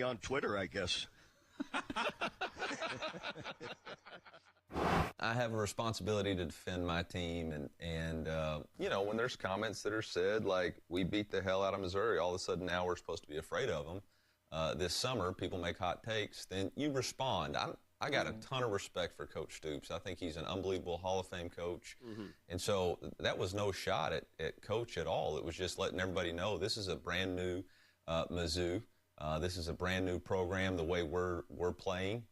on Twitter, I guess. I have a responsibility to defend my team, and when there's comments that are said, like, we beat the hell out of Missouri, all of a sudden now we're supposed to be afraid of them. This summer, people make hot takes, then you respond. I got a ton of respect for Coach Stoops. I think he's an unbelievable Hall of Fame coach. And so that was no shot at Coach at all. It was just letting everybody know this is a brand new Mizzou. This is a brand new program the way we're playing.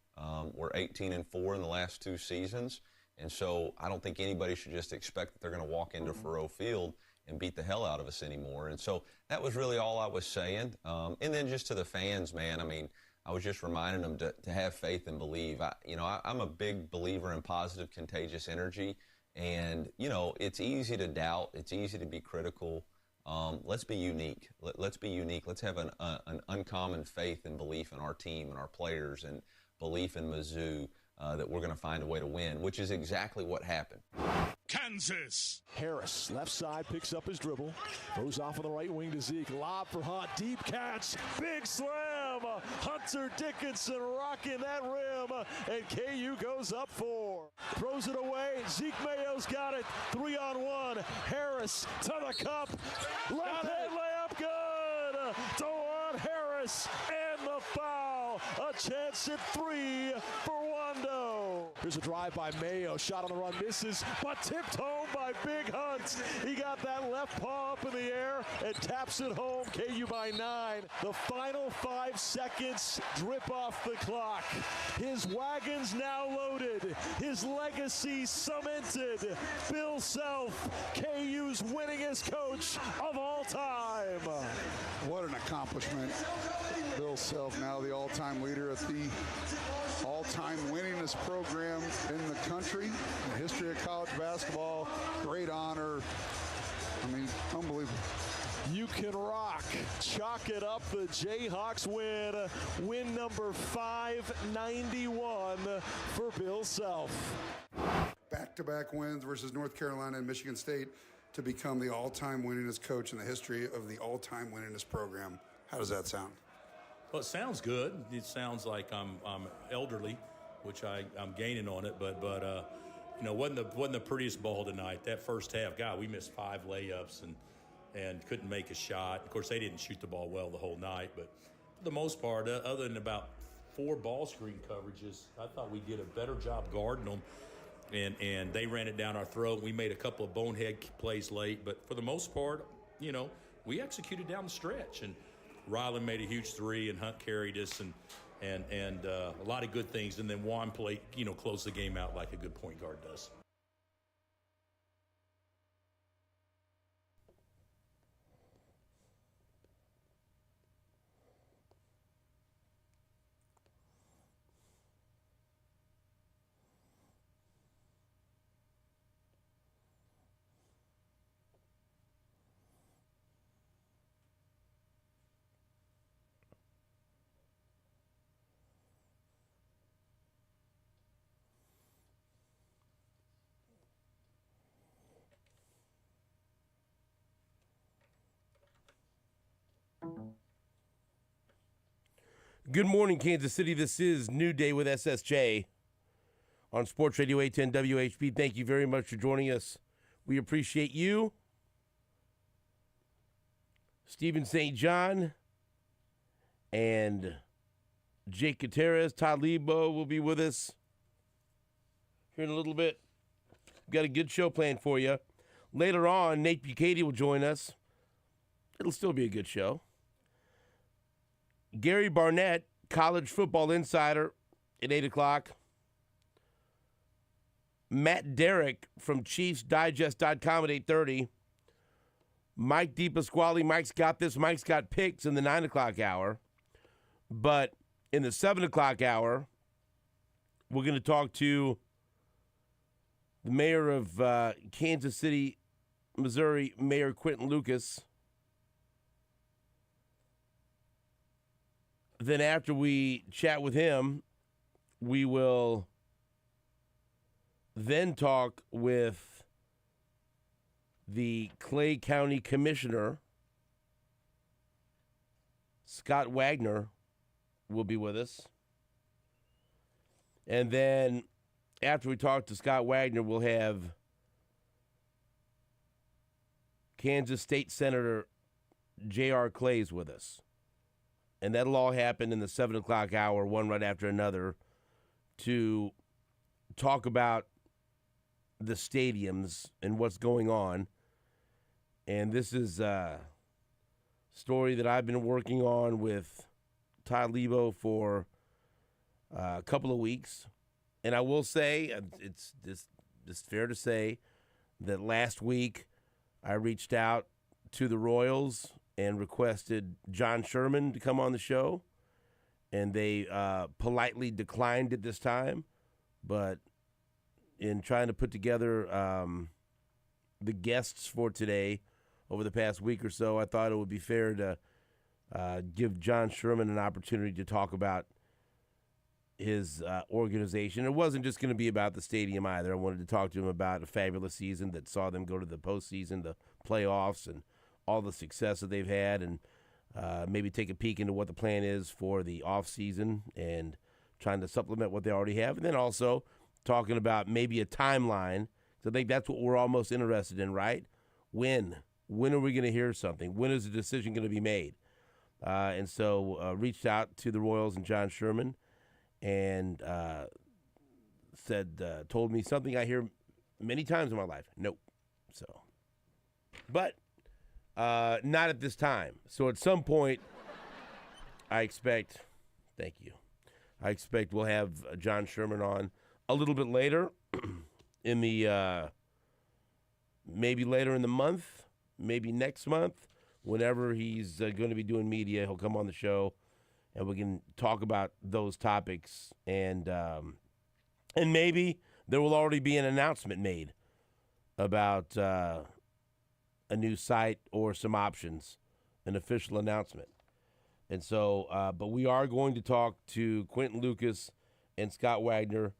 We're 18-4 in the last 2 seasons. And so I don't think anybody should just expect that they're going to walk into Faurot Field and beat the hell out of us anymore. And so that was really all I was saying. And then just to the fans, man, I mean, I was just reminding them to have faith and believe. I'm a big believer in positive, contagious energy. And, it's easy to doubt. It's easy to be critical. Let's be unique. Let's be unique. Let's have an uncommon faith and belief in our team and our players and belief in Mizzou that we're going to find a way to win, which is exactly what happened. Kansas. Harris, left side, picks up his dribble. Goes off on the right wing to Zeke. Lob for Hunt. Deep catch. Big slam. Hunter Dickinson rocking that rim. And KU goes up 4. Throws it away. Zeke Mayo's got it. 3-on-1. Harris to the cup. Left hand layup good. DeJuan Harris and the foul. A chance at 3 for Wando. Here's a drive by Mayo. Shot on the run misses, but tipped home by Big Hunt. He got that left paw up in the air and taps it home. KU by 9. The final 5 seconds drip off the clock. His wagon's now loaded. His legacy cemented. Bill Self, KU's winningest coach of all time. What an accomplishment. Bill Self, now the all-time leader at the all-time winningest program in the country, in the history of college basketball. Great honor. I mean, unbelievable. You can rock. Chalk it up. The Jayhawks win. Win number 591 for Bill Self. Back-to-back wins versus North Carolina and Michigan State to become the all-time winningest coach in the history of the all-time winningest program. How does that sound? Well, it sounds good. It sounds like I'm elderly, which I'm gaining on it, but wasn't the prettiest ball tonight. That first half, God, we missed 5 layups and couldn't make a shot. Of course, they didn't shoot the ball well the whole night, but for the most part, other than about 4 ball screen coverages, I thought we did a better job guarding them, and they ran it down our throat. We made a couple of bonehead plays late, but for the most part, we executed down the stretch, and Ryland made a huge 3, and Hunt carried us, and a lot of good things. And then Juan played, closed the game out like a good point guard does. Good morning, Kansas City. This is New Day with SSJ on Sports Radio 810 WHP. Thank you very much for joining us. We appreciate you. Stephen St. John and Jake Gutierrez, Todd Lebo will be with us here in a little bit. We've got a good show planned for you. Later on, Nate Bucati will join us. It'll still be a good show. Gary Barnett, college football insider, at 8 o'clock. Matt Derrick from ChiefsDigest.com at 8:30. Mike DePasquale, Mike's got this. Mike's got picks in the 9 o'clock hour. But in the 7 o'clock hour, we're going to talk to the mayor of Kansas City, Missouri, Mayor Quentin Lucas. Then after we chat with him, we will then talk with the Clay County Commissioner, Scott Wagner, will be with us. And then after we talk to Scott Wagner, we'll have Kansas State Senator J.R. Clays with us. And that'll all happen in the 7 o'clock hour, one right after another, to talk about the stadiums and what's going on. And this is a story that I've been working on with Todd Lebo for a couple of weeks. And I will say, it's just fair to say that last week I reached out to the Royals and requested John Sherman to come on the show. And they politely declined at this time. But in trying to put together the guests for today over the past week or so, I thought it would be fair to give John Sherman an opportunity to talk about his organization. It wasn't just going to be about the stadium either. I wanted to talk to him about a fabulous season that saw them go to the postseason, the playoffs, and all the success that they've had, and maybe take a peek into what the plan is for the offseason and trying to supplement what they already have. And then also talking about maybe a timeline. So I think that's what we're all most interested in, right? When are we going to hear something? When is the decision going to be made? And so reached out to the Royals and John Sherman and told me something I hear many times in my life. Nope. So, but not at this time. So at some point, I expect we'll have John Sherman on a little bit later in the maybe later in the month, maybe next month, whenever he's going to be doing media, he'll come on the show and we can talk about those topics, and maybe there will already be an announcement made about a new site or some options, an official announcement. And so, but we are going to talk to Quentin Lucas and Scott Wagner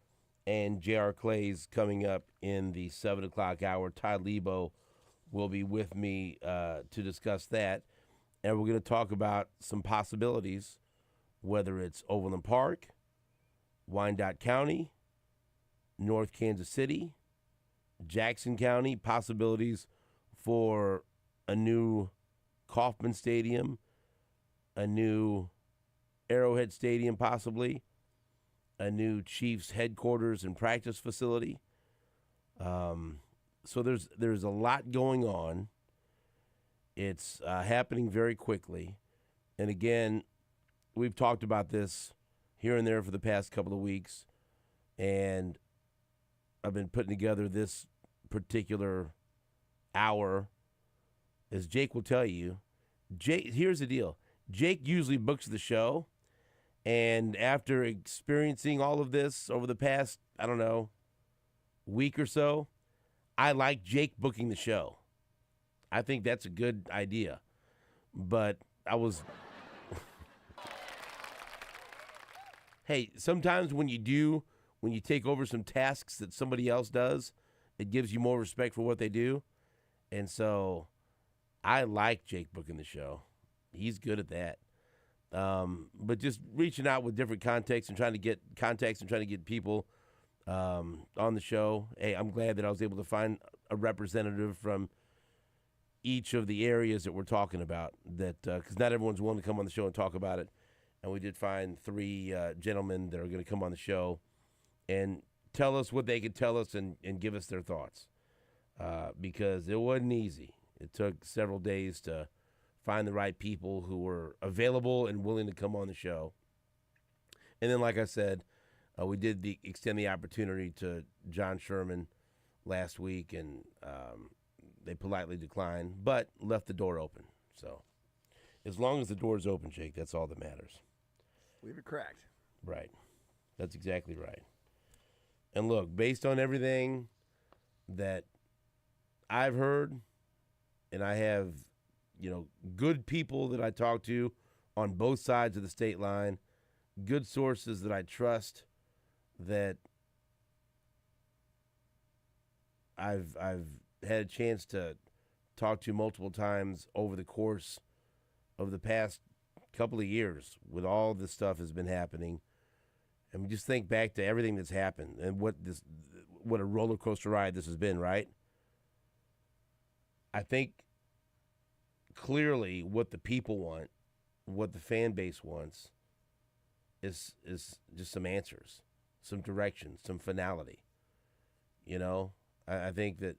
and J.R. Clays coming up in the 7 o'clock hour. Todd Lebo will be with me to discuss that. And we're going to talk about some possibilities, whether it's Overland Park, Wyandotte County, North Kansas City, Jackson County, possibilities for a new Kauffman Stadium, a new Arrowhead Stadium possibly, a new Chiefs headquarters and practice facility. So there's a lot going on. It's happening very quickly. And again, we've talked about this here and there for the past couple of weeks. And I've been putting together this particular hour. As Jake will tell you, here's the deal. Jake usually books the show. And after experiencing all of this over the past, I don't know, week or so, I like Jake booking the show. I think that's a good idea. But I was... Hey, sometimes when you take over some tasks that somebody else does, it gives you more respect for what they do. And so I like Jake booking the show. He's good at that. But just reaching out with different contacts and trying to get people on the show. Hey, I'm glad that I was able to find a representative from each of the areas that we're talking about, that because not everyone's willing to come on the show and talk about it. And we did find 3 gentlemen that are going to come on the show and tell us what they could tell us and give us their thoughts, because it wasn't easy. It took several days to find the right people who were available and willing to come on the show. And then, like I said, we did extend the opportunity to John Sherman last week, and they politely declined, but left the door open. So as long as the door's open, Jake, that's all that matters. Leave it cracked. Right. That's exactly right. And look, based on everything that I've heard, and I have, good people that I talk to on both sides of the state line, good sources that I trust, that I've had a chance to talk to multiple times over the course of the past couple of years with all this stuff has been happening. And we just think back to everything that's happened and what a roller coaster ride this has been, right? I think clearly what the people want, what the fan base wants, is just some answers, some direction, some finality. You know, I think that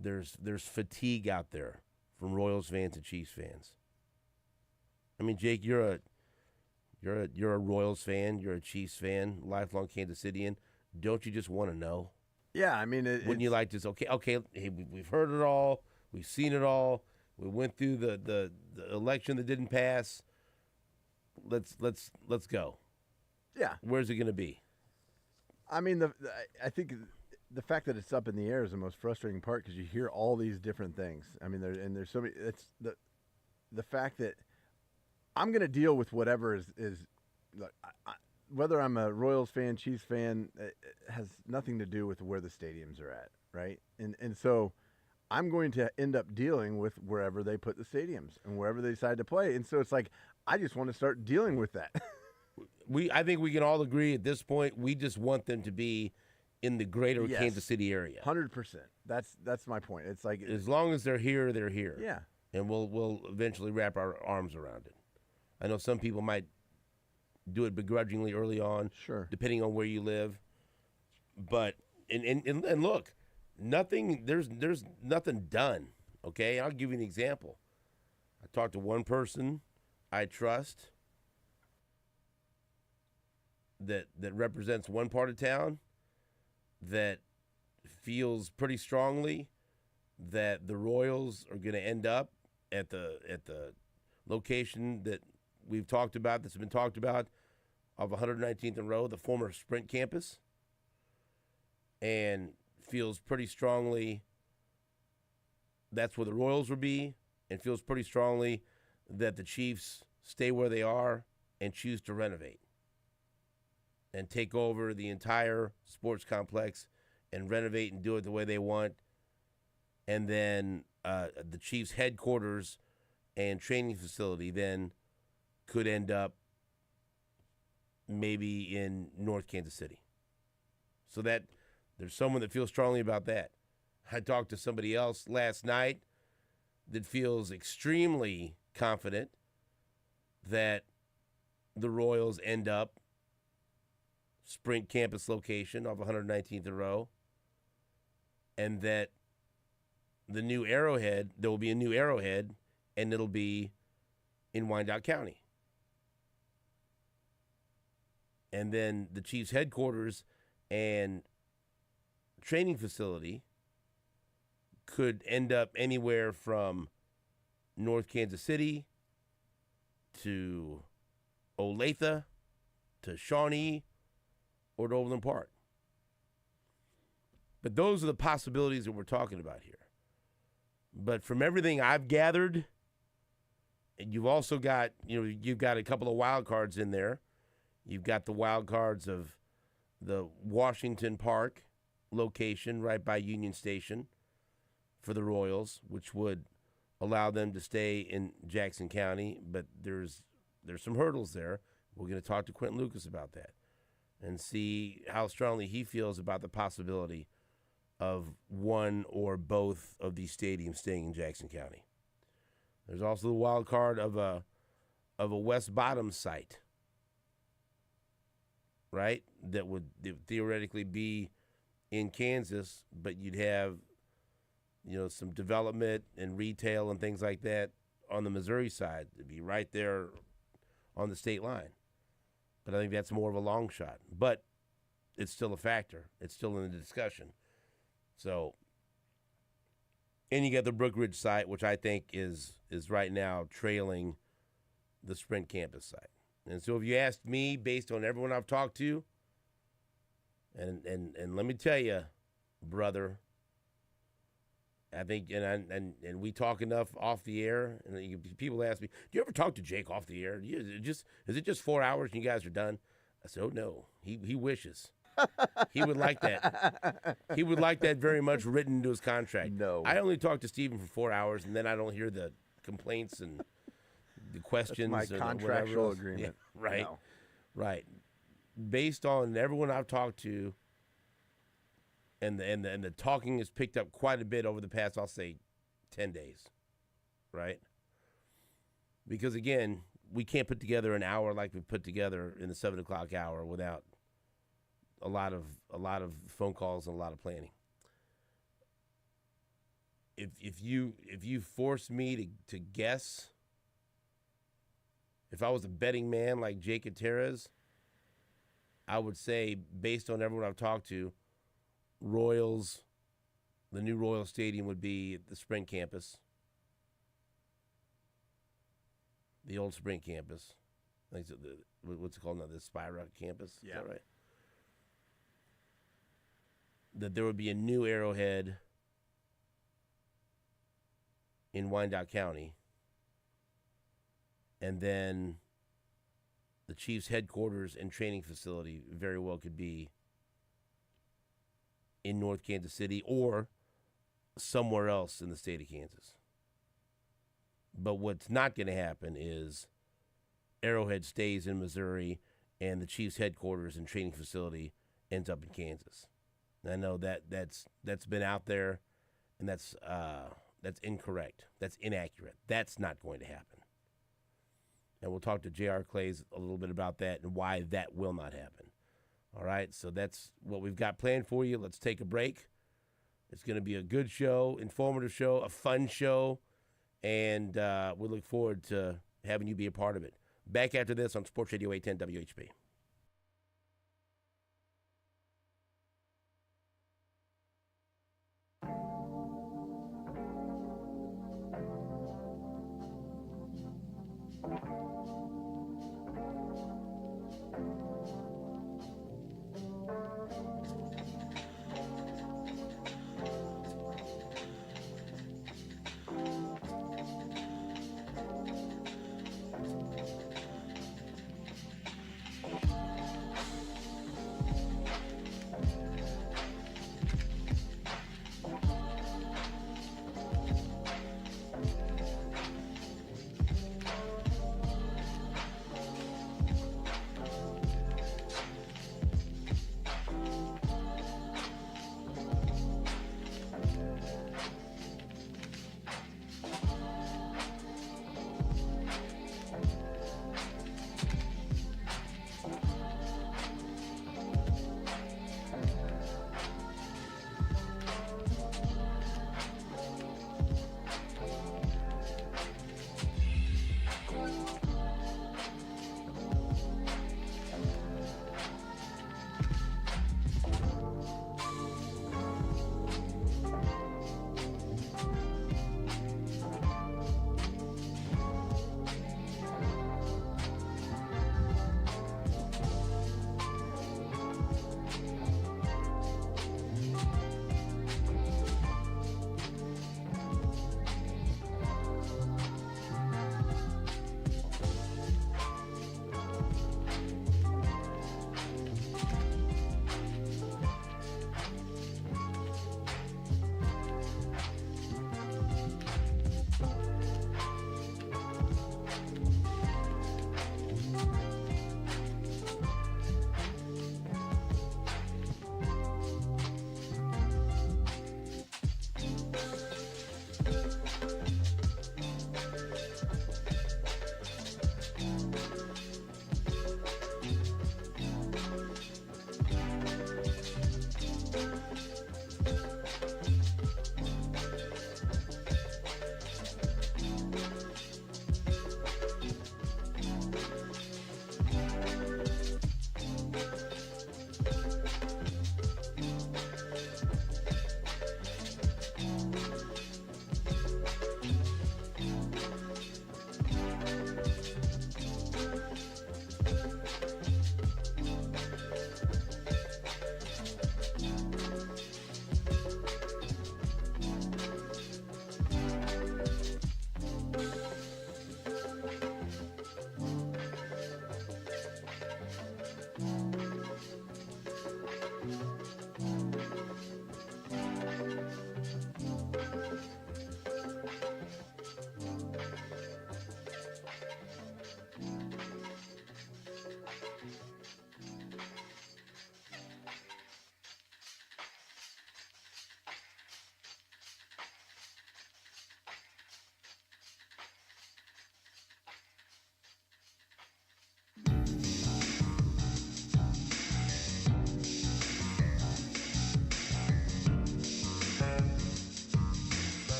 there's fatigue out there from Royals fans and Chiefs fans. I mean, Jake, you're a Royals fan, you're a Chiefs fan, lifelong Kansas Cityan. Don't you just want to know? Yeah, I mean, wouldn't you like to? Okay, hey, we've heard it all, we've seen it all. We went through the election that didn't pass. Let's go. Yeah. Where's it going to be? I mean, I think the fact that it's up in the air is the most frustrating part because you hear all these different things. I mean, there's so many. It's the fact that I'm going to deal with whatever is look, whether I'm a Royals fan, Chiefs fan, it has nothing to do with where the stadiums are at, right? And so I'm going to end up dealing with wherever they put the stadiums and wherever they decide to play. And so it's like I just want to start dealing with that. I think we can all agree at this point we just want them to be in the greater Kansas City area. 100%. That's my point. It's like as long as they're here, they're here. Yeah. And we'll eventually wrap our arms around it. I know some people might do it begrudgingly early on, sure, depending on where you live. But and look, there's nothing done. Okay, I'll give you an example. I talked to one person I trust that represents one part of town that feels pretty strongly that the Royals are going to end up at the location that we've talked about, that's been talked about, of 119th and Row, the former Sprint campus, and feels pretty strongly that's where the Royals will be, and feels pretty strongly that the Chiefs stay where they are and choose to renovate and take over the entire sports complex and renovate and do it the way they want. And then the Chiefs' headquarters and training facility then could end up maybe in North Kansas City. So that there's someone that feels strongly about that. I talked to somebody else last night that feels extremely confident that the Royals end up Sprint campus location off 119th and Row, and that the new Arrowhead, there will be a new Arrowhead, and it'll be in Wyandotte County. And then the Chiefs' headquarters and training facility could end up anywhere from North Kansas City to Olathe to Shawnee or to Overland Park. But those are the possibilities that we're talking about here. But from everything I've gathered, and you've also got, you've got a couple of wild cards in there. You've got the wild cards of the Washington Park location right by Union Station for the Royals, which would allow them to stay in Jackson County. But there's some hurdles there. We're going to talk to Quentin Lucas about that and see how strongly he feels about the possibility of one or both of these stadiums staying in Jackson County. There's also the wild card of a West Bottom site, right? That would theoretically be in Kansas, but you'd have, some development and retail and things like that on the Missouri side. It'd be right there on the state line. But I think that's more of a long shot. But it's still a factor. It's still in the discussion. So, and you got the Brook Ridge site, which I think is right now trailing the Sprint campus site. And so if you ask me, based on everyone I've talked to, and let me tell you, brother, I think, and we talk enough off the air, and people ask me, do you ever talk to Jake off the air? Is it just 4 hours and you guys are done? I said, oh, no. He wishes. He would like that. He would like that very much written into his contract. No. I only talk to Steven for 4 hours, and then I don't hear the complaints and the questions. That's or my the contractual whatever else. agreement. Yeah, right. No. Right. Based on everyone I've talked to, and the talking has picked up quite a bit over the past, I'll say, 10 days. Right? Because again, we can't put together an hour like we put together in the 7 o'clock hour without a lot of phone calls and a lot of planning. If you force me to guess, if I was a betting man like Jake Gutierrez, I would say, based on everyone I've talked to, Royals, the new Royal Stadium would be the Sprint campus. The old Sprint campus. I think what's it called now? The Spira campus? Yeah. Is that right? That there would be a new Arrowhead in Wyandotte County. And then the Chiefs' headquarters and training facility very well could be in North Kansas City or somewhere else in the state of Kansas. But what's not going to happen is Arrowhead stays in Missouri and the Chiefs' headquarters and training facility ends up in Kansas. And I know that's been out there, and that's incorrect. That's inaccurate. That's not going to happen. And we'll talk to J.R. Clays a little bit about that and why that will not happen. All right, so that's what we've got planned for you. Let's take a break. It's going to be a good show, informative show, a fun show, and we look forward to having you be a part of it. Back after this on Sports Radio 810 WHB.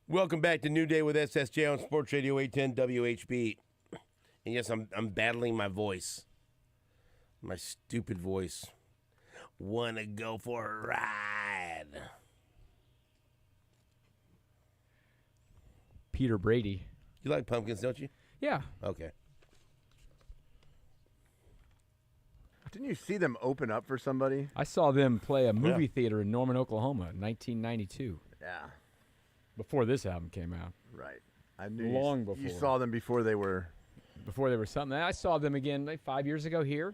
Welcome back to New Day with SSJ on Sports Radio 810 WHB. And yes, I'm battling my voice. My stupid voice. Wanna go for a ride. Peter Brady. You like pumpkins, don't you? Yeah. Okay. Didn't you see them open up for somebody? I saw them play a movie theater in Norman, Oklahoma in 1992. Yeah. Before this album came out. Right. I knew Long you before. saw them before they were. Before they were something. I saw them again like 5 years ago here.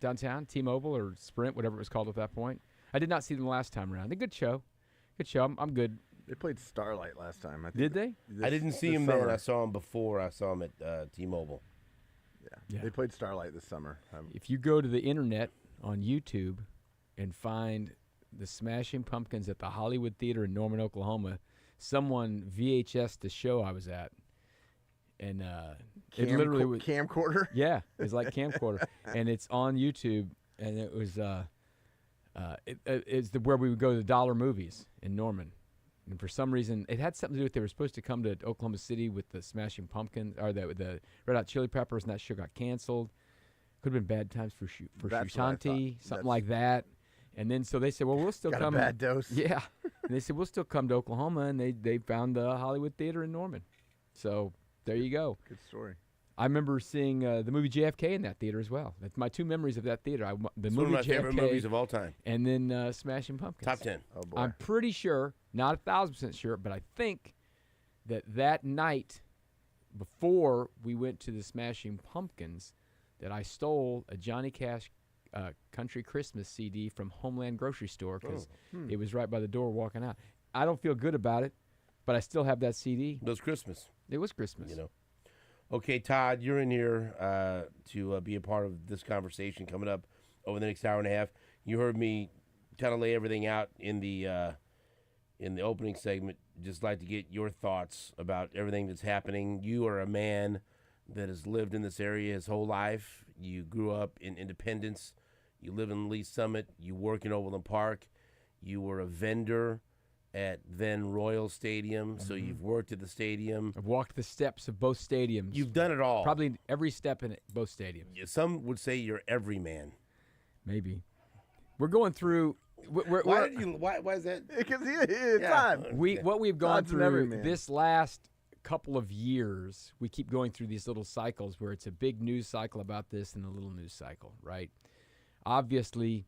Downtown, T-Mobile or Sprint, whatever it was called at that point. I did not see them last time around. They're a good show. Good show. I'm good. They played Starlight last time. I think Did they? I didn't see him then. I saw him before. I saw him at T-Mobile. Yeah. They played Starlight this summer. If you go to the internet on YouTube and find the Smashing Pumpkins at the Hollywood Theater in Norman, Oklahoma, someone VHS the show I was at. And it literally was camcorder. Yeah, it was like camcorder, and it's on YouTube. And it was it's where we would go to the Dollar Movies in Norman. And for some reason, it had something to do with they were supposed to come to Oklahoma City with the Smashing Pumpkins or the Red Hot Chili Peppers, and that show got canceled. Could have been bad times for Shusanti, something like that. And then so they said, well, we'll still got come. A bad dose. Yeah, and they said we'll still come to Oklahoma, and they found the Hollywood Theater in Norman. So there you go. Good story. I remember seeing the movie JFK in that theater as well. That's my two memories of that theater. The It's movie one of my favorite JFK movies of all time. and then Smashing Pumpkins. Top 10. Oh boy. I'm pretty sure, not 1,000% sure, but I think that night before we went to the Smashing Pumpkins, that I stole a Johnny Cash Country Christmas CD from Homeland Grocery Store because it was right by the door walking out. I don't feel good about it, but I still have that CD. It was Christmas. It was Christmas. You know. Okay, Todd, you're in here to be a part of this conversation coming up over the next hour and a half. You heard me kind of lay everything out in the opening segment. Just like to get your thoughts about everything that's happening. You are a man that has lived in this area his whole life. You grew up in Independence. You live in Lee Summit. You work in Overland Park. You were a vendor at then Royal Stadium, so you've worked at the stadium. I've walked the steps of both stadiums. You've done it all. Probably every step in both stadiums. Yeah, some would say you're every man. Maybe. We're going through. Why is that? Because it's time. What we've gone Todd's an every through man. this last couple of years, we keep going through these little cycles where it's a big news cycle about this and a little news cycle, right? Obviously,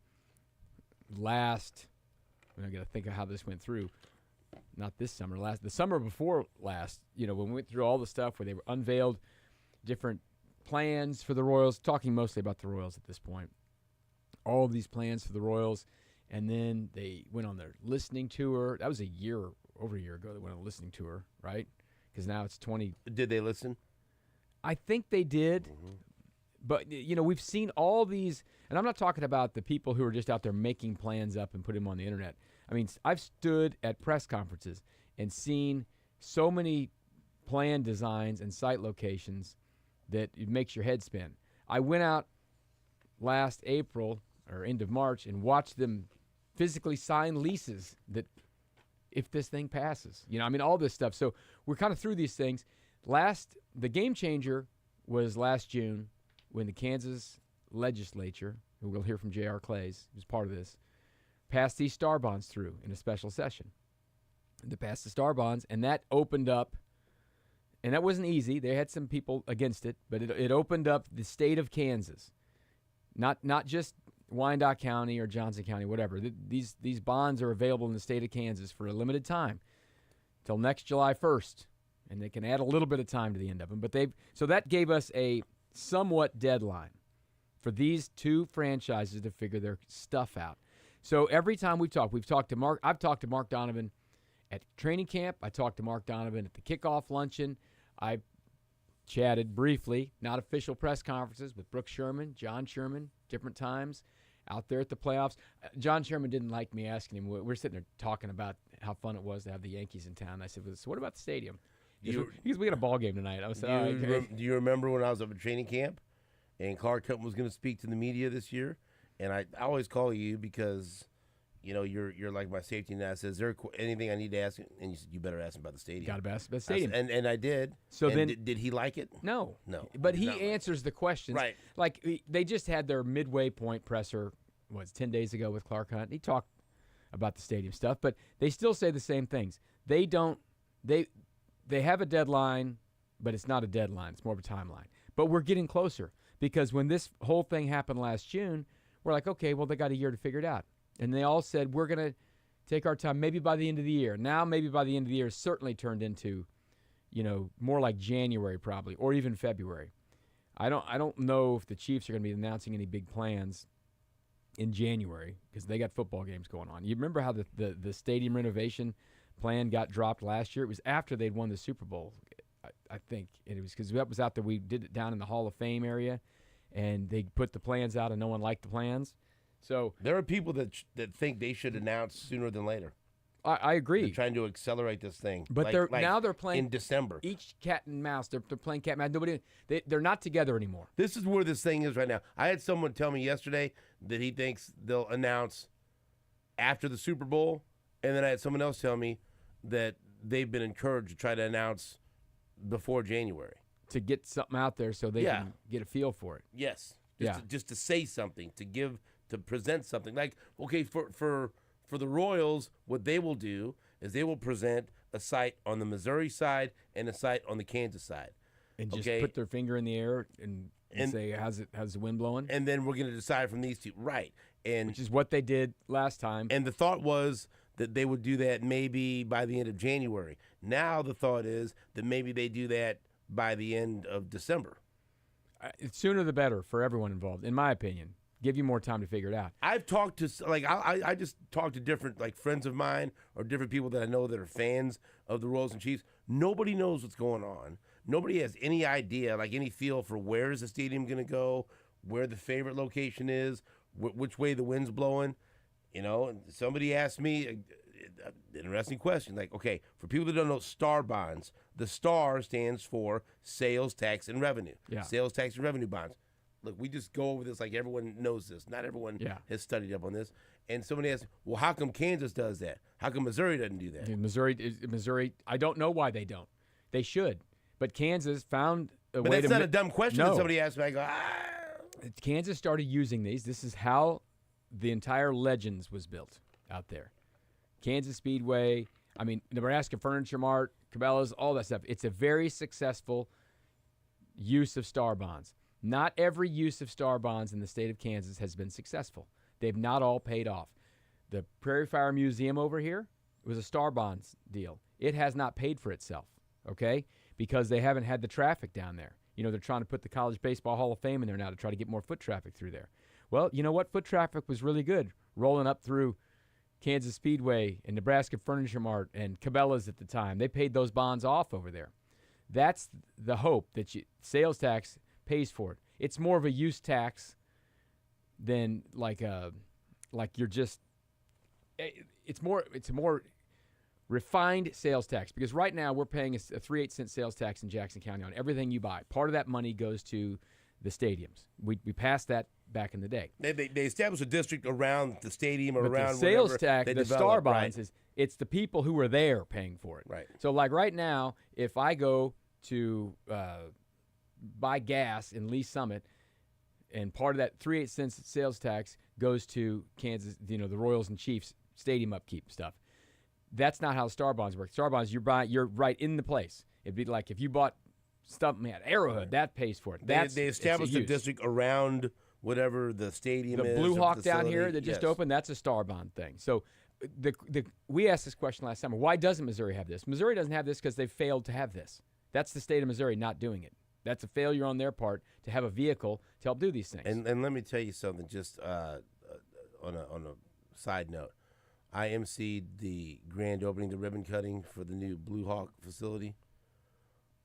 I got to think of how this went through. Not this summer, the summer before last, when we went through all the stuff where they were unveiled different plans for the Royals, talking mostly about the Royals at this point. All of these plans for the Royals, and then they went on their listening tour. That was over a year ago they went on a listening tour, right? Because now it's 20. Did they listen? I think they did. Mm-hmm. But, we've seen all these, and I'm not talking about the people who are just out there making plans up and putting them on the internet. I mean, I've stood at press conferences and seen so many plan designs and site locations that it makes your head spin. I went out last April or end of March and watched them physically sign leases that if this thing passes, all this stuff. So we're kind of through these things. The game changer was last June when the Kansas legislature, who we'll hear from J.R. Clays, who's part of this, passed these star bonds through in a special session. They passed the star bonds, and that opened up, and that wasn't easy. They had some people against it, but it opened up the state of Kansas, not just Wyandotte County or Johnson County, whatever. These bonds are available in the state of Kansas for a limited time till next July 1st, and they can add a little bit of time to the end of them. So that gave us a somewhat deadline for these two franchises to figure their stuff out. So every time we've talked to Mark. I've talked to Mark Donovan at training camp. I talked to Mark Donovan at the kickoff luncheon. I chatted briefly, not official press conferences, with Brooks Sherman, John Sherman, different times out there at the playoffs. John Sherman didn't like me asking him. We're sitting there talking about how fun it was to have the Yankees in town. I said, so what about the stadium? Because we got a ball game tonight. I was saying, do you remember when I was up at training camp and Clark Hunt was going to speak to the media this year? And I always call you because you're like my safety net. I said, is there anything I need to ask? And you said, you better ask him about the stadium. Got to ask about the stadium. And I did. So and then, did he like it? No. Did But he not like answers the questions. Right. Like they just had their midway point presser, 10 days ago with Clark Hunt. He talked about the stadium stuff, but they still say the same things. They have a deadline, but it's not a deadline. It's more of a timeline. But we're getting closer because when this whole thing happened last June, we're like, okay, well, they got a year to figure it out. And they all said, we're going to take our time, maybe by the end of the year. Now, maybe by the end of the year, it's certainly turned into, more like January probably, or even February. I don't know if the Chiefs are going to be announcing any big plans in January because they got football games going on. You remember how the stadium renovation plan got dropped last year? It was after they'd won the Super Bowl, I think. And it was because that was out there. We did it down in the Hall of Fame area, and they put the plans out, and no one liked the plans. So there are people that think they should announce sooner than later. I agree. They're trying to accelerate this thing. But now they're playing in December. Each cat and mouse. They're playing cat and mouse. They're not together anymore. This is where this thing is right now. I had someone tell me yesterday that he thinks they'll announce after the Super Bowl, and then I had someone else tell me that they've been encouraged to try to announce before January. To get something out there so they can get a feel for it. Yes. Just to say something, to present something. Like, okay, for the Royals, what they will do is they will present a site on the Missouri side and a site on the Kansas side. And just put their finger in the air and say, how's the wind blowing? And then we're going to decide from these two. Right. Which is what they did last time. And the thought was that they would do that maybe by the end of January. Now the thought is that maybe they do that by the end of December. Sooner the better for everyone involved, in my opinion. Give you more time to figure it out. I've talked to, I just talked to different, friends of mine or different people that I know that are fans of the Royals and Chiefs. Nobody knows what's going on. Nobody has any idea, any feel for where is the stadium going to go, where the favorite location is, which way the wind's blowing. And somebody asked me an interesting question. Okay, for people that don't know STAR bonds, the STAR stands for sales tax and revenue. Yeah. Sales tax and revenue bonds. Look, we just go over this like everyone knows this. Not everyone has studied up on this. And somebody asked, well, how come Kansas does that? How come Missouri doesn't do that? Missouri, I don't know why they don't. They should. But Kansas found a way to... But that's not a dumb question that somebody asked me. I go, Kansas started using these. This is how the entire Legends was built out there. Kansas Speedway, Nebraska Furniture Mart, Cabela's, all that stuff. It's a very successful use of STAR bonds. Not every use of STAR bonds in the state of Kansas has been successful. They've not all paid off. The Prairie Fire Museum over here was a STAR bonds deal. It has not paid for itself, okay, because they haven't had the traffic down there. They're trying to put the College Baseball Hall of Fame in there now to try to get more foot traffic through there. Well, you know what? Foot traffic was really good rolling up through Kansas Speedway and Nebraska Furniture Mart and Cabela's at the time. They paid those bonds off over there. That's the hope that sales tax pays for it. It's more of a use tax than you're just. It's a more refined sales tax because right now we're paying a 3/8 cent sales tax in Jackson County on everything you buy. Part of that money goes to the stadiums. We passed that back in the day. They established a district around the stadium or but around the sales tax, the STAR bonds it's the people who are there paying for it. Right. So right now, if I go to buy gas in Lee Summit, and part of that 3/8 cents sales tax goes to Kansas, the Royals and Chiefs stadium upkeep stuff. That's not how STAR bonds work. STAR bonds, you're right in the place. It'd be like if you bought something at Arrowhead, that pays for it. They established a district around whatever the stadium is. The Blue Hawk down here that just opened, that's a STAR bond thing. So we asked this question last summer. Why doesn't Missouri have this? Missouri doesn't have this because they failed to have this. That's the state of Missouri not doing it. That's a failure on their part to have a vehicle to help do these things. And let me tell you something, just on a side note. I emceed the grand opening, the ribbon cutting for the new Blue Hawk facility.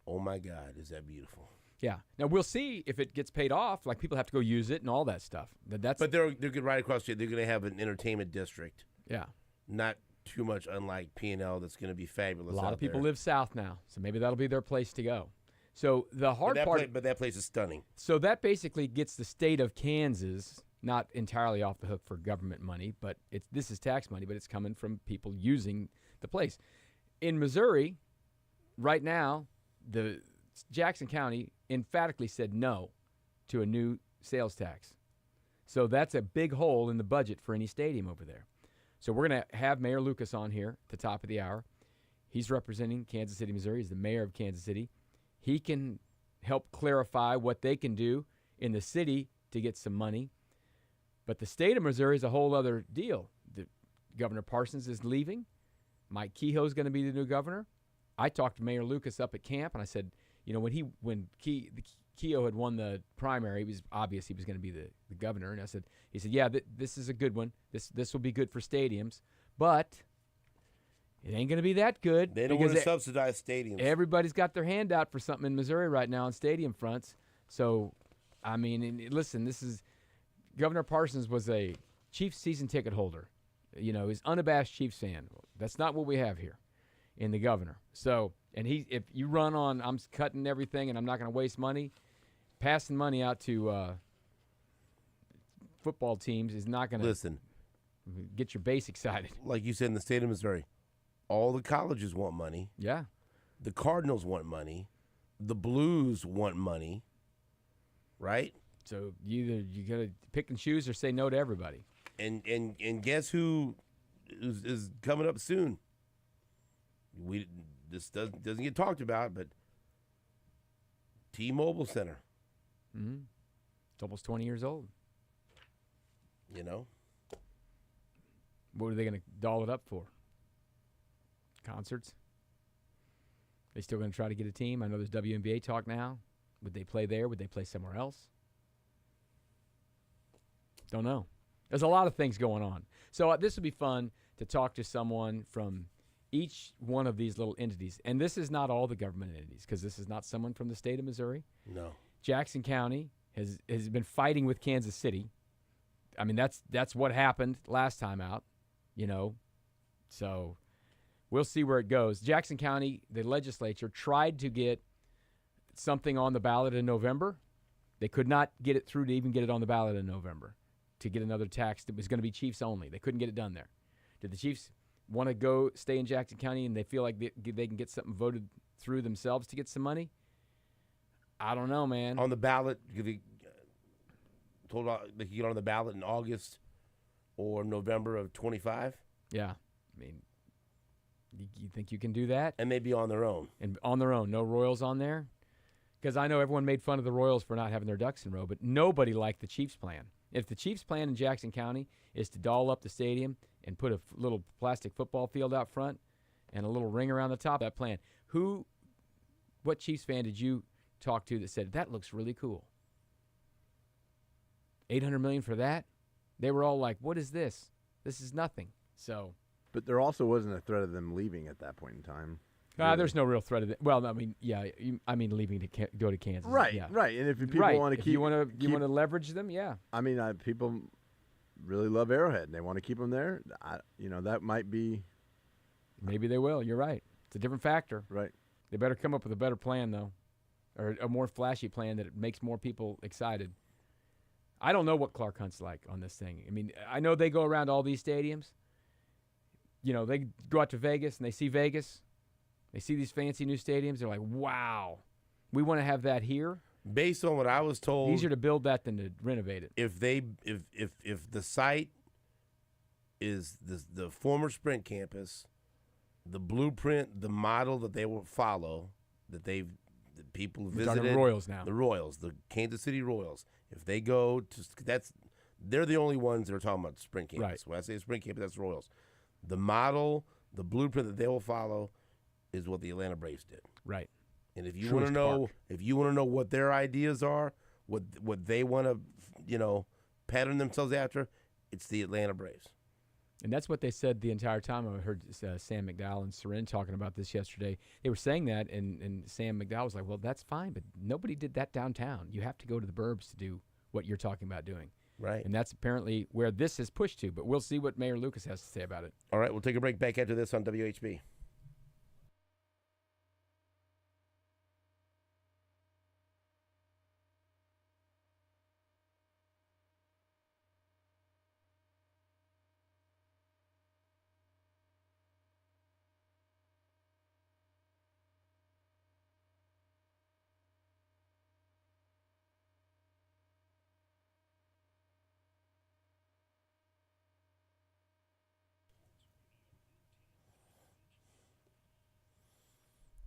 Oh, my God, is that beautiful. Yeah. Now, we'll see if it gets paid off. People have to go use it and all that stuff. But they're going right across the street. They're going to have an entertainment district. Yeah. Not too much unlike P&L that's going to be fabulous. A lot of people live south now, so maybe that'll be their place to go. So the hard part. But that place is stunning. So that basically gets the state of Kansas, not entirely off the hook for government money, but this is tax money, but it's coming from people using the place. In Missouri, right now, the Jackson County emphatically said no to a new sales tax. So that's a big hole in the budget for any stadium over there. So we're going to have Mayor Lucas on here at the top of the hour. He's representing Kansas City, Missouri. He's the mayor of Kansas City. He can help clarify what they can do in the city to get some money. But the state of Missouri is a whole other deal. Governor Parsons is leaving. Mike Kehoe is going to be the new governor. I talked to Mayor Lucas up at camp, and I said, when Kehoe had won the primary, it was obvious he was going to be the governor. And he said, yeah, this is a good one. This will be good for stadiums, but it ain't going to be that good. They don't want to subsidize stadiums. Everybody's got their hand out for something in Missouri right now on stadium fronts. So, I mean, listen, this is Governor Parsons was a Chiefs season ticket holder. He's unabashed Chiefs fan. That's not what we have here in the governor. So, and if you run on, I'm cutting everything and I'm not going to waste money, passing money out to football teams is not going to get your base excited. Like you said, in the state of Missouri, all the colleges want money. Yeah. The Cardinals want money. The Blues want money. Right? So you got to pick and choose or say no to everybody. And guess who is coming up soon? This doesn't get talked about, but T-Mobile Center. Mm-hmm. It's almost 20 years old. What are they going to doll it up for? Concerts? They still going to try to get a team? I know there's WNBA talk now. Would they play there? Would they play somewhere else? Don't know. There's a lot of things going on. So this would be fun to talk to someone from each one of these little entities. And this is not all the government entities, because this is not someone from the state of Missouri. No. Jackson County has been fighting with Kansas City. I mean, that's what happened last time out, So we'll see where it goes. Jackson County, the legislature, tried to get something on the ballot in November. They could not get it through to even get it on the ballot in November, to get another tax that was going to be Chiefs only. They couldn't get it done there. Did the Chiefs want to stay in Jackson County and they feel like they can get something voted through themselves to get some money? I don't know, man. On the ballot, they told they could get on the ballot in August or November of 25? Yeah. I mean, you think you can do that? And they'd be on their own. And on their own. No Royals on there? Because I know everyone made fun of the Royals for not having their ducks in a row, but nobody liked the Chiefs' plan. If the Chiefs' plan in Jackson County is to doll up the stadium and put a little plastic football field out front and a little ring around the top of that plan, what Chiefs fan did you talk to that said, that looks really cool? $800 million for that? They were all like, what is this? This is nothing. So, but there also wasn't a threat of them leaving at that point in time. There's no real threat of that. Well, I mean, yeah, leaving to go to Kansas. Right, yeah. right. And if people want to keep, you want to leverage them, yeah. I mean, people really love Arrowhead, and they want to keep them there. That might be. Maybe they will. You're right. It's a different factor. Right. They better come up with a better plan, though, or a more flashy plan that makes more people excited. I don't know what Clark Hunt's like on this thing. I mean, I know they go around all these stadiums. They go out to Vegas, and they see Vegas. They see these fancy new stadiums. They're like, wow, we want to have that here. Based on what I was told, easier to build that than to renovate it. If the site is the former Sprint campus, the blueprint, the model that they will follow, that people visited. Talking Royals now. The Royals, the Kansas City Royals. If they go to they're the only ones that are talking about Sprint campus. Right. When I say Sprint campus, that's Royals. The model, the blueprint that they will follow, is what the Atlanta Braves did. Right. And if you want to know, what their ideas are, what they want to, pattern themselves after, it's the Atlanta Braves. And that's what they said the entire time. I heard Sam McDowell and Soren talking about this yesterday. They were saying that, and Sam McDowell was like, well, that's fine, but nobody did that downtown. You have to go to the burbs to do what you're talking about doing. Right. And that's apparently where this has pushed to, but we'll see what Mayor Lucas has to say about it. All right, we'll take a break. Back after this on WHB.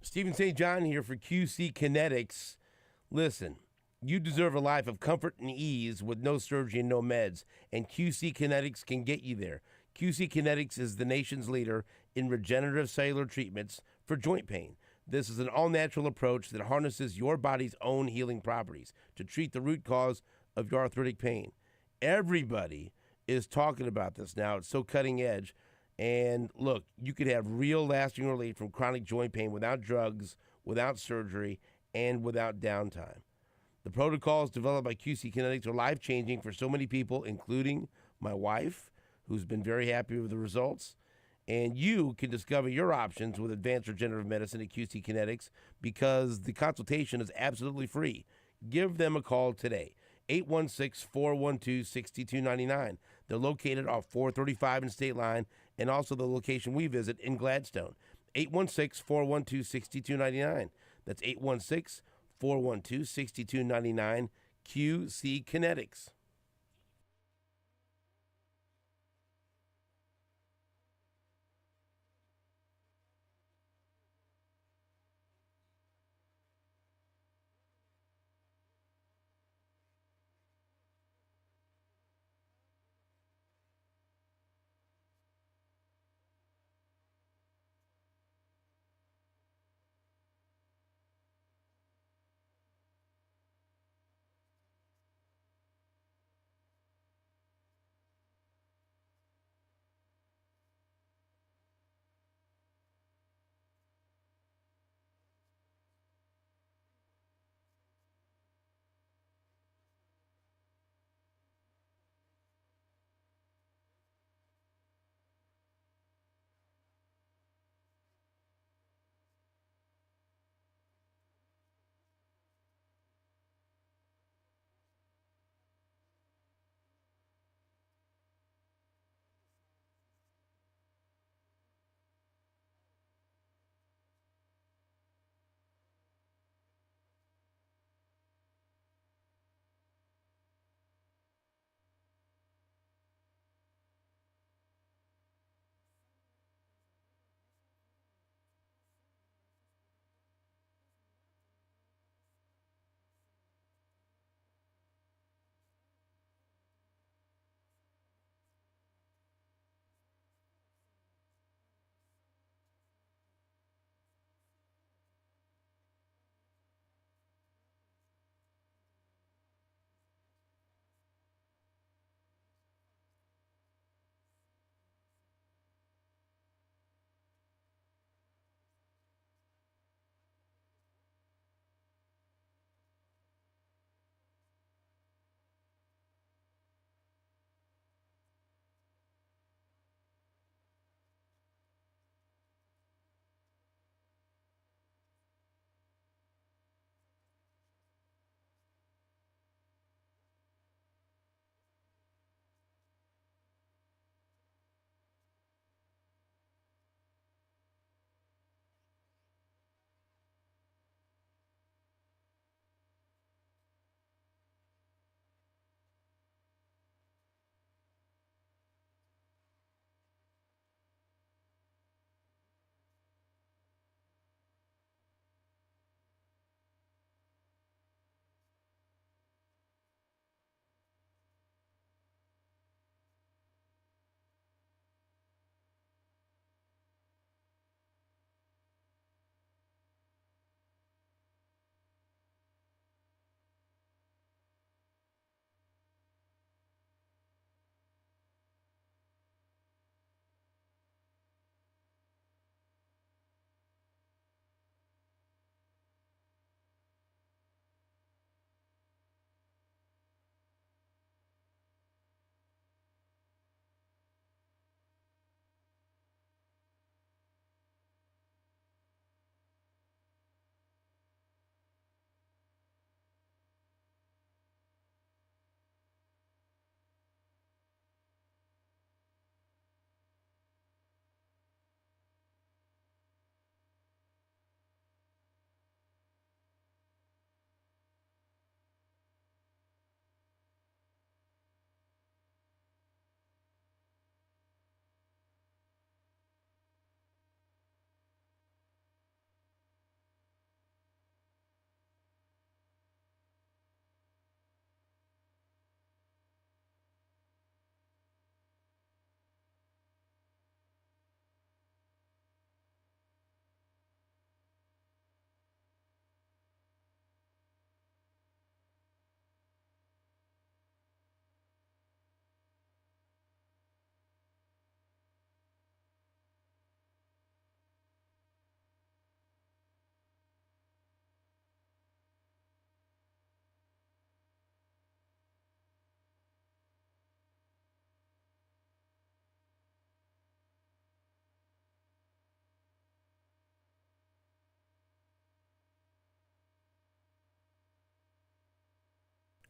Stephen St. John here for QC Kinetics. Listen, you deserve a life of comfort and ease with no surgery and no meds, and QC Kinetics can get you there. QC Kinetics is the nation's leader in regenerative cellular treatments for joint pain. This is an all-natural approach that harnesses your body's own healing properties to treat the root cause of your arthritic pain. Everybody is talking about this now. It's so cutting edge. And look, you could have real lasting relief from chronic joint pain without drugs, without surgery, and without downtime. The protocols developed by QC Kinetics are life-changing for so many people, including my wife, who's been very happy with the results. And you can discover your options with advanced regenerative medicine at QC Kinetics because the consultation is absolutely free. Give them a call today, 816-412-6299. They're located off 435 and State Line, and also the location we visit in Gladstone, 816-412-6299. That's 816-412-6299, QC Kinetics.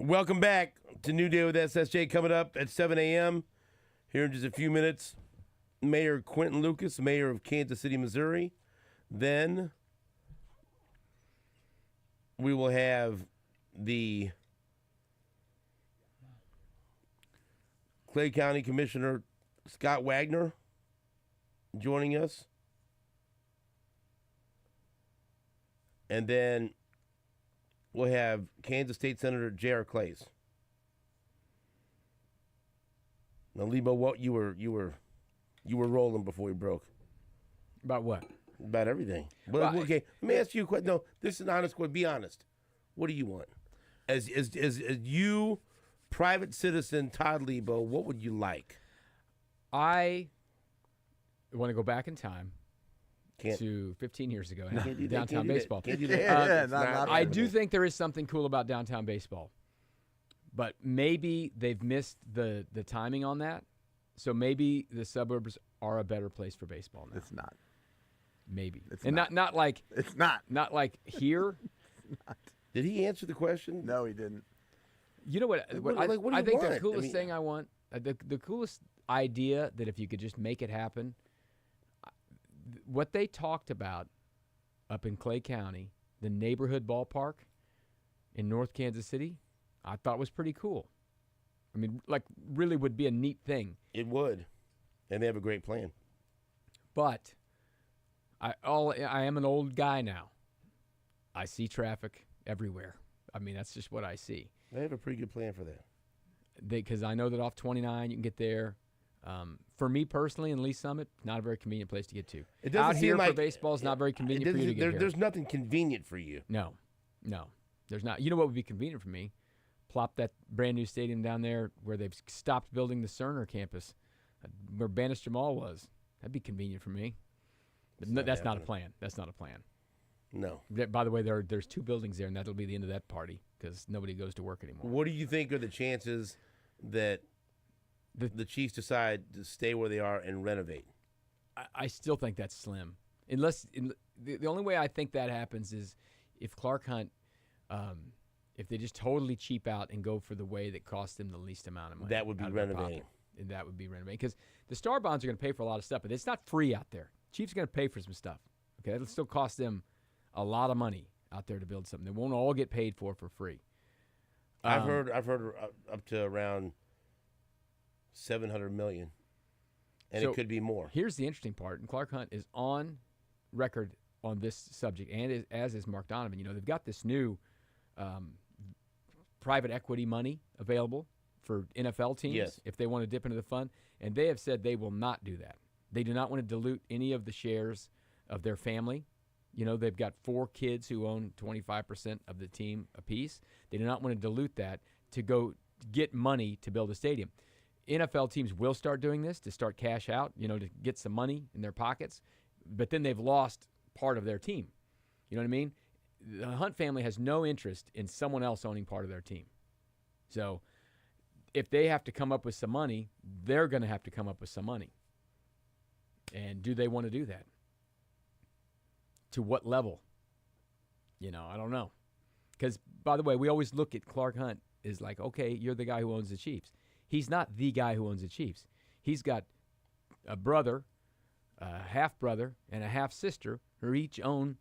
Welcome back to New Day with SSJ coming up at 7 a.m. Here in just a few minutes. Mayor Quentin Lucas, mayor of Kansas City, Missouri. Then we will have the Clay County Commissioner Scott Wagner joining us. And then we'll have Kansas State Senator J.R. Clays. Now, Lebo, what you were rolling before we broke. About what? About everything. But, Well, okay, let me ask you a question. No, this is an honest question. Be honest. What do you want? As you, private citizen Todd Lebo, what would you like? I want to go back in time Can't. to 15 years ago Can't do that. downtown Can't do that. baseball. Can't do that. Yeah, It's not I happening. do think there is something cool about downtown baseball, but maybe they've missed the timing on that. So maybe the suburbs are a better place for baseball now. It's not. Maybe. It's and not. not like It's not. not like here. Did he answer the question? No, he didn't. You know what? What do I you think want? the coolest I mean- thing I want, the coolest idea that if you could just make it happen, what they talked about up in Clay County, the neighborhood ballpark in North Kansas City, I thought was pretty cool. I mean, like, really would be a neat thing. It would. And they have a great plan. But I am an old guy now. I see traffic everywhere. I mean, that's just what I see. They have a pretty good plan for that. Because I know that off 29 you can get there. For me personally, in Lee Summit, not a very convenient place to get to. It doesn't Out seem here like for baseball is not very convenient for you to get here. There's nothing convenient for you. No, there's not. You know what would be convenient for me? Plop that brand new stadium down there where they've stopped building the Cerner campus, where Bannister Mall was. That'd be convenient for me. But that's not a plan. That's not a plan. No. By the way, there's 2 buildings there, and that'll be the end of that party because nobody goes to work anymore. What do you think are the chances that the Chiefs decide to stay where they are and renovate? I still think that's slim. Unless the only way I think that happens is if Clark Hunt, if they just totally cheap out and go for the way that costs them the least amount of money. That would be out of their renovating. pocket. And that would be renovating because the Star Bonds are going to pay for a lot of stuff, but it's not free out there. Chiefs are going to pay for some stuff. Okay, it'll still cost them a lot of money out there to build something. They won't all get paid for free. I've heard up to around $700 million, and So it could be more. Here's the interesting part, and Clark Hunt is on record on this subject, and as is Mark Donovan. You know, they've got this new private equity money available for NFL teams Yes. if they want to dip into the fund, and they have said they will not do that. They do not want to dilute any of the shares of their family. You know, they've got 4 kids who own 25% of the team apiece. They do not want to dilute that to go get money to build a stadium. NFL teams will start doing this to start cash out, you know, to get some money in their pockets, but then they've lost part of their team. You know what I mean? The Hunt family has no interest in someone else owning part of their team. So if they have to come up with some money, they're going to have to come up with some money. And do they want to do that? To what level? You know, I don't know. Because, by the way, we always look at Clark Hunt as like, okay, you're the guy who owns the Chiefs. He's not the guy who owns the Chiefs. He's got a brother, a half-brother, and a half-sister who each own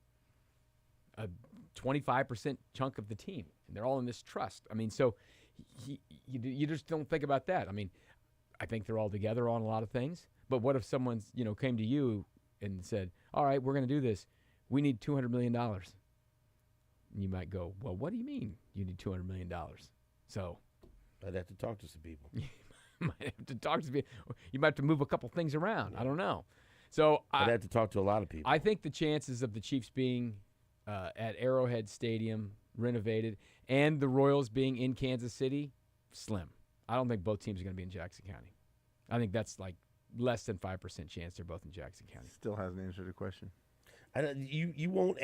a 25% chunk of the team. And they're all in this trust. I mean, so you just don't think about that. I mean, I think they're all together on a lot of things. But what if someone's, you know, came to you and said, all right, we're going to do this. We need $200 million. And you might go, well, what do you mean you need $200 million? So I'd have to talk to some people. you might have to talk to people. You might have to move a couple things around. I don't know. So I'd have to talk to a lot of people. I think the chances of the Chiefs being at Arrowhead Stadium renovated and the Royals being in Kansas City, slim. I don't think both teams are going to be in Jackson County. I think that's like less than 5% chance they're both in Jackson County. Still hasn't answered the question. You won't.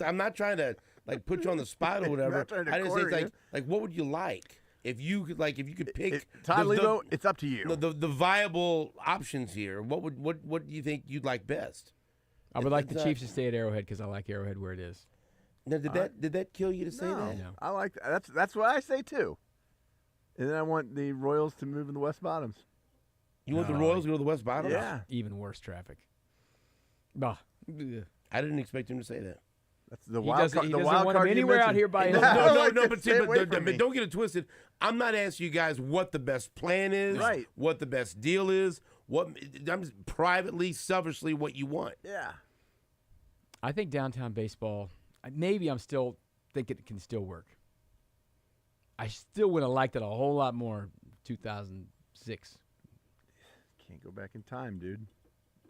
I'm not trying to like put you on the spot or whatever. Not trying to I just corner think you. like what would you like if you could pick Todd Lebo, it's up to you. the viable options here. What do you think you'd like best? I would like the It's, Chiefs to stay at Arrowhead because I like Arrowhead where it is. Now, did that kill you to say No, that? No. I like that. That's what I say too. And then I want the Royals to move in the West Bottoms. You want the Royals to go to the West Bottoms? Yeah, Even worse traffic. Bah. I didn't expect him to say that. that's the He wild doesn't, card. he The doesn't wild want him card you anywhere out mentioned. here by No, himself. I like to but stay away from but me. don't get it twisted. I'm not asking you guys what the best plan is, Right. what the best deal is, I'm just privately, selfishly what you want. Yeah. I think downtown baseball, maybe I'm still thinking it can still work. I still would have liked it a whole lot more 2006. Can't go back in time, dude.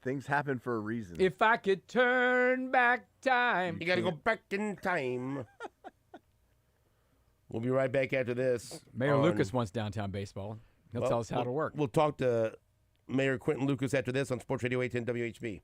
Things happen for a reason. If I could turn back time. You got to go back in time. We'll be right back after this. Mayor on- Lucas wants downtown baseball. He'll Well, tell us how to work. We'll talk to Mayor Quentin Lucas after this on Sports Radio 810 WHB.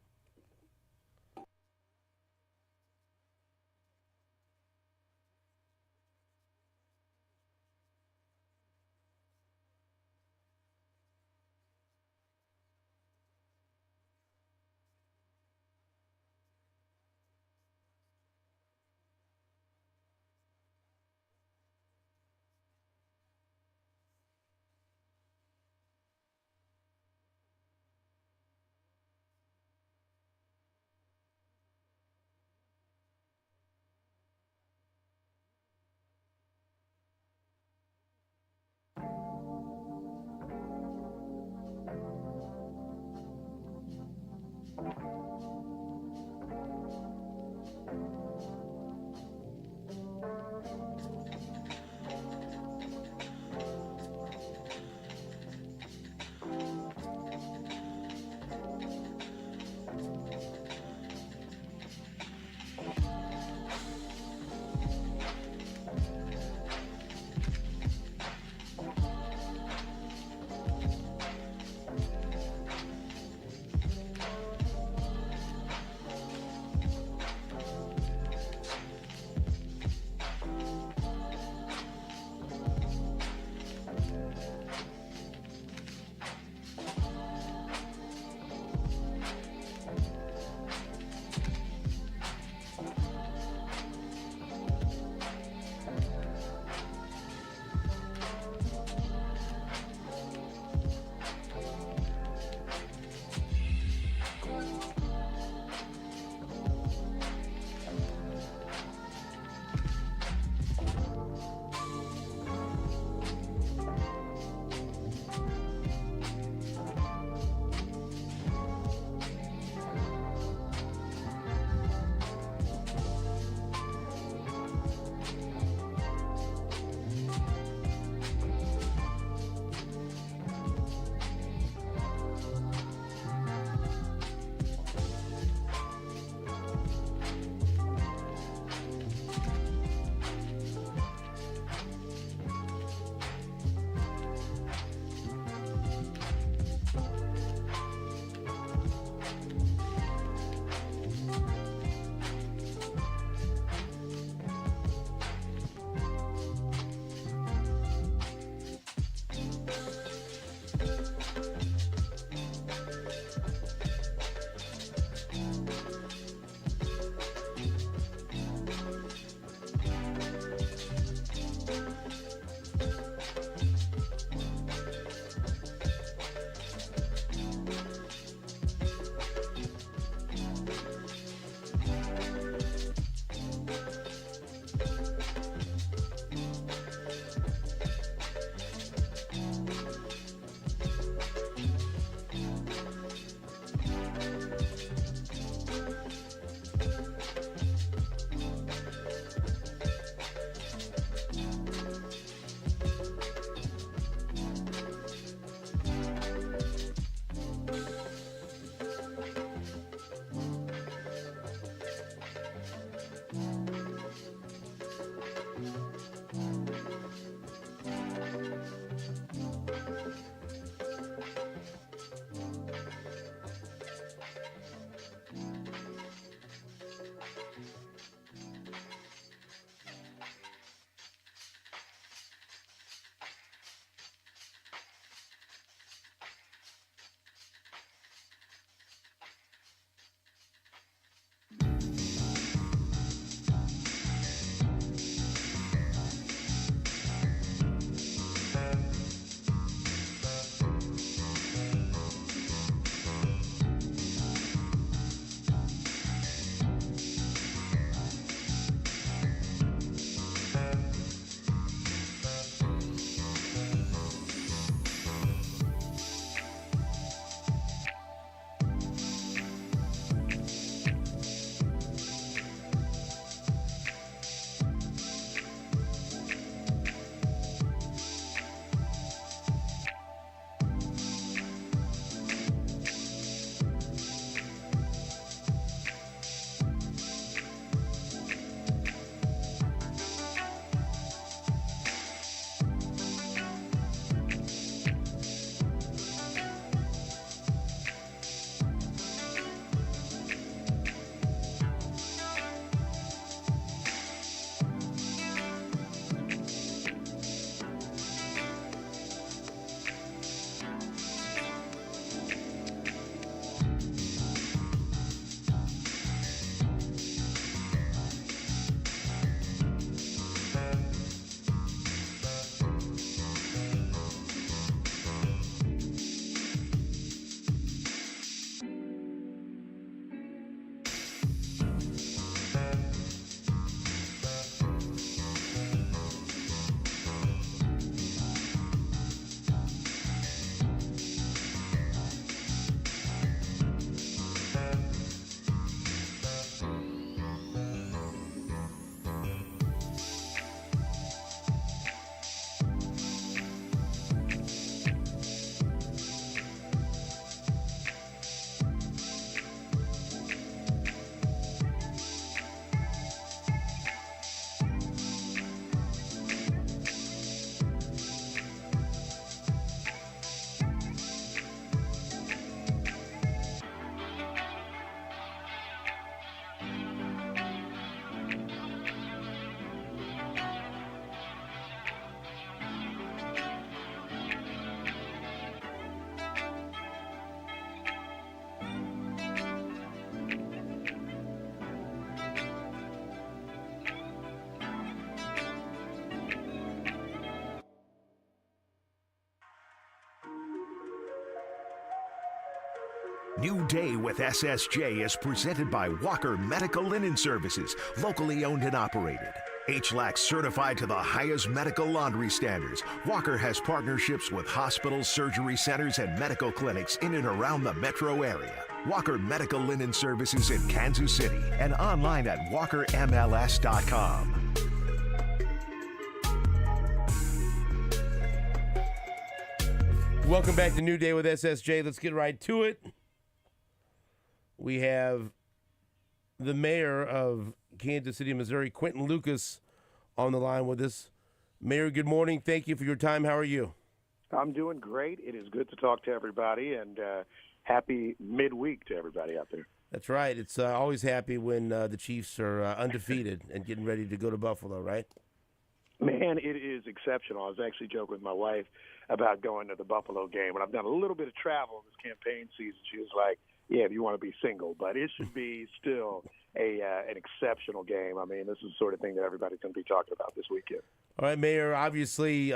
New Day with SSJ is presented by Walker Medical Linen Services, locally owned and operated. HLAC certified to the highest medical laundry standards. Walker has partnerships with hospitals, surgery centers, and medical clinics in and around the metro area. Walker Medical Linen Services in Kansas City and online at walkermls.com. Welcome back to New Day with SSJ. Let's get right to it. We have the mayor of Kansas City, Missouri, Quentin Lucas, on the line with us. Mayor, good morning. Thank you for your time. How are you? I'm doing great. It is good to talk to everybody, and happy midweek to everybody out there. That's right. It's always happy when the Chiefs are undefeated and getting ready to go to Buffalo, right? Man, it is exceptional. I was actually joking with my wife about going to the Buffalo game, and I've done a little bit of travel this campaign season. She was like, yeah, if you want to be single, but it should be still an exceptional game. I mean, this is the sort of thing that everybody's going to be talking about this weekend. All right, Mayor, obviously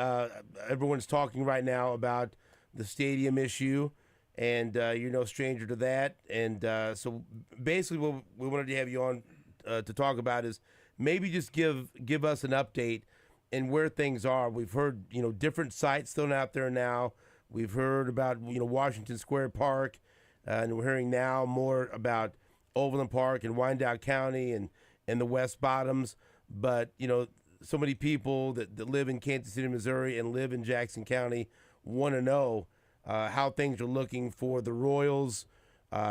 everyone's talking right now about the stadium issue, and you're no stranger to that. And so basically what we wanted to have you on to talk about is maybe just give us an update and where things are. We've heard, different sites thrown out there now. We've heard about, Washington Square Park. And we're hearing now more about Overland Park and Wyandotte County and the West Bottoms. But, so many people that live in Kansas City, Missouri and live in Jackson County want to know how things are looking for the Royals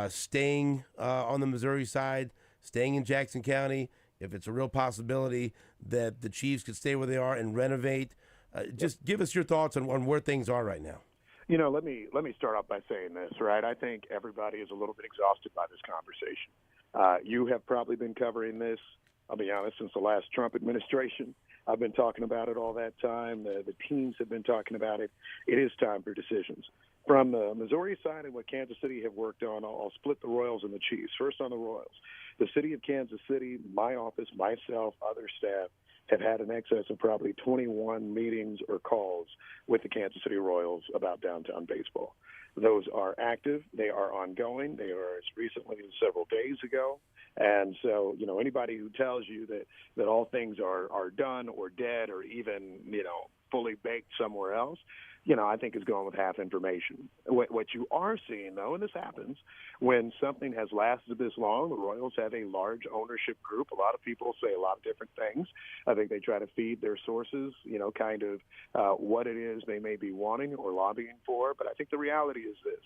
staying on the Missouri side, staying in Jackson County, if it's a real possibility that the Chiefs could stay where they are and renovate. Just give us your thoughts on where things are right now. Let me start off by saying this, right? I think everybody is a little bit exhausted by this conversation. You have probably been covering this, I'll be honest, since the last Trump administration. I've been talking about it all that time. The teams have been talking about it. It is time for decisions. From the Missouri side and what Kansas City have worked on, I'll split the Royals and the Chiefs. First on the Royals. The city of Kansas City, my office, myself, other staff, have had in excess of probably 21 meetings or calls with the Kansas City Royals about downtown baseball. Those are active. They are ongoing. They are as recently as several days ago. And so, anybody who tells you that all things are done or dead or even, fully baked somewhere else, I think is going with half information. What you are seeing, though, and this happens, when something has lasted this long, the Royals have a large ownership group. A lot of people say a lot of different things. I think they try to feed their sources, what it is they may be wanting or lobbying for. But I think the reality is this.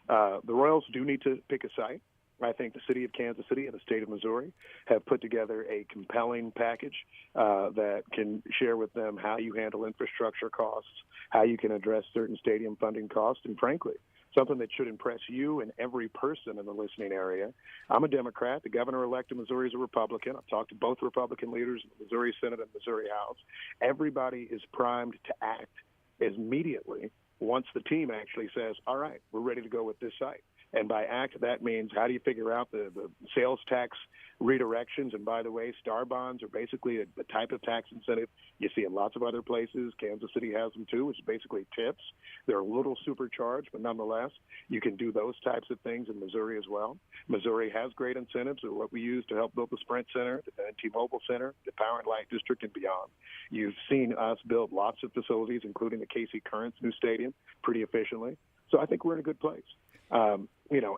The Royals do need to pick a site. I think the city of Kansas City and the state of Missouri have put together a compelling package that can share with them how you handle infrastructure costs, how you can address certain stadium funding costs, and frankly, something that should impress you and every person in the listening area. I'm a Democrat. The governor-elect of Missouri is a Republican. I've talked to both Republican leaders in the Missouri Senate and Missouri House. Everybody is primed to act immediately once the team actually says, all right, we're ready to go with this site. And by act, that means how do you figure out the sales tax redirections? And by the way, star bonds are basically the type of tax incentive you see in lots of other places. Kansas City has them too, which is basically tips. They're a little supercharged, but nonetheless, you can do those types of things in Missouri as well. Missouri has great incentives of what we use to help build the Sprint Center, the T-Mobile Center, the Power and Light District, and beyond. You've seen us build lots of facilities, including the KC Currents new stadium, pretty efficiently. So I think we're in a good place.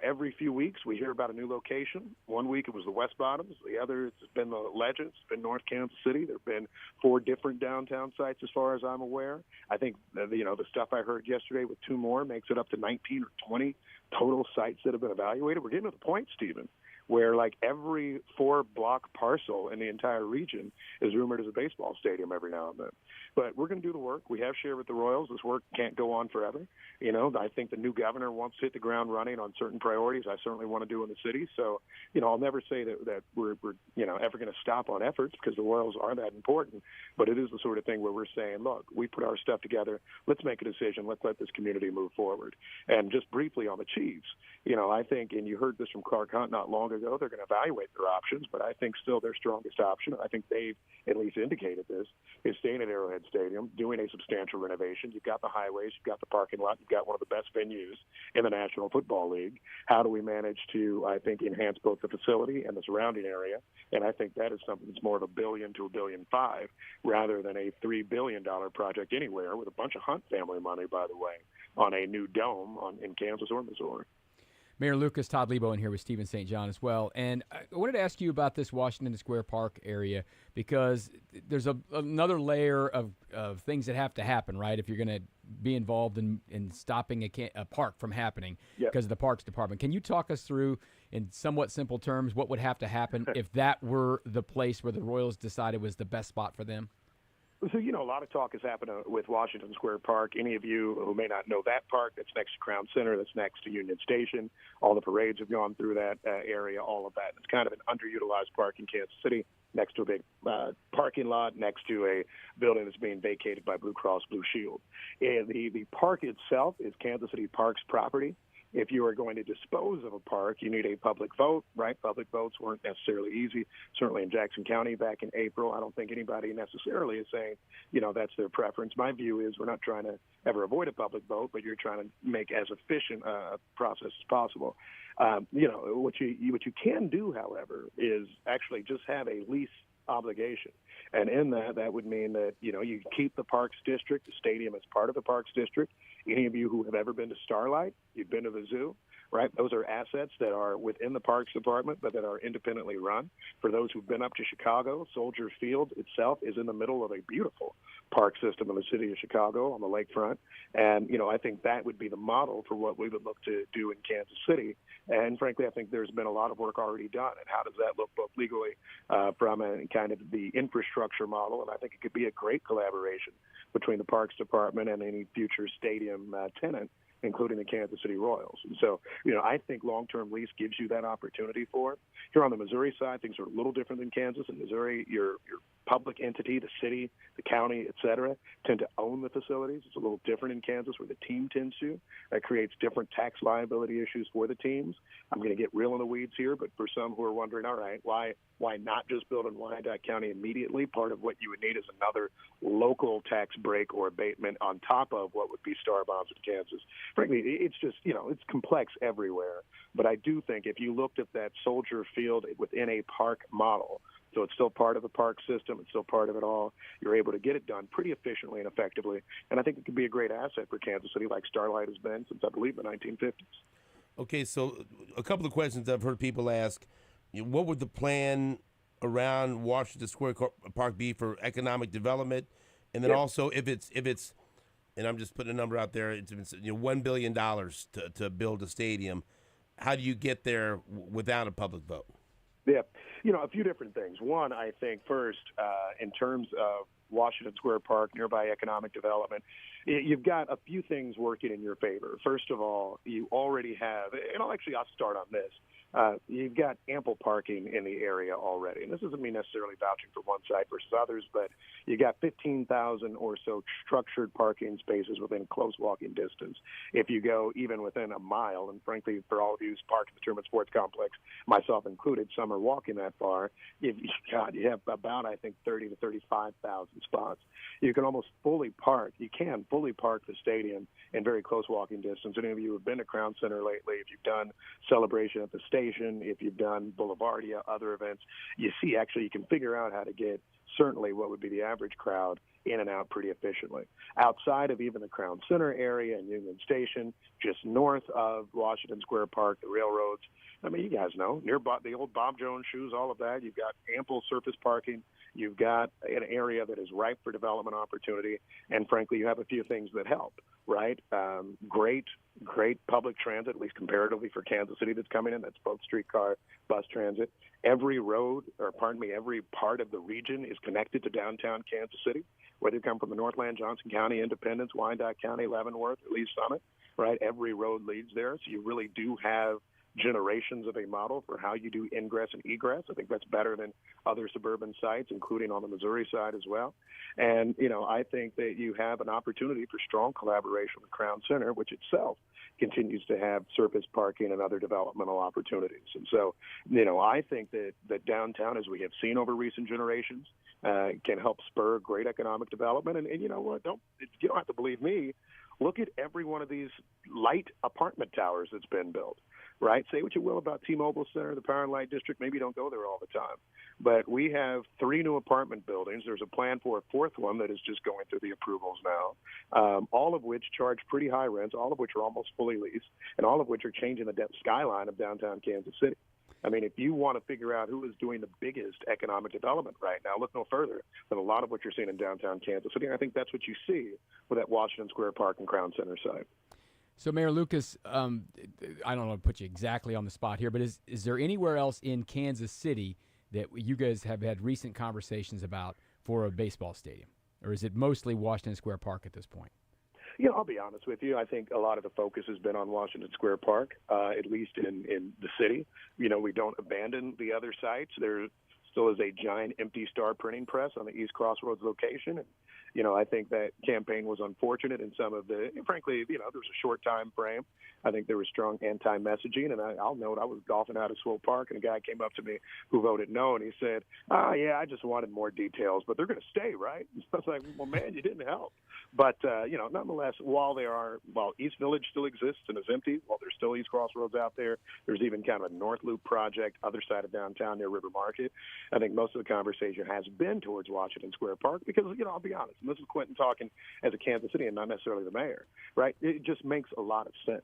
Every few weeks we hear about a new location. One week it was the West Bottoms. The other it's been the Legends. It's been North Kansas City. There have been 4 different downtown sites as far as I'm aware. I think, the stuff I heard yesterday with 2 more makes it up to 19 or 20 total sites that have been evaluated. We're getting to the point, Stephen, where like every 4-block parcel in the entire region is rumored as a baseball stadium every now and then. But we're going to do the work. We have shared with the Royals. This work can't go on forever. I think the new governor wants to hit the ground running on certain priorities. I certainly want to do in the city. So, I'll never say that we're ever going to stop on efforts because the Royals are that important. But it is the sort of thing where we're saying, look, we put our stuff together. Let's make a decision. Let's let this community move forward. And just briefly on the Chiefs, I think, and you heard this from Clark Hunt not long ago, ago. They're going to evaluate their options, but I think still their strongest option, I think they've at least indicated this, is staying at Arrowhead Stadium, doing a substantial renovation. You've got the highways, you've got the parking lot, you've got one of the best venues in the National Football League. How do we manage to, I think, enhance both the facility and the surrounding area? And I think that is something that's more of $1 billion to $1.5 billion rather than a $3 billion project anywhere, with a bunch of Hunt family money, by the way, on a new dome in Kansas or Missouri. Mayor Lucas, Todd Lebo in here with Stephen St. John as well. And I wanted to ask you about this Washington Square Park area, because there's another layer of things that have to happen, right, if you're going to be involved in stopping a park from happening because of the Parks Department. Can you talk us through, in somewhat simple terms, what would have to happen if that were the place where the Royals decided was the best spot for them? So, a lot of talk has happened with Washington Square Park. Any of you who may not know that park, that's next to Crown Center, that's next to Union Station. All the parades have gone through that area, all of that. It's kind of an underutilized park in Kansas City, next to a big parking lot, next to a building that's being vacated by Blue Cross Blue Shield. And the park itself is Kansas City Parks property. If you are going to dispose of a park, you need a public vote, right? Public votes weren't necessarily easy. Certainly in Jackson County back in April, I don't think anybody necessarily is saying, that's their preference. My view is we're not trying to ever avoid a public vote, but you're trying to make as efficient a process as possible. What you can do, however, is actually just have a lease obligation. And in that would mean that, you keep the Parks District, the stadium as part of the Parks District. Any of you who have ever been to Starlight, you've been to the zoo, right? Those are assets that are within the Parks Department, but that are independently run. For those who've been up to Chicago, Soldier Field itself is in the middle of a beautiful park system in the city of Chicago on the lakefront. And, I think that would be the model for what we would look to do in Kansas City. And frankly, I think there's been a lot of work already done. And how does that look both legally from a kind of the infrastructure model? And I think it could be a great collaboration between the Parks Department and any future stadium tenant, including the Kansas City Royals. And so, I think long-term lease gives you that opportunity for it. Here on the Missouri side, things are a little different than Kansas. In Missouri, your public entity, the city, the county, et cetera, tend to own the facilities. It's a little different in Kansas where the team tends to. That creates different tax liability issues for the teams. I'm going to get real in the weeds here, but for some who are wondering, all right, why not just build in Wyandotte County immediately? Part of what you would need is another local tax break or abatement on top of what would be star bonds in Kansas. Frankly, it's just, it's complex everywhere. But I do think if you looked at that Soldier Field within a park model, so it's still part of the park system, it's still part of it all, you're able to get it done pretty efficiently and effectively. And I think it could be a great asset for Kansas City, like Starlight has been since, I believe, the 1950s. Okay, so a couple of questions I've heard people ask. What would the plan around Washington Square Park be for economic development? And then also, if it's, and I'm just putting a number out there, it's $1 billion to build a stadium. How do you get there without a public vote? Yeah, a few different things. One, I think first, in terms of Washington Square Park, nearby economic development, you've got a few things working in your favor. First of all, you already have, and I'll start on this. You've got ample parking in the area already. And this doesn't mean necessarily vouching for one side versus others, but you got 15,000 or so structured parking spaces within close walking distance. If you go even within a mile, and frankly, for all of you who's parked at the Truman Sports Complex, myself included, some are walking that far, you have about, I think, 30 to 35,000 spots. You can almost fully park the stadium in very close walking distance. Any of you who have been to Crown Center lately, if you've done Celebration at the station, if you've done Boulevardia, other events, you see actually you can figure out how to get certainly what would be the average crowd in and out pretty efficiently. Outside of even the Crown Center area and Union Station, just north of Washington Square Park, the railroads, you guys know, near the old Bob Jones shoes, all of that, you've got ample surface parking. You've got an area that is ripe for development opportunity. And frankly, you have a few things that help, right? Great public transit, at least comparatively for Kansas City that's coming in. That's both streetcar, bus transit. Every part of the region is connected to downtown Kansas City, whether you come from the Northland, Johnson County, Independence, Wyandotte County, Leavenworth, or Lee's Summit, right? Every road leads there. So you really do have generations of a model for how you do ingress and egress. I think that's better than other suburban sites, including on the Missouri side as well. And, I think that you have an opportunity for strong collaboration with Crown Center, which itself continues to have surface parking and other developmental opportunities. And so, I think that downtown, as we have seen over recent generations, can help spur great economic development. And you know what? You don't have to believe me. Look at every one of these light apartment towers that's been built, right? Say what you will about T-Mobile Center, the Power and Light District. Maybe you don't go there all the time. But we have 3 new apartment buildings. There's a plan for a 4th one that is just going through the approvals now, all of which charge pretty high rents, all of which are almost fully leased, and all of which are changing the skyline of downtown Kansas City. I mean, if you want to figure out who is doing the biggest economic development right now, look no further than a lot of what you're seeing in downtown Kansas City. And I think that's what you see with that Washington Square Park and Crown Center site. So, Mayor Lucas, I don't want to put you exactly on the spot here, but is there anywhere else in Kansas City that you guys have had recent conversations about for a baseball stadium? Or is it mostly Washington Square Park at this point? I'll be honest with you. I think a lot of the focus has been on Washington Square Park, at least in the city. We don't abandon the other sites. There still is a giant empty star printing press on the East Crossroads location. And, I think that campaign was unfortunate in some of frankly, there was a short time frame. I think there was strong anti-messaging. And I'll note I was golfing out at Swope Park, and a guy came up to me who voted no, and he said, yeah, I just wanted more details, but they're going to stay, right? And so I was like, well, man, you didn't help. But, nonetheless, while East Village still exists and is empty, while there's still East Crossroads out there, there's even kind of a North Loop project, other side of downtown near River Market. I think most of the conversation has been towards Washington Square Park because, I'll be honest, and this is Quentin talking as a Kansas City and not necessarily the mayor, right? It just makes a lot of sense.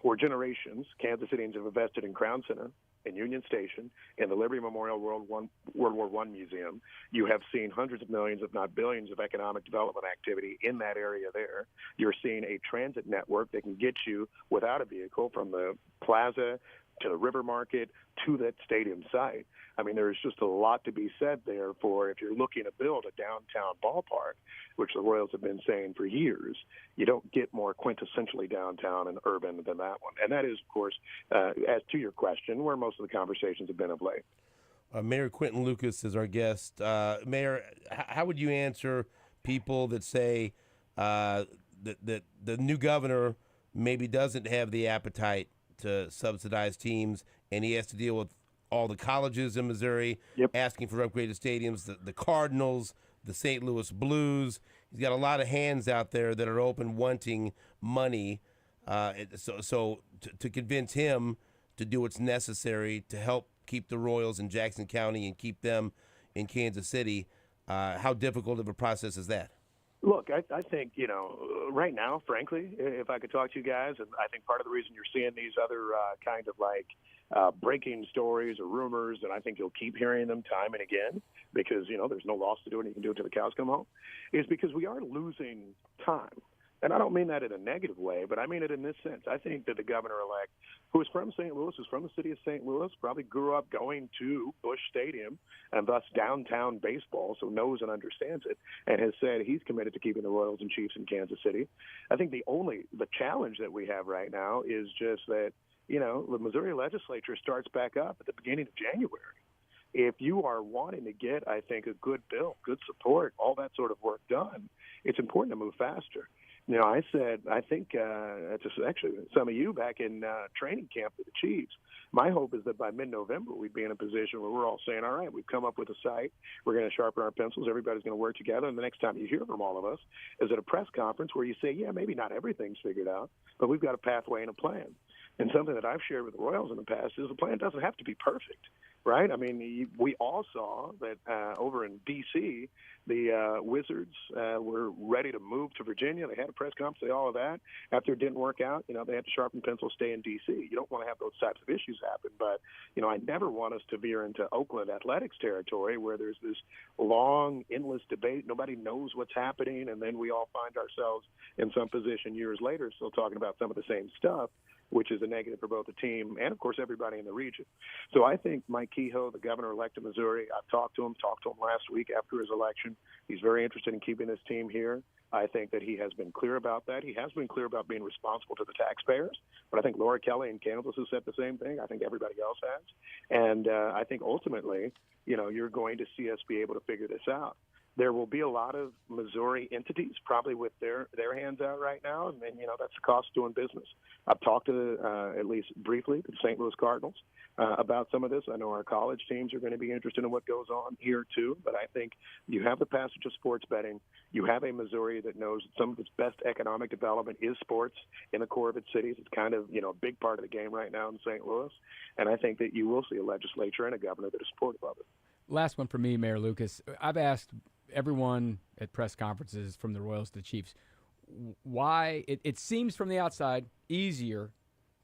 For generations, Kansas Cityans have invested in Crown Center, in Union Station, in the Liberty Memorial World War I Museum. You have seen hundreds of millions, if not billions, of economic development activity in that area there. You're seeing a transit network that can get you without a vehicle from the plaza to the River Market to that stadium site. I mean, there's just a lot to be said there for if you're looking to build a downtown ballpark, which the Royals have been saying for years, you don't get more quintessentially downtown and urban than that one. And that is, of course, as to your question, where most of the conversations have been of late. Mayor Quentin Lucas is our guest. Mayor, how would you answer people that say that the new governor maybe doesn't have the appetite to subsidize teams, and he has to deal with all the colleges in Missouri asking for upgraded stadiums, the Cardinals, the St. Louis Blues. He's got a lot of hands out there that are open wanting money. So to convince him to do what's necessary to help keep the Royals in Jackson County and keep them in Kansas City, how difficult of a process is that? Look, I think, right now, frankly, if I could talk to you guys, and I think part of the reason you're seeing these other kind of breaking stories or rumors, and I think you'll keep hearing them time and again because, there's no loss to do it and you can do it till the cows come home, is because we are losing time. And I don't mean that in a negative way, but I mean it in this sense. I think that the governor-elect, who is from St. Louis, who's from the city of St. Louis, probably grew up going to Busch Stadium and thus downtown baseball, so knows and understands it, and has said he's committed to keeping the Royals and Chiefs in Kansas City. I think the challenge that we have right now is just that, the Missouri legislature starts back up at the beginning of January. If you are wanting to get, I think, a good bill, good support, all that sort of work done, it's important to move faster. I said, I think actually some of you back in training camp with the Chiefs, my hope is that by mid-November we'd be in a position where we're all saying, all right, we've come up with a site, we're going to sharpen our pencils, everybody's going to work together, and the next time you hear from all of us is at a press conference where you say, yeah, maybe not everything's figured out, but we've got a pathway and a plan. And something that I've shared with the Royals in the past is the plan doesn't have to be perfect, right? I mean, we all saw that over in D.C., the Wizards were ready to move to Virginia. They had a press conference, say all of that. After it didn't work out, they had to sharpen pencils, stay in D.C. You don't want to have those types of issues happen. But, I never want us to veer into Oakland athletics territory where there's this long, endless debate. Nobody knows what's happening, and then we all find ourselves in some position years later still talking about some of the same stuff. which is a negative for both the team and, of course, everybody in the region. So I think Mike Kehoe, the governor-elect of Missouri, I've talked to him last week after his election. He's very interested in keeping this team here. I think that he has been clear about that. He has been clear about being responsible to the taxpayers. But I think Laura Kelly in Kansas has said the same thing. I think everybody else has. And I think ultimately, you're going to see us be able to figure this out. There will be a lot of Missouri entities probably with their hands out right now, and that's the cost of doing business. I've talked to, at least briefly, the St. Louis Cardinals about some of this. I know our college teams are going to be interested in what goes on here too, but I think you have the passage of sports betting. You have a Missouri that knows that some of its best economic development is sports in the core of its cities. It's kind of, a big part of the game right now in St. Louis, and I think that you will see a legislature and a governor that is supportive of it. Last one for me, Mayor Lucas. I've asked everyone at press conferences from the Royals to the Chiefs why it seems from the outside easier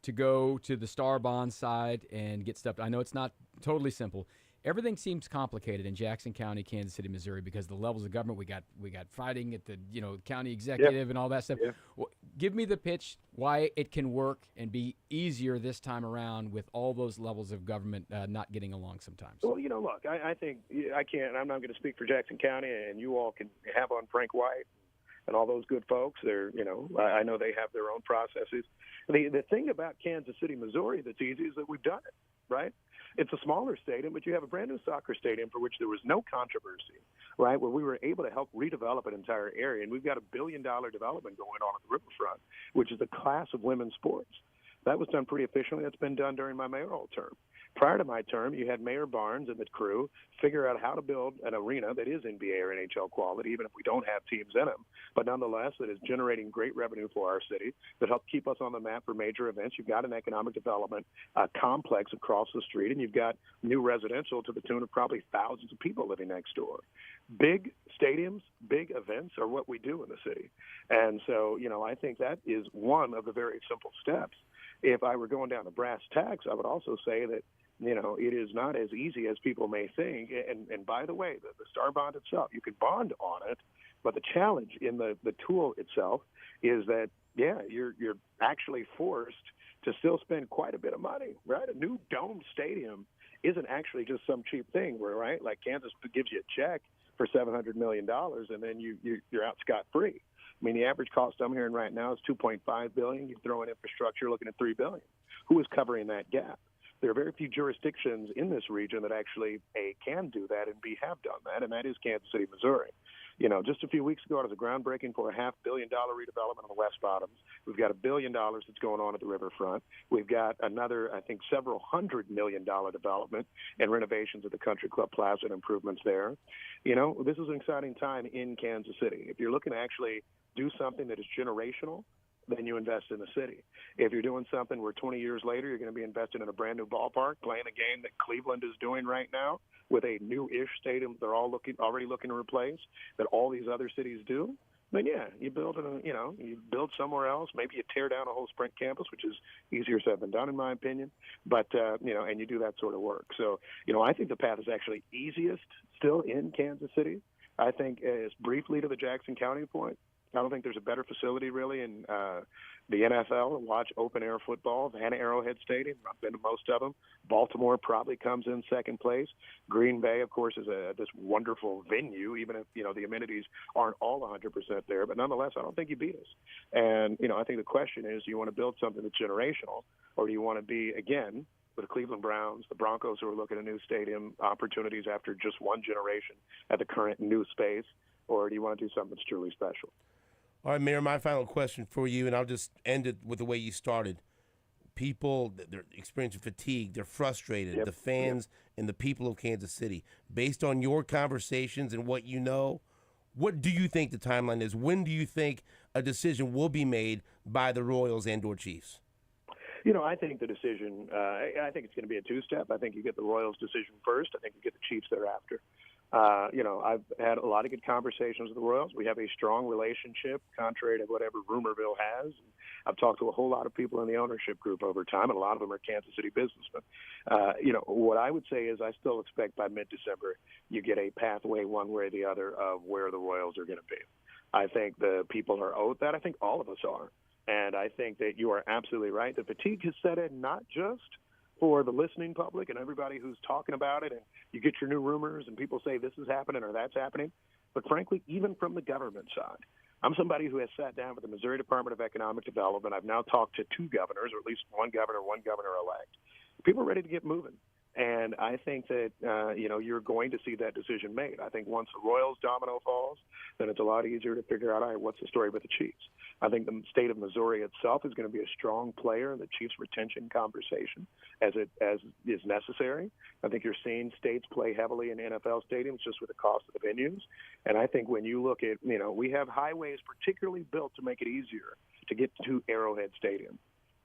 to go to the Star Bond side and get stuff. I know it's not totally simple. Everything seems complicated in Jackson County, Kansas City, Missouri, because the levels of government we got fighting at the county executive and all that stuff. Well, give me the pitch why it can work and be easier this time around with all those levels of government not getting along sometimes. Well, look, I think I can't. I'm not going to speak for Jackson County, and you all can have on Frank White and all those good folks. They're, I know they have their own processes. The thing about Kansas City, Missouri, that's easy is that we've done it, right? It's a smaller stadium, but you have a brand new soccer stadium for which there was no controversy, right, where we were able to help redevelop an entire area. And we've got $1 billion development going on at the riverfront, which is a class of women's sports. That was done pretty efficiently. That's been done during my mayoral term. Prior to my term, you had Mayor Barnes and the crew figure out how to build an arena that is NBA or NHL quality, even if we don't have teams in them, but nonetheless that is generating great revenue for our city, that helps keep us on the map for major events. You've got an economic development complex across the street, and you've got new residential to the tune of probably thousands of people living next door. Big stadiums, big events are what we do in the city. And so, I think that is one of the very simple steps. If I were going down to brass tacks, I would also say that, it is not as easy as people may think. And by the way, the Star Bond itself, you can bond on it, but the challenge in the tool itself is that, you're actually forced to still spend quite a bit of money, right? A new dome stadium isn't actually just some cheap thing where, right, like Kansas gives you a check for $700 million and then you're out scot-free. I mean, the average cost I'm hearing right now is $2.5 billion. You throw in infrastructure, looking at $3 billion. Who is covering that gap? There are very few jurisdictions in this region that actually, A, can do that, and B, have done that, and that is Kansas City, Missouri. Just a few weeks ago, it was a groundbreaking for a $500 million redevelopment on the West Bottoms. We've got $1 billion that's going on at the riverfront. We've got another, I think, several $100 million development and renovations at the Country Club Plaza and improvements there. This is an exciting time in Kansas City. If you're looking to actually do something that is generational, then you invest in the city. If you're doing something where 20 years later you're going to be invested in a brand new ballpark, playing a game that Cleveland is doing right now with a new-ish stadium they're already looking to replace, that all these other cities do, then you build you build somewhere else. Maybe you tear down a whole Sprint campus, which is easier said than done in my opinion. But and you do that sort of work. So I think the path is actually easiest still in Kansas City. I think as briefly to the Jackson County point, I don't think there's a better facility really in the NFL to watch open-air football than Arrowhead Stadium. I've been to most of them. Baltimore probably comes in second place. Green Bay, of course, is this wonderful venue, even if, the amenities aren't all 100% there. But nonetheless, I don't think you beat us. And, I think the question is, do you want to build something that's generational, or do you want to be, again, with the Cleveland Browns, the Broncos who are looking at new stadium opportunities after just one generation at the current new space, or do you want to do something that's truly special? All right, Mayor, my final question for you, and I'll just end it with the way you started. People, they're experiencing fatigue. They're frustrated. The fans and the people of Kansas City. Based on your conversations and what you know, what do you think the timeline is? When do you think a decision will be made by the Royals and/or Chiefs? I think the decision, I think it's going to be a two-step. I think you get the Royals' decision first. I think you get the Chiefs thereafter. I've had a lot of good conversations with the Royals. We have a strong relationship, contrary to whatever Rumorville has. I've talked to a whole lot of people in the ownership group over time, and a lot of them are Kansas City businessmen. What I would say is I still expect by mid-December you get a pathway one way or the other of where the Royals are going to be. I think the people are owed that. I think all of us are. And I think that you are absolutely right. The fatigue has set in not just for the listening public and everybody who's talking about it, and you get your new rumors and people say this is happening or that's happening, but frankly, even from the government side. I'm somebody who has sat down with the Missouri Department of Economic Development. I've now talked to two governors, or at least one governor-elect. People are ready to get moving. And I think that, you're going to see that decision made. I think once the Royals domino falls, then it's a lot easier to figure out, all right, what's the story with the Chiefs? I think the state of Missouri itself is going to be a strong player in the Chiefs retention conversation as is necessary. I think you're seeing states play heavily in NFL stadiums just with the cost of the venues. And I think when you look at, we have highways particularly built to make it easier to get to Arrowhead Stadium.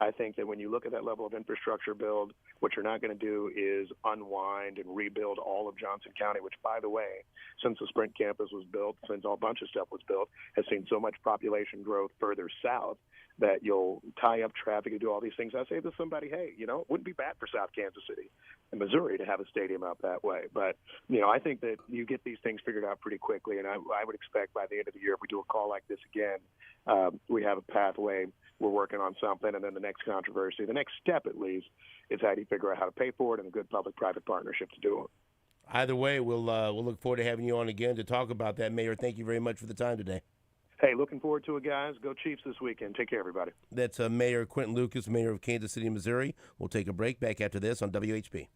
I think that when you look at that level of infrastructure build, what you're not going to do is unwind and rebuild all of Johnson County, which, by the way, since the Sprint campus was built, since a bunch of stuff was built, has seen so much population growth further south that you'll tie up traffic and do all these things. I say to somebody, hey, it wouldn't be bad for South Kansas City and Missouri to have a stadium out that way. But, I think that you get these things figured out pretty quickly, and I would expect by the end of the year, if we do a call like this again, we have a pathway. We're working on something, and then the next controversy, the next step at least, is how do you figure out how to pay for it and a good public-private partnership to do it. Either way, we'll look forward to having you on again to talk about that, Mayor. Thank you very much for the time today. Hey, looking forward to it, guys. Go Chiefs this weekend. Take care, everybody. That's Mayor Quentin Lucas, Mayor of Kansas City, Missouri. We'll take a break. Back after this on WHP.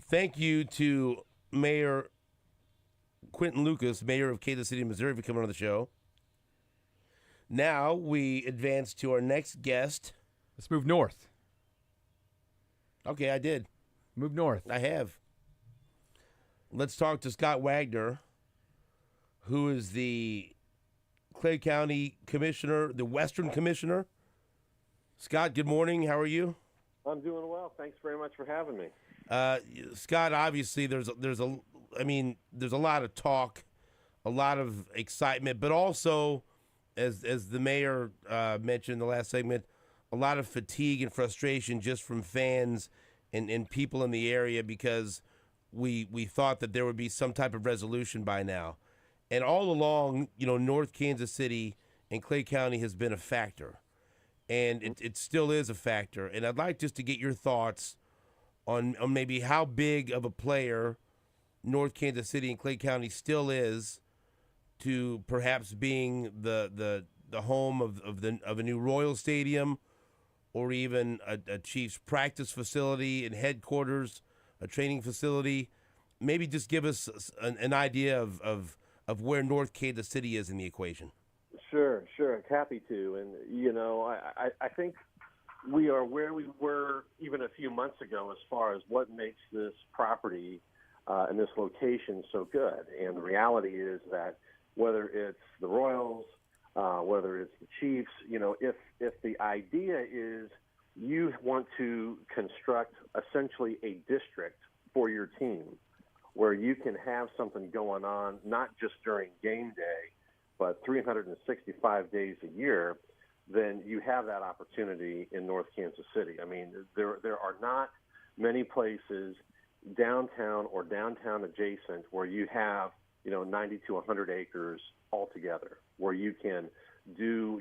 thank you to Mayor Quentin Lucas, mayor of Kansas City, Missouri, for coming on the show. Now we advance to our next guest. Let's move north. Okay, I did. Move north. I have. Let's talk to Scott Wagner, who is the Clay County Commissioner, the Western Commissioner. Scott, good morning. How are you? I'm doing well. Thanks very much for having me. Scott, obviously there's a lot of talk, a lot of excitement, but also, as the mayor mentioned in the last segment, a lot of fatigue and frustration just from fans and people in the area because we thought that there would be some type of resolution by now. And all along, North Kansas City and Clay County has been a factor. And it still is a factor. And I'd like just to get your thoughts on maybe how big of a player North Kansas City and Clay County still is to perhaps being the home of a new Royal Stadium, or even a Chiefs practice facility and headquarters, a training facility. Maybe just give us an idea of where North Kansas City is in the equation. Sure. Happy to. And, I think we are where we were even a few months ago as far as what makes this property and this location so good. And the reality is that whether it's the Royals, whether it's the Chiefs, if the idea is you want to construct essentially a district for your team where you can have something going on, not just during game day, but 365 days a year, then you have that opportunity in North Kansas City. I mean, there are not many places downtown or downtown adjacent where you have, 90 to 100 acres altogether, where you can do,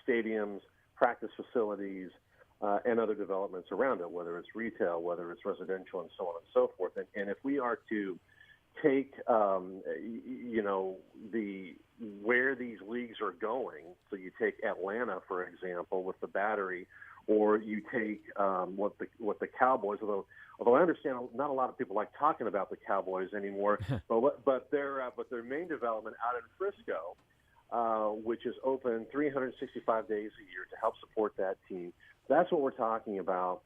stadiums, practice facilities, and other developments around it, whether it's retail, whether it's residential, and so on and so forth. And if we are to take, where these leagues are going, so you take Atlanta, for example, with the Battery, or you take what the Cowboys, although I understand not a lot of people like talking about the Cowboys anymore, but their main development out in Frisco, which is open 365 days a year to help support that team. That's what we're talking about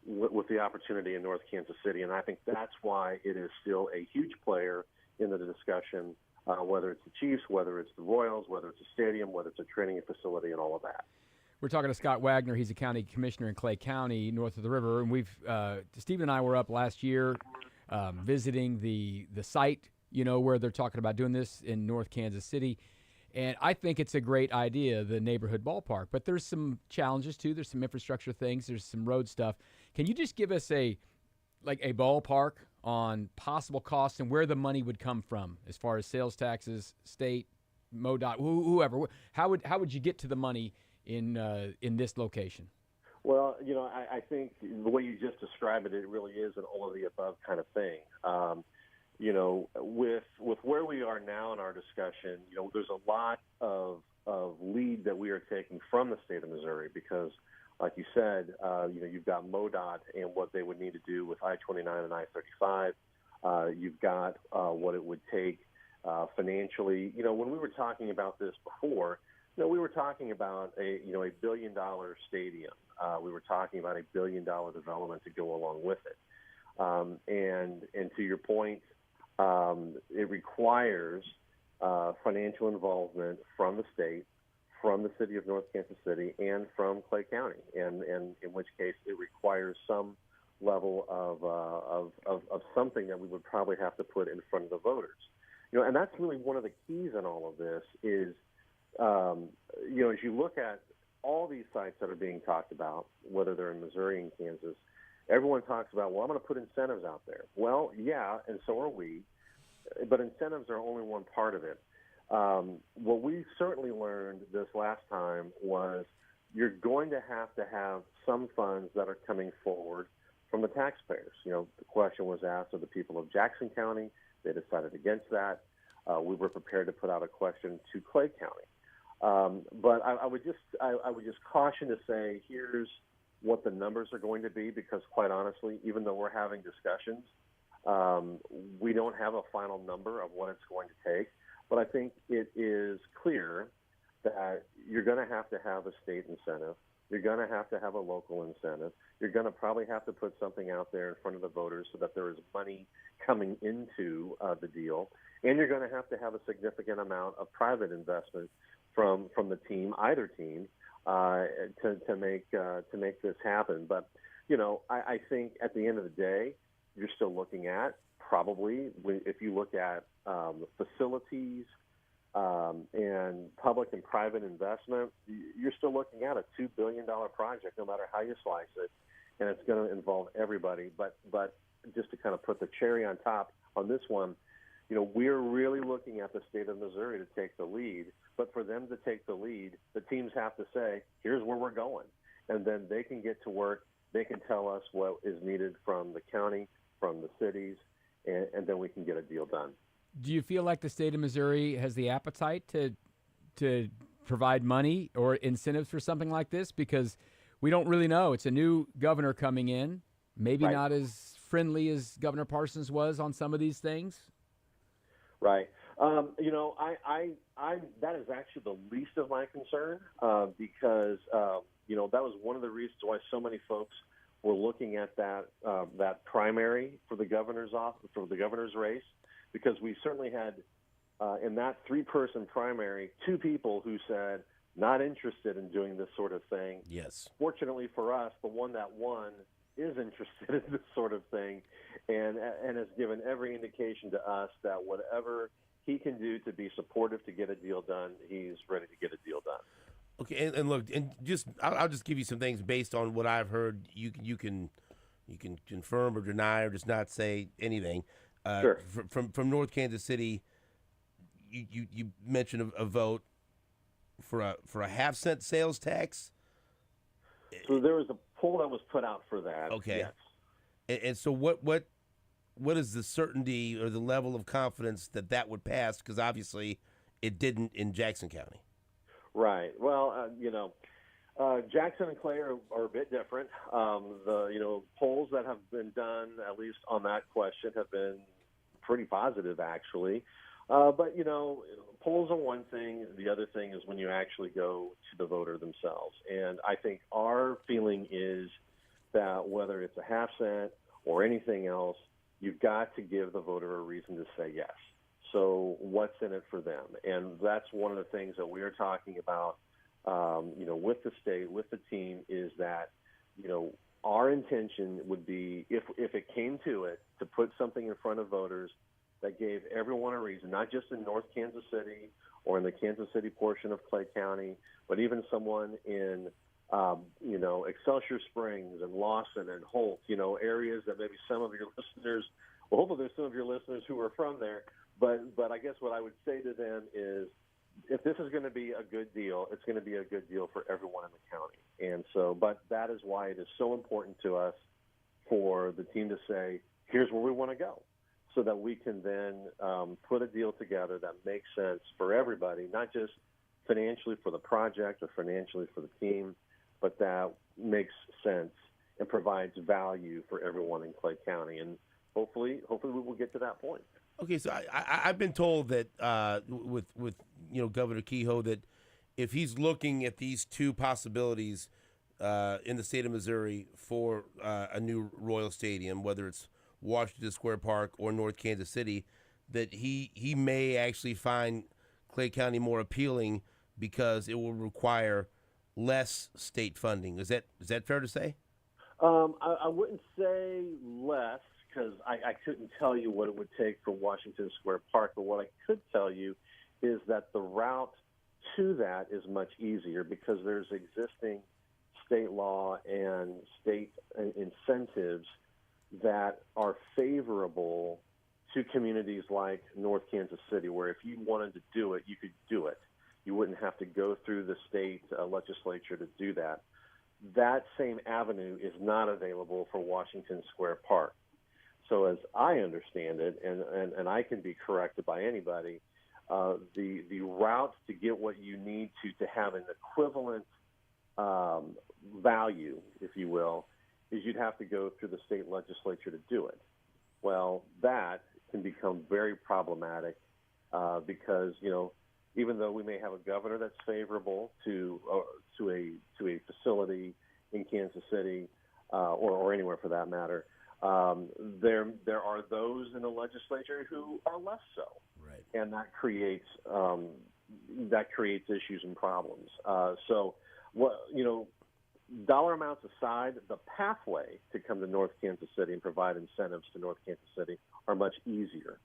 with the opportunity in North Kansas City, and I think that's why it is still a huge player in the discussion, whether it's the Chiefs, whether it's the Royals, whether it's a stadium, whether it's a training facility, and all of that. We're talking to Scott Wagner. He's a county commissioner in Clay County, north of the river. And Stephen and I were up last year visiting the site, where they're talking about doing this in North Kansas City. And I think it's a great idea, the neighborhood ballpark. But there's some challenges, too. There's some infrastructure things. There's some road stuff. Can you just give us a ballpark on possible costs and where the money would come from as far as sales taxes, state, MoDOT, whoever? How would you get to the money in this location? Well, I think the way you just described it, it really is an all of the above kind of thing. With where we are now in our discussion, there's a lot of lead that we are taking from the state of Missouri because, like you said, you've got MoDOT and what they would need to do with I-29 and I-35. You've got what it would take financially. When we were talking about this before, we were talking about a $1 billion stadium. We were talking about a $1 billion development to go along with it. And to your point, it requires financial involvement from the state, from the city of North Kansas City, and from Clay County, and in which case it requires some level of something that we would probably have to put in front of the voters. And that's really one of the keys in all of this is, as you look at all these sites that are being talked about, whether they're in Missouri and Kansas, everyone talks about, well, I'm going to put incentives out there. Well, yeah, and so are we, but incentives are only one part of it. What we certainly learned this last time was you're going to have some funds that are coming forward from the taxpayers. The question was asked of the people of Jackson County. They decided against that. We were prepared to put out a question to Clay County. But I would just caution to say here's what the numbers are going to be because, quite honestly, even though we're having discussions, we don't have a final number of what it's going to take. But I think it is clear that you're going to have a state incentive. You're going to have a local incentive. You're going to probably have to put something out there in front of the voters so that there is money coming into the deal. And you're going to have a significant amount of private investment from the team, either team, to make this happen. But, I think at the end of the day, you're still looking at probably, if you look at facilities and public and private investment, you're still looking at a $2 billion project, no matter how you slice it, and it's going to involve everybody. But just to kind of put the cherry on top on this one, we're really looking at the state of Missouri to take the lead. But for them to take the lead, the teams have to say, here's where we're going. And then they can get to work. They can tell us what is needed from the county, from the cities, and then we can get a deal done. Do you feel like the state of Missouri has the appetite to provide money or incentives for something like this? Because we don't really know. It's a new governor coming in, maybe Right. not as friendly as Governor Parsons was on some of these things. Right. I that is actually the least of my concern because that was one of the reasons why so many folks were looking at that primary for the governor's office, for the governor's race, because we certainly had in that 3-person primary 2 people who said not interested in doing this sort of thing. Yes. Fortunately for us, the one that won is interested in this sort of thing and has given every indication to us that whatever he can do to be supportive to get a deal done, he's ready to get a deal done. Okay, and look, and I'll just give you some things based on what I've heard. You can confirm or deny or just not say anything. Sure. From North Kansas City, you mentioned a vote for a half-cent sales tax. So there was a poll that was put out for that. Okay. Yes. And so what is the certainty or the level of confidence that would pass? Because obviously it didn't in Jackson County. Right. Well, Jackson and Clay are a bit different. The polls that have been done, at least on that question, have been pretty positive, actually. But polls are one thing. The other thing is when you actually go to the voter themselves. And I think our feeling is that whether it's a half cent or anything else, you've got to give the voter a reason to say yes. So what's in it for them? And that's one of the things that we are talking about, with the state, with the team, is that, our intention would be, if it came to it, to put something in front of voters that gave everyone a reason, not just in North Kansas City or in the Kansas City portion of Clay County, but even someone in, Excelsior Springs and Lawson and Holt, areas that maybe some of your listeners, well, hopefully there's some of your listeners who are from there. But I guess what I would say to them is, if this is going to be a good deal, it's going to be a good deal for everyone in the county. And so, but that is why it is so important to us for the team to say, here's where we want to go, so that we can then put a deal together that makes sense for everybody, not just financially for the project or financially for the team, but that makes sense and provides value for everyone in Clay County. And hopefully we will get to that point. Okay, so I've been told that with Governor Kehoe, that if he's looking at these 2 possibilities in the state of Missouri for a new Royal Stadium, whether it's Washington Square Park or North Kansas City, that he may actually find Clay County more appealing because it will require less state funding. Is that fair to say? I wouldn't say less, because I couldn't tell you what it would take for Washington Square Park, but what I could tell you is that the route to that is much easier because there's existing state law and state incentives that are favorable to communities like North Kansas City, where if you wanted to do it, you could do it. You wouldn't have to go through the state legislature to do that. That same avenue is not available for Washington Square Park. So as I understand it, and I can be corrected by anybody, the route to get what you need to have an equivalent value, if you will, is you'd have to go through the state legislature to do it. Well, that can become very problematic because, even though we may have a governor that's favorable to a facility in Kansas City or anywhere for that matter, there are those in the legislature who are less so, right? And that creates issues and problems. Dollar amounts aside, the pathway to come to North Kansas City and provide incentives to North Kansas City are much easier.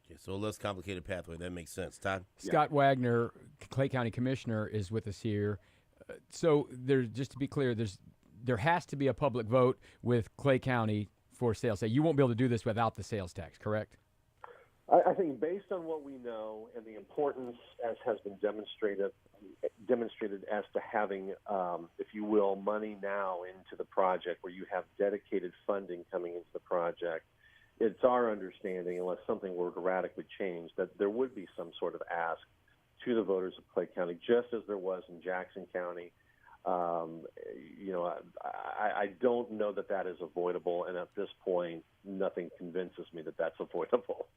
Okay, so a less complicated pathway. That makes sense. Todd? Scott Wagner, Clay County Commissioner, is with us here. So just to be clear, there has to be a public vote with Clay County for sales tax. You won't be able to do this without the sales tax, correct? I think based on what we know and the importance, as has been demonstrated as to having, if you will, money now into the project where you have dedicated funding coming into the project, it's our understanding, unless something were to radically change, that there would be some sort of ask to the voters of Clay County, just as there was in Jackson County. I don't know that is avoidable, and at this point, nothing convinces me that that's avoidable.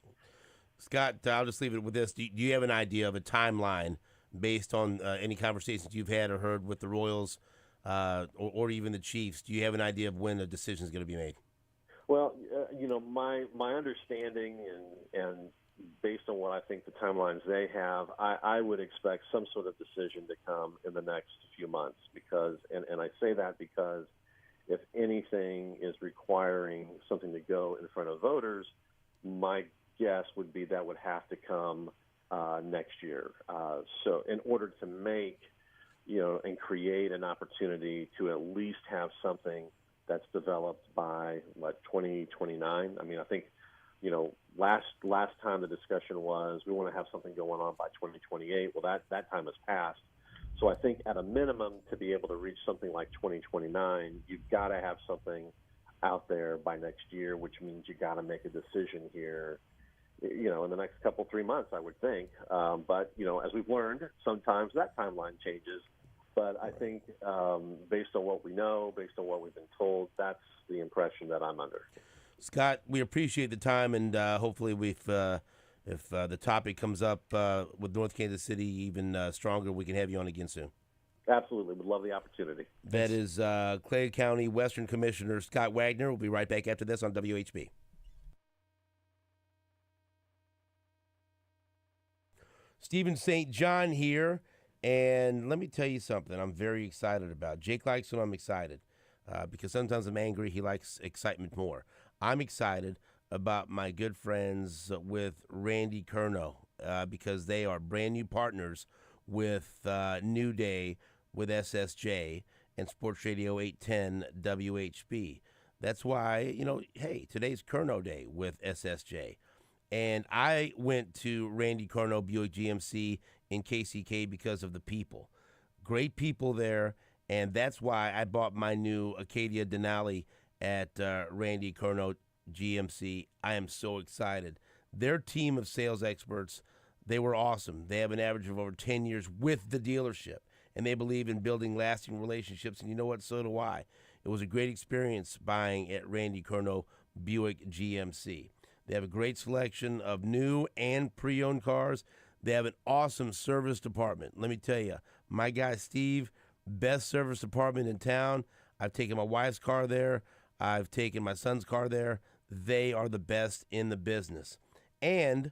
Scott, I'll just leave it with this. Do you have an idea of a timeline based on any conversations you've had or heard with the Royals or even the Chiefs? Do you have an idea of when a decision is going to be made? Well, my understanding and based on what I think the timelines they have, I would expect some sort of decision to come in the next few months because, and I say that because if anything is requiring something to go in front of voters, my guess would be that would have to come next year. So in order to make, and create an opportunity to at least have something that's developed by 2029. I mean, I think, last time the discussion was we want to have something going on by 2028. Well, that time has passed. So I think at a minimum to be able to reach something like 2029, you've got to have something out there by next year, which means you got to make a decision here, in the next 3 months, I would think. But, as we've learned, sometimes that timeline changes. But I think based on what we know, based on what we've been told, that's the impression that I'm under. Scott, we appreciate the time, and hopefully if the topic comes up with North Kansas City even stronger, we can have you on again soon. Absolutely. Would love the opportunity. That is Clay County Western Commissioner Scott Wagner. We'll be right back after this on WHB. Stephen St. John here, and let me tell you something I'm very excited about. Jake likes when I'm excited because sometimes I'm angry. He likes excitement more. I'm excited about my good friends with Randy Curnow because they are brand new partners with New Day with SSJ and Sports Radio 810 WHB. That's why, hey, today's Curnow Day with SSJ. And I went to Randy Curnow Buick GMC in KCK because of the people. Great people there, and that's why I bought my new Acadia Denali at Randy Curnow GMC. I am so excited. Their team of sales experts, they were awesome. They have an average of over 10 years with the dealership, and they believe in building lasting relationships, and you know what? So do I. It was a great experience buying at Randy Curnow Buick GMC. They have a great selection of new and pre-owned cars. They have an awesome service department. Let me tell you, my guy Steve, best service department in town. I've taken my wife's car there. I've taken my son's car there. They are the best in the business. And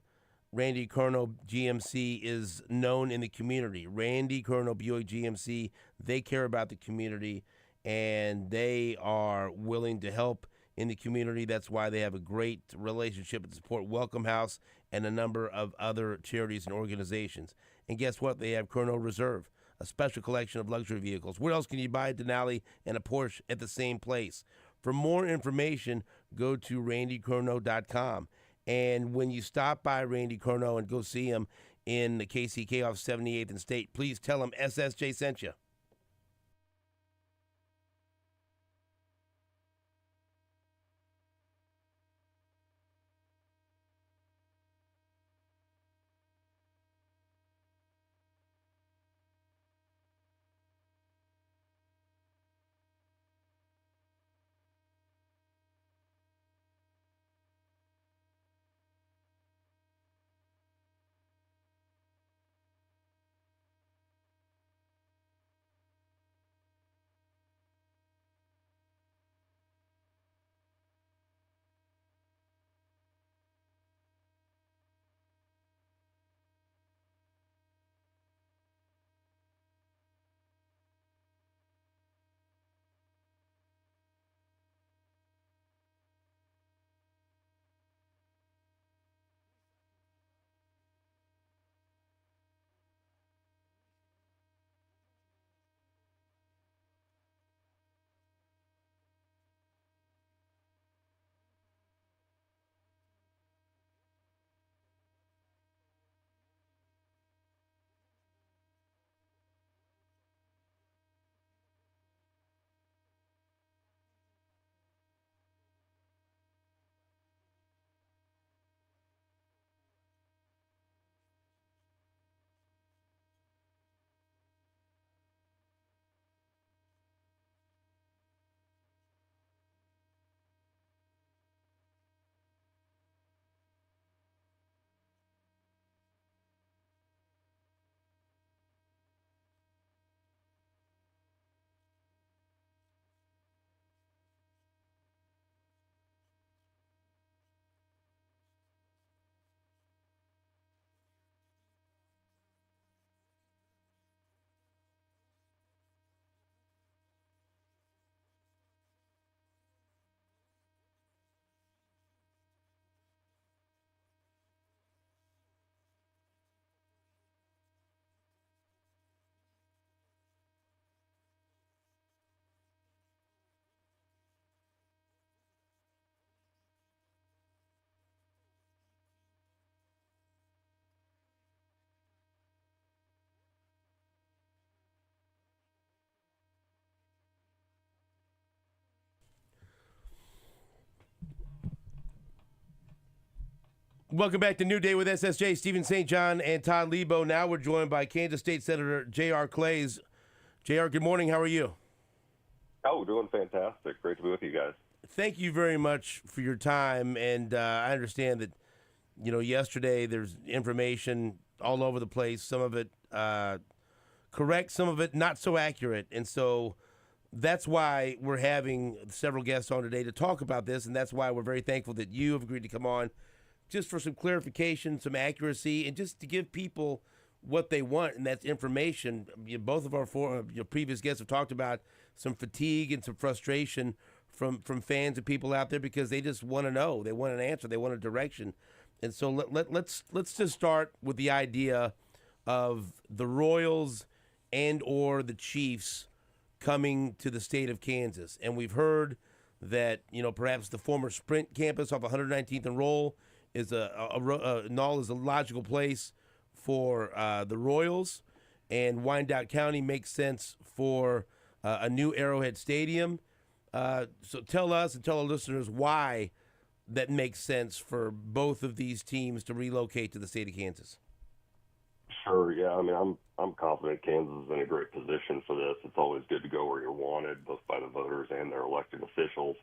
Randy Curnow GMC is known in the community. Randy Curnow Buick GMC, they care about the community, and they are willing to help in the community. That's why they have a great relationship and support Welcome House and a number of other charities and organizations. And guess what? They have Curnow Reserve, a special collection of luxury vehicles. Where else can you buy a Denali and a Porsche at the same place? For more information, go to randycurnow.com. And when you stop by Randy Curnow and go see him in the KCK off 78th and State, please tell him SSJ sent you. Welcome back to New Day with SSJ, Stephen St. John and Todd Lebo. Now we're joined by Kansas State Senator J.R. Clays. J.R., good morning. How are you? Oh, doing fantastic. Great to be with you guys. Thank you very much for your time. And I understand that, yesterday there's information all over the place, some of it correct, some of it not so accurate. And so that's why we're having several guests on today to talk about this, and that's why we're very thankful that you have agreed to come on just for some clarification, some accuracy, and just to give people what they want, and that's information. Both of our previous guests have talked about some fatigue and some frustration from fans and people out there because they just want to know. They want an answer. They want a direction. And so let's just start with the idea of the Royals and or the Chiefs coming to the state of Kansas. And we've heard that, perhaps the former Sprint campus off 119th and Roll is Null is a logical place for the Royals, and Wyandotte County makes sense for a new Arrowhead Stadium. So tell us and tell our listeners why that makes sense for both of these teams to relocate to the state of Kansas. Sure, yeah. I mean, I'm confident Kansas is in a great position for this. It's always good to go where you're wanted, both by the voters and their elected officials.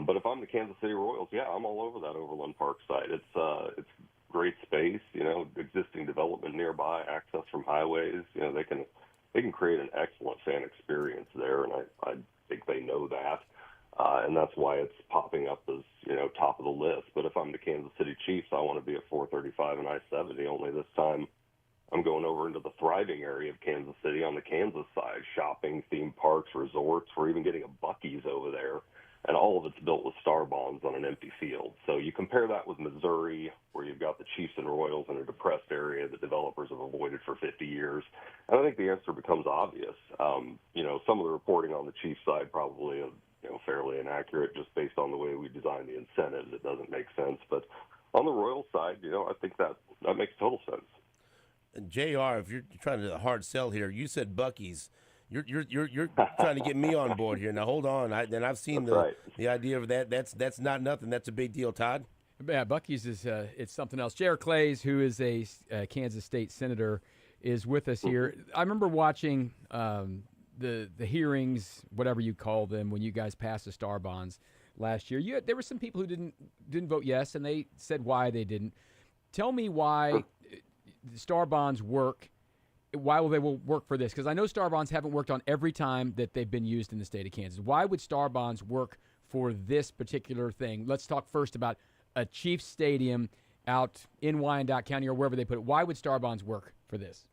But if I'm the Kansas City Royals, yeah, I'm all over that Overland Park site. It's great space, existing development nearby, access from highways. They can create an excellent fan experience there, and I think they know that. And that's why it's popping up as, top of the list. But if I'm the Kansas City Chiefs, I want to be at 435 and I-70, only this time I'm going over into the thriving area of Kansas City on the Kansas side, shopping, theme parks, resorts. We're even getting a Buc-ee's over there. And all of it's built with star bonds on an empty field. So you compare that with Missouri, where you've got the Chiefs and Royals in a depressed area that developers have avoided for 50 years. And I think the answer becomes obvious. Some of the reporting on the Chiefs side probably is, fairly inaccurate just based on the way we design the incentives. It doesn't make sense. But on the Royals side, I think that makes total sense. And JR, if you're trying to hard sell here, you said Buc-ee's. You're trying to get me on board here. Now hold on. I've seen the idea of that. That's not nothing. That's a big deal, Todd. Yeah, Buc-ee's is it's something else. J.R. Clays, who is a Kansas State senator, is with us here. I remember watching the hearings, whatever you call them, when you guys passed the star bonds last year. There were some people who didn't vote yes, and they said why they didn't. Tell me why the star bonds work. Why will they work for this? Because I know star bonds haven't worked on every time that they've been used in the state of Kansas. Why would star bonds work for this particular thing? Let's talk first about a Chiefs stadium out in Wyandotte County or wherever they put it. Why would star bonds work for this?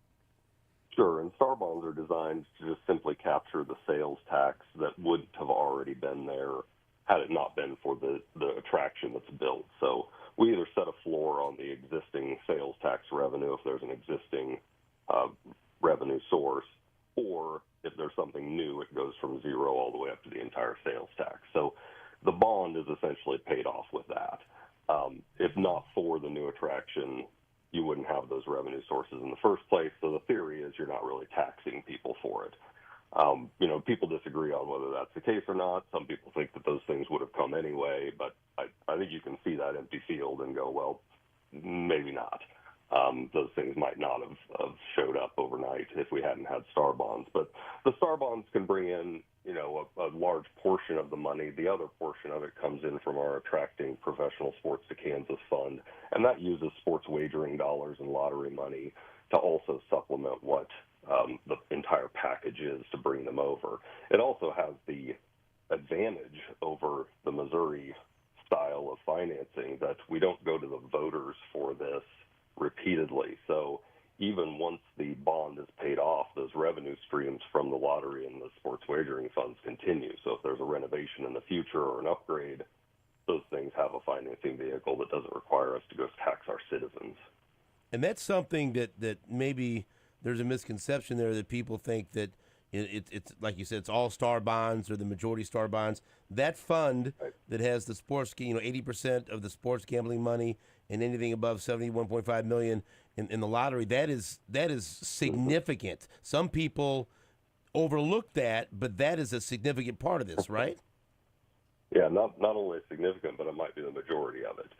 Sure, and star bonds are designed to just simply capture the sales tax that wouldn't have already been there had it not been for the attraction that's built. So we either set a floor on the existing sales tax revenue if there's an existing revenue source, or if there's something new, it goes from zero all the way up to the entire sales tax. So the bond is essentially paid off with that. If not for the new attraction, you wouldn't have those revenue sources in the first place. So the theory is you're not really taxing people for it. People disagree on whether that's the case or not. Some people think that those things would have come anyway, but I think you can see that empty field and go, well, maybe not. Those things might not have showed up overnight if we hadn't had star bonds. But the star bonds can bring in, a large portion of the money. The other portion of it comes in from our Attracting Professional Sports to Kansas Fund, and that uses sports wagering dollars and lottery money to also supplement what the entire package is to bring them over. It also has the advantage over the Missouri style of financing that we don't go to the voters for this repeatedly. So even once the bond is paid off, those revenue streams from the lottery and the sports wagering funds continue. So if there's a renovation in the future or an upgrade, those things have a financing vehicle that doesn't require us to go tax our citizens. And that's something that maybe there's a misconception there that people think that it's like you said, it's all star bonds or the majority star bonds. That fund that has the sports, 80% of the sports gambling money and anything above $71.5 million in the lottery, that is significant. Some people overlook that, but that is a significant part of this, right? Yeah, not only significant, but it might be the majority of it.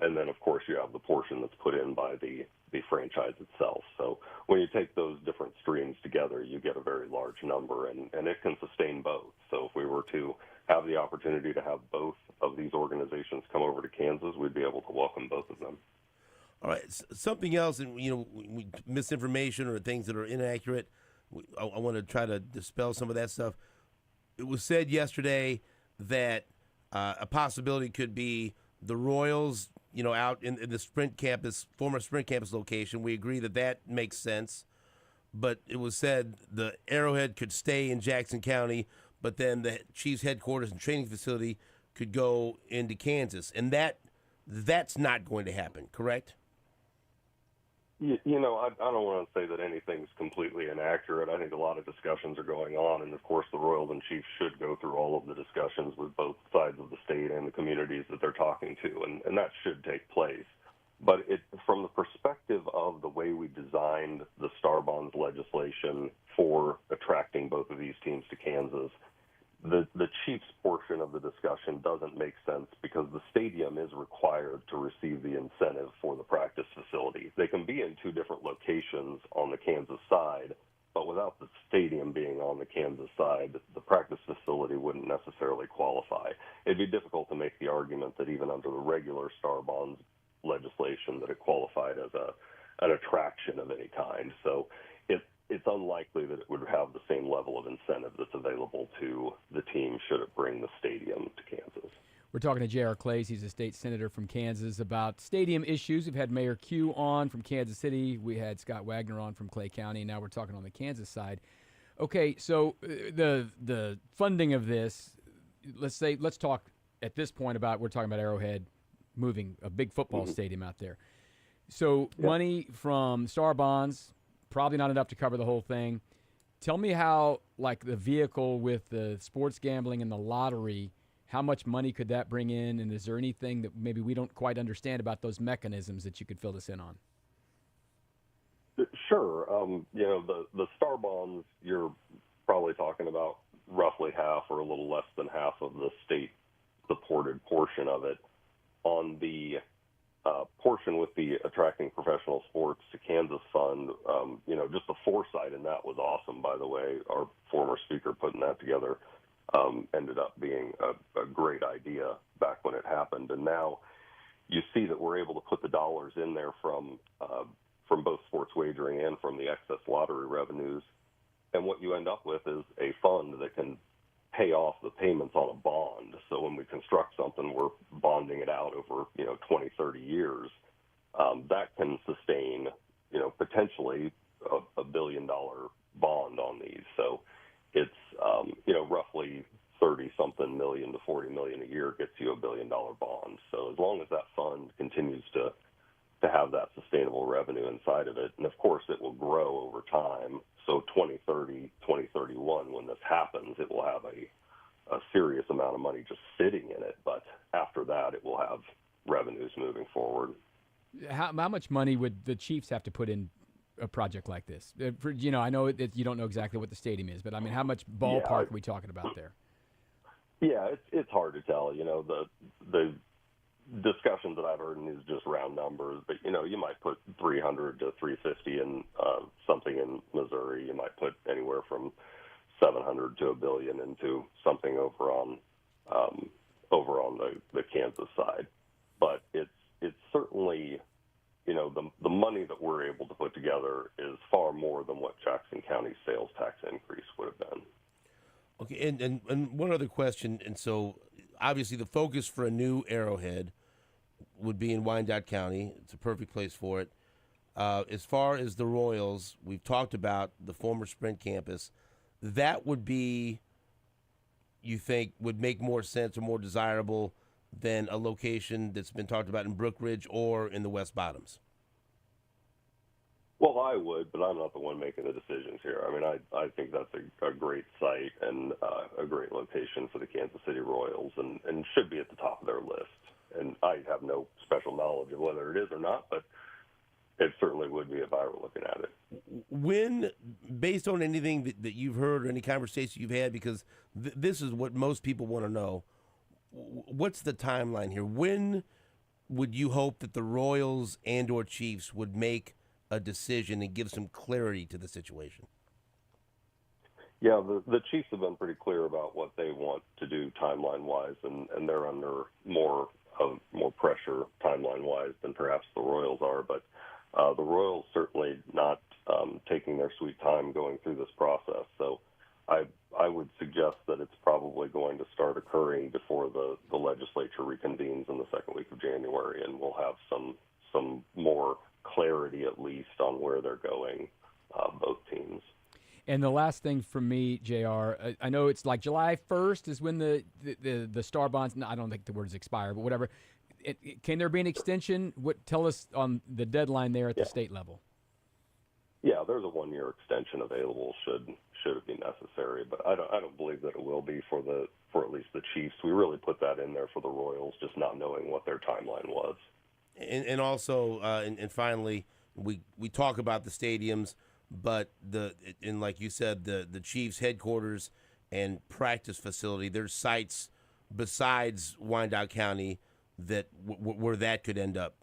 And then, of course, you have the portion that's put in by the franchise itself. So when you take those different streams together, you get a very large number, and it can sustain both. So if we were to have the opportunity to have both of these organizations come over to Kansas, we'd be able to welcome both of them. All right, something else, and misinformation or things that are inaccurate. I want to try to dispel some of that stuff. It was said yesterday that a possibility could be the Royals, out in the Sprint campus, former Sprint campus location. We agree that makes sense. But it was said the Arrowhead could stay in Jackson County, but then the Chiefs headquarters and training facility could go into Kansas. And that's not going to happen, correct? I don't want to say that anything's completely inaccurate. I think a lot of discussions are going on, and of course the Royals and Chiefs should go through all of the discussions with both sides of the state and the communities that they're talking to, and that should take place. But from the perspective of the way we designed the Star Bonds legislation for attracting both of these teams to Kansas, the Chiefs portion of the discussion doesn't make sense because the stadium is required to receive the incentive for the practice facility. They can be in two different locations on the Kansas side, but without the stadium being on the Kansas side, the practice facility wouldn't necessarily qualify. It'd be difficult to make the argument that even under the regular Star Bonds legislation that it qualified as an attraction of any kind. So it's unlikely that it would have the same level of incentive that's available to the team should it bring the stadium to Kansas. We're talking to J.R. Clays. He's a state senator from Kansas about stadium issues. We've had Mayor Q on from Kansas City. We had Scott Wagner on from Clay County. Now we're talking on the Kansas side. Okay, so the funding of this, let's talk at this point we're talking about Arrowhead moving a big football stadium out there. So money from Star Bonds, probably not enough to cover the whole thing. Tell me how, like the vehicle with the sports gambling and the lottery, how much money could that bring in? And is there anything that maybe we don't quite understand about those mechanisms that you could fill us in on? Sure. The Star Bonds, you're probably talking about roughly half or a little less than half of the state-supported portion of it. On the portion with the Attracting Professional Sports to Kansas Fund, just the foresight in that was awesome, by the way. Our former speaker putting that together ended up being a great idea back when it happened. And now you see that we're able to put the dollars in there from both sports wagering and from the excess lottery revenues. And what you end up with is a fund that can pay off the payments on a bond. So when we construct something, we're bonding it out over, 20, 30 years. That can sustain, potentially a $1 billion bond on these. So it's, roughly 30-something million to 40 million a year gets you a $1 billion bond. So as long as that fund continues to have that sustainable revenue inside of it, and of course it will grow over time. So 2030, 2031, when this happens, it will have a serious amount of money just sitting in it. But after that, it will have revenues moving forward. How much money would the Chiefs have to put in a project like this? I know that you don't know exactly what the stadium is, but I mean, how much ballpark are we talking about there? Yeah, it's hard to tell. The discussions that I've heard is just round numbers, but you might put 300 to 350 in something in Missouri. You might put anywhere from 700 to $1 billion into something over on the Kansas side. But it's certainly the money that we're able to put together is far more than what Jackson County's sales tax increase would have been. Okay, and one other question, and so obviously the focus for a new Arrowhead would be in Wyandotte County. It's a perfect place for it. As far as the Royals, we've talked about the former Sprint campus. That would be, you think, would make more sense or more desirable than a location that's been talked about in Brook Ridge or in the West Bottoms? Well, I would, but I'm not the one making the decisions here. I mean, I think that's a great site and a great location for the Kansas City Royals and should be at the top of their list. And I have no special knowledge of whether it is or not, but it certainly would be if I were looking at it. When, based on anything that you've heard or any conversation you've had, because this is what most people want to know, what's the timeline here? When would you hope that the Royals and/or Chiefs would make a decision and give some clarity to the situation? Yeah, the Chiefs have been pretty clear about what they want to do timeline-wise, and they're under more pressure timeline-wise than perhaps the Royals are. But the Royals certainly not taking their sweet time going through this process. So I would suggest that it's probably going to start occurring before the legislature reconvenes in the second week of January, and we'll have some more clarity at least on where they're going, both teams. And the last thing from me, JR, I know it's like July 1st is when the star bonds, I don't think the words expire, but whatever. Can there be an extension? Tell us on the deadline there at the state level. Yeah, there's a 1-year extension available should it be necessary, but I don't believe that it will be for at least the Chiefs. We really put that in there for the Royals, just not knowing what their timeline was. And also, and finally, we talk about the stadiums, but like you said, the Chiefs headquarters and practice facility, there's sites besides Wyandotte County that where that could end up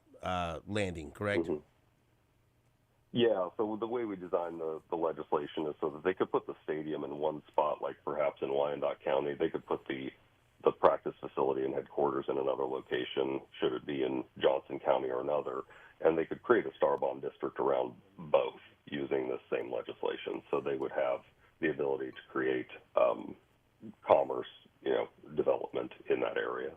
landing, correct? Mm-hmm. Yeah, so the way we designed the legislation is so that they could put the stadium in one spot, like perhaps in Wyandotte County. They could put the practice facility and headquarters in another location, should it be in Johnson County or another, and they could create a star bond district around both using this same legislation. So they would have the ability to create commerce, development in that area.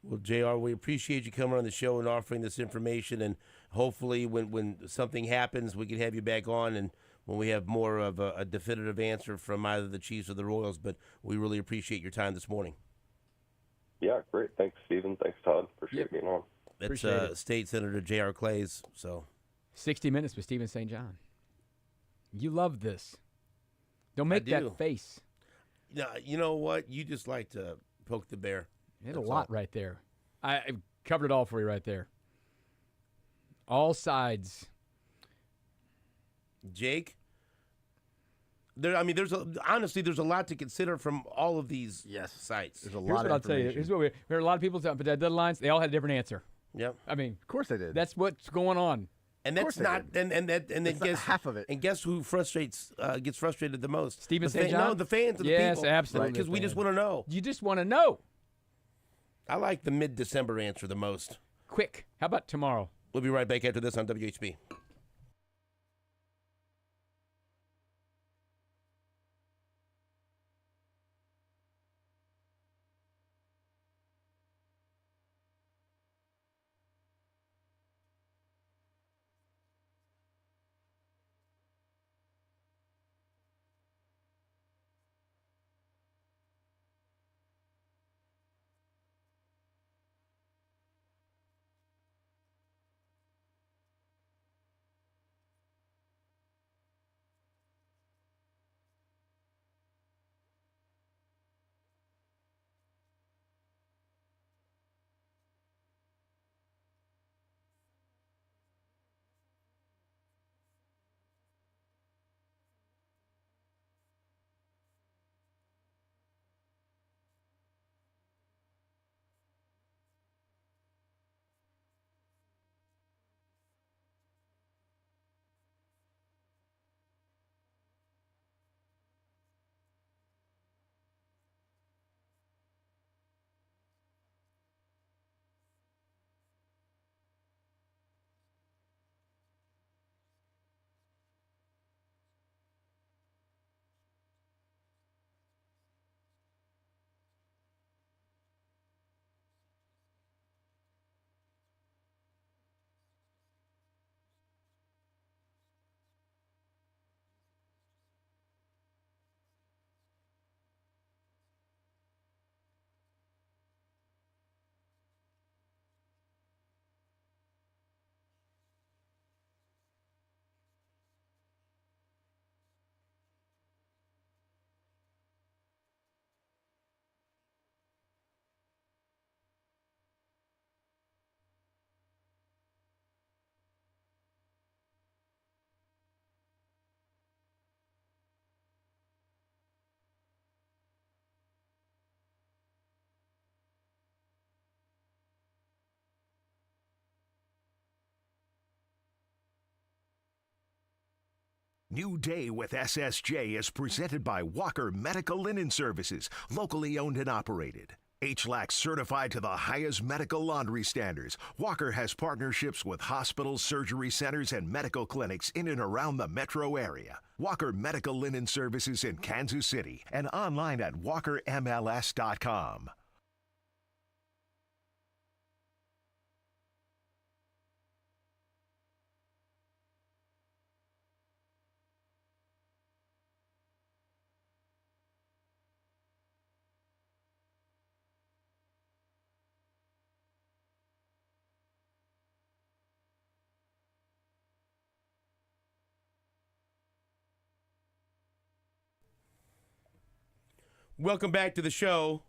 Well, JR, we appreciate you coming on the show and offering this information, and hopefully when something happens, we can have you back on and when we have more of a definitive answer from either the Chiefs or the Royals. But we really appreciate your time this morning. Yeah, great. Thanks, Stephen. Thanks, Todd. Appreciate being on. That's State Senator J.R. Clays. So, 60 Minutes with Stephen St. John. You love this. Don't make that face. No, you know what? You just like to poke the bear. There's a lot right there. I covered it all for you right there. All sides. Jake? There's a lot to consider from all of these sites. There's a Here's lot what of I'll tell you. Here's what we heard a lot of people talking about the deadlines. They all had a different answer. Yep. I mean, of course they did. That's what's going on. And that's not, and then guess half of it. And guess who gets frustrated the most? Stephen St. John? No, the fans and the people. Yes, absolutely. Because we just want to know. You just want to know. I like the mid-December answer the most. Quick. How about tomorrow? We'll be right back after this on WHB. New Day with SSJ is presented by Walker Medical Linen Services, locally owned and operated. HLAC certified to the highest medical laundry standards. Walker has partnerships with hospitals, surgery centers, and medical clinics in and around the metro area. Walker Medical Linen Services in Kansas City and online at walkermls.com. Welcome back to the show.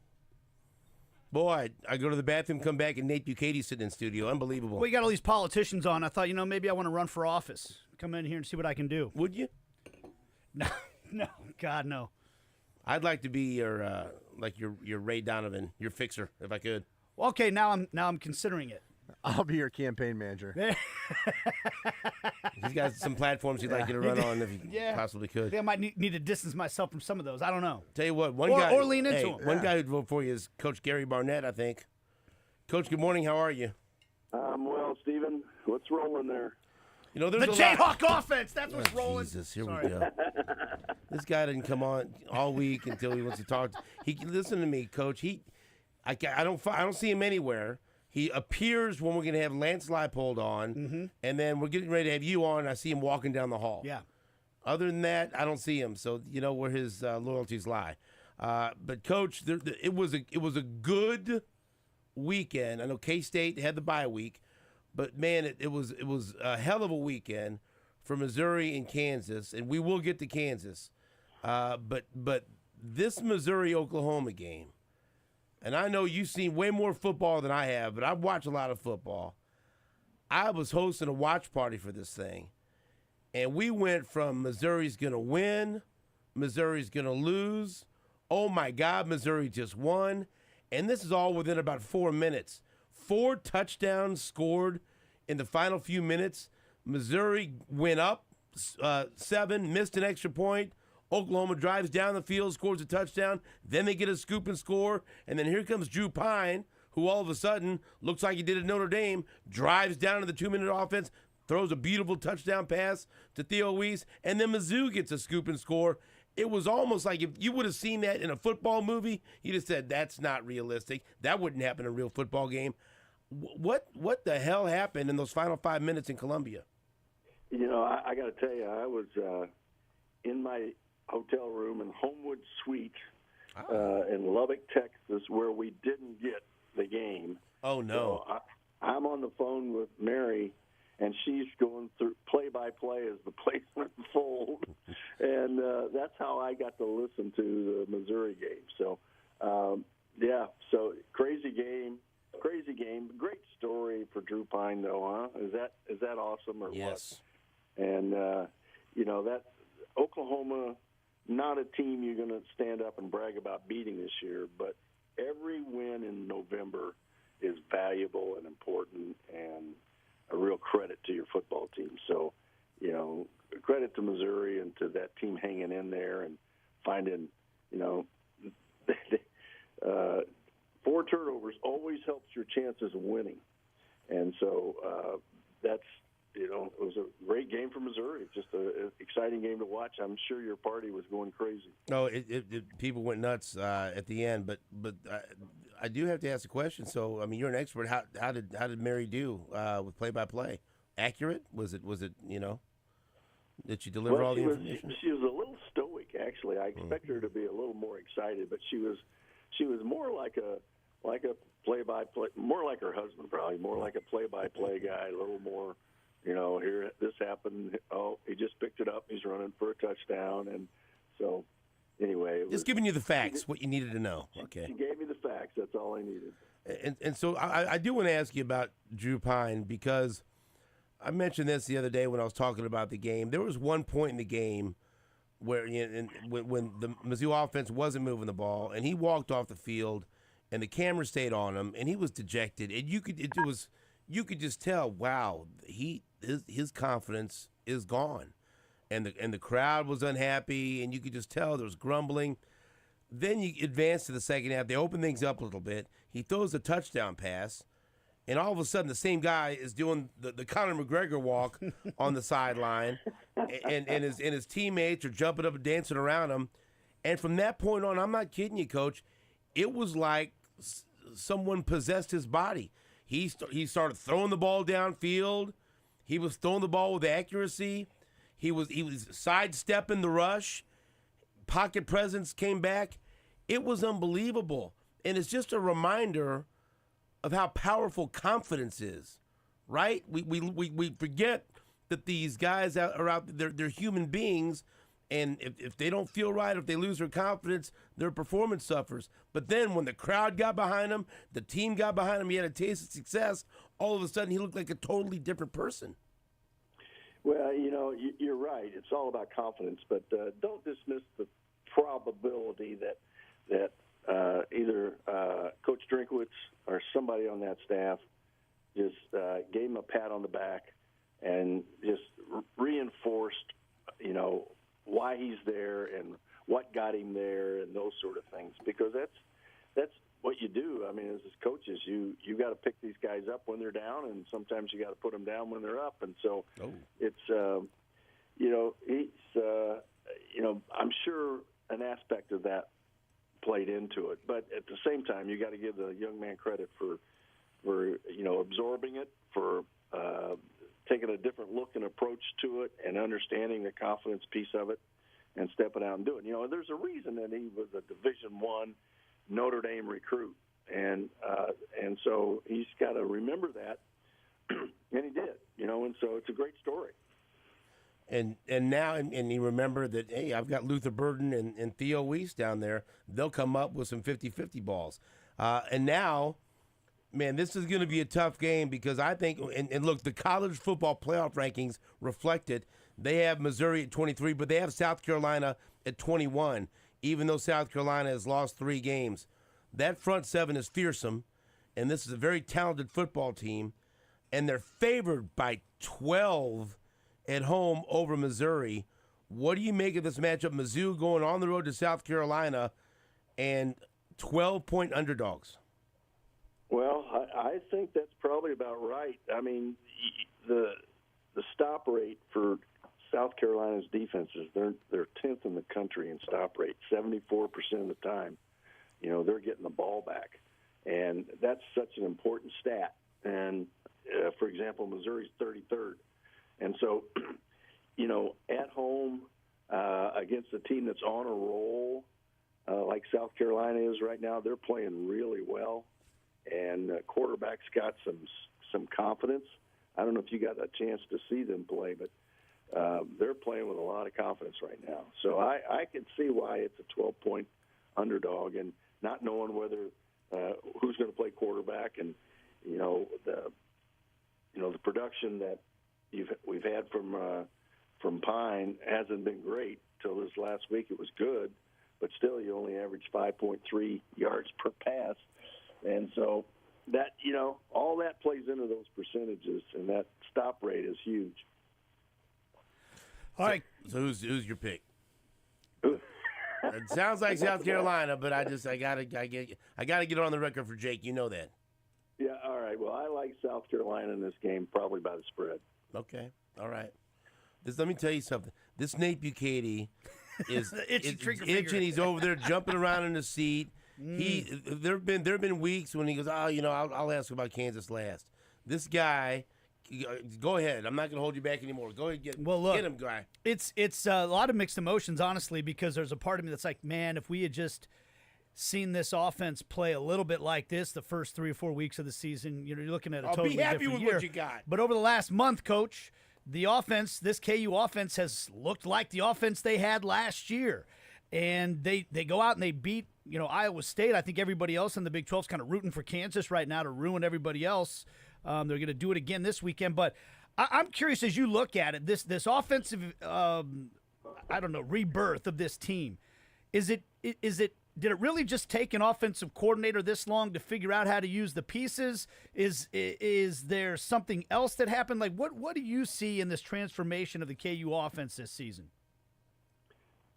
Boy, I go to the bathroom, come back, and Nate Bucati's sitting in studio. Unbelievable. We got all these politicians on. I thought, maybe I want to run for office. Come in here and see what I can do. Would you? No, God, no. I'd like to be your Ray Donovan, your fixer, if I could. Well, okay, now I'm considering it. I'll be your campaign manager. He's got some platforms he'd like you to run on if you possibly could. I think I might need to distance myself from some of those. I don't know. Tell you what, or lean into him. One guy who'd vote for you is Coach Gary Barnett, I think. Coach, good morning. How are you? I'm well, Stephen. What's rolling there? There's the Jayhawk offense. That's what's rolling. Jesus, here we go. This guy didn't come on all week until he wants to talk. Listen to me, Coach. I don't see him anywhere. He appears when we're going to have Lance Leipold on, and then we're getting ready to have you on, and I see him walking down the hall. Yeah. Other than that, I don't see him, so you know where his loyalties lie. But, Coach, it was a good weekend. I know K-State had the bye week, but, man, it was a hell of a weekend for Missouri and Kansas, and we will get to Kansas. But this Missouri-Oklahoma game, and I know you've seen way more football than I have, but I've watched a lot of football. I was hosting a watch party for this thing, and we went from Missouri's going to win, Missouri's going to lose, oh, my God, Missouri just won, and this is all within about 4 minutes. 4 touchdowns scored in the final few minutes. Missouri went up 7, missed an extra point. Oklahoma drives down the field, scores a touchdown. Then they get a scoop and score. And then here comes Drew Pine, who all of a sudden looks like he did at Notre Dame, drives down to the 2-minute offense, throws a beautiful touchdown pass to Theo Weiss, and then Mizzou gets a scoop and score. It was almost like if you would have seen that in a football movie, you'd have said, that's not realistic. That wouldn't happen in a real football game. What the hell happened in those final 5 minutes in Columbia? I got to tell you, I was in my hotel room in Homewood Suite in Lubbock, Texas, where we didn't get the game. Oh, no. So I'm on the phone with Mary, and she's going through play-by-play as the plays unfold. And that's how I got to listen to the Missouri game. So, so crazy game. Great story for Drew Pine, though, huh? Is that awesome or yes. what? And, that Oklahoma, not a team you're going to stand up and brag about beating this year, but every win in November is valuable and important and a real credit to your football team. So, credit to Missouri and to that team hanging in there and finding, 4 turnovers always helps your chances of winning. And so that's, it was a great game for Missouri. Just an exciting game to watch. I'm sure your party was going crazy. No, people went nuts at the end. But I do have to ask a question. So, I mean, you're an expert. How did Mary do with play-by-play? Accurate? Was it did she deliver all the information? She was a little stoic, actually. I expected her to be a little more excited, but she was more like a play-by-play, more like her husband probably, more like a play-by-play guy, a little more. Here this happened. Oh, he just picked it up. He's running for a touchdown, and so anyway, just giving you the facts, what you needed to know. Okay, she gave me the facts. That's all I needed. And so I do want to ask you about Drew Pine because I mentioned this the other day when I was talking about the game. There was one point in the game where when the Mizzou offense wasn't moving the ball, and he walked off the field, and the camera stayed on him, and he was dejected, and you could just tell, wow, his confidence is gone. and the crowd was unhappy, and you could just tell there was grumbling. Then you advance to the second half. They open things up a little bit. He throws a touchdown pass, and all of a sudden the same guy is doing the Conor McGregor walk on the sideline, and his teammates are jumping up and dancing around him. And from that point on, I'm not kidding you, Coach, it was like someone possessed his body. He started throwing the ball downfield. He was throwing the ball with accuracy. He was sidestepping the rush. Pocket presence came back. It was unbelievable. And it's just a reminder of how powerful confidence is, right? We forget that these guys are out there, they're human beings, and if they don't feel right, if they lose their confidence, their performance suffers. But then when the crowd got behind him, the team got behind him, he had a taste of success, all of a sudden he looked like a totally different person. Well, you're right. It's all about confidence, but don't dismiss the probability that either Coach Drinkwitz or somebody on that staff just gave him a pat on the back and just reinforced, why he's there and what got him there and those sort of things, because that's what you do. I mean, as coaches, you got to pick these guys up when they're down, and sometimes you got to put them down when they're up. And so it's, I'm sure an aspect of that played into it. But at the same time, you got to give the young man credit for absorbing it, for taking a different look and approach to it, and understanding the confidence piece of it, and stepping out and doing it. There's a reason that he was a Division I Notre Dame recruit, and so he's got to remember that, and he did. And so it's a great story. And now, and you remember that, hey, I've got Luther Burden and Theo Weiss down there. They'll come up with some 50-50 balls. And now, man, this is going to be a tough game, because I think, and look, the college football playoff rankings reflect it. They have Missouri at 23, but they have South Carolina at 21, even though South Carolina has lost 3 games. That front seven is fearsome, and this is a very talented football team, and they're favored by 12 at home over Missouri. What do you make of this matchup? Mizzou going on the road to South Carolina and 12-point underdogs. Well, I think that's probably about right. I mean, the stop rate for South Carolina's defenses, they're 10th in the country in stop rate. 74% of the time, they're getting the ball back, and that's such an important stat. And for example, Missouri's 33rd. And so, at home against a team that's on a roll like South Carolina is right now, they're playing really well, and quarterback's got some confidence. I don't know if you got a chance to see them play, but they're playing with a lot of confidence right now. So I can see why it's a 12-point underdog, and not knowing whether who's going to play quarterback, and the production that we've had from Pine hasn't been great till this last week. It was good, but still you only average 5.3 yards per pass, and so that all that plays into those percentages, and that stop rate is huge. All right. So who's your pick? It sounds like South Carolina, but I gotta get it on the record for Jake. You know that. Yeah. All right. Well, I like South Carolina in this game, probably by the spread. Okay. All right. Let me tell you something. This Nate Bukaty is itching. He's over there jumping around in the seat. There have been weeks when he goes, I'll ask about Kansas last. This guy, go ahead. I'm not going to hold you back anymore. Go ahead, get him, guy. It's a lot of mixed emotions, honestly, because there's a part of me that's like, man, if we had just seen this offense play a little bit like this the first 3 or 4 weeks of the season, you're looking at a totally different year. Be happy with what you got. But over the last month, Coach, the offense, this KU offense has looked like the offense they had last year. And they go out and they beat, Iowa State. I think everybody else in the Big 12 is kind of rooting for Kansas right now to ruin everybody else. They're going to do it again this weekend. But I'm curious, as you look at it, this offensive, rebirth of this team, is it did it really just take an offensive coordinator this long to figure out how to use the pieces? Is there something else that happened? Like, what do you see in this transformation of the KU offense this season?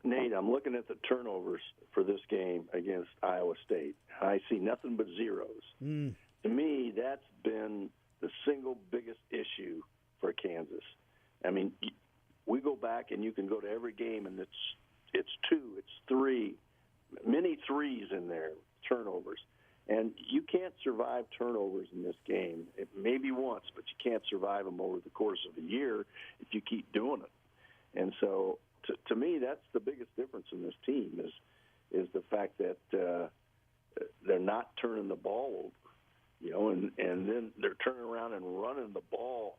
Nate, I'm looking at the turnovers for this game against Iowa State. I see nothing but zeros. To me, that's been the single biggest issue for Kansas. I mean, we go back and you can go to every game, and it's 2, it's 3, many threes in there, turnovers. And you can't survive turnovers in this game. It maybe once, but you can't survive them over the course of a year if you keep doing it. And so, to me, that's the biggest difference in this team is the fact that they're not turning the ball over, and then they're turning around and running the ball.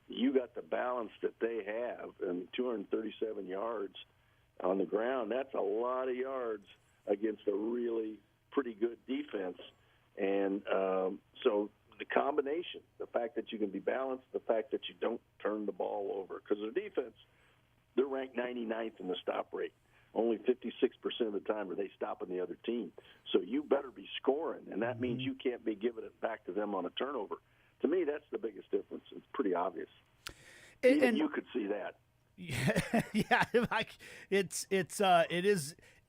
You got the balance that they have, and 237 yards on the ground. That's a lot of yards against a really pretty good defense. And so the combination, the fact that you can be balanced, the fact that you don't turn the ball over, because their defense, they're ranked 99th in the stop rate. Only 56% of the time are they stopping the other team. So you better be scoring, and that means you can't be giving it back to them on a turnover. To me, that's the biggest difference. It's pretty obvious. Even you could see that. Yeah, like it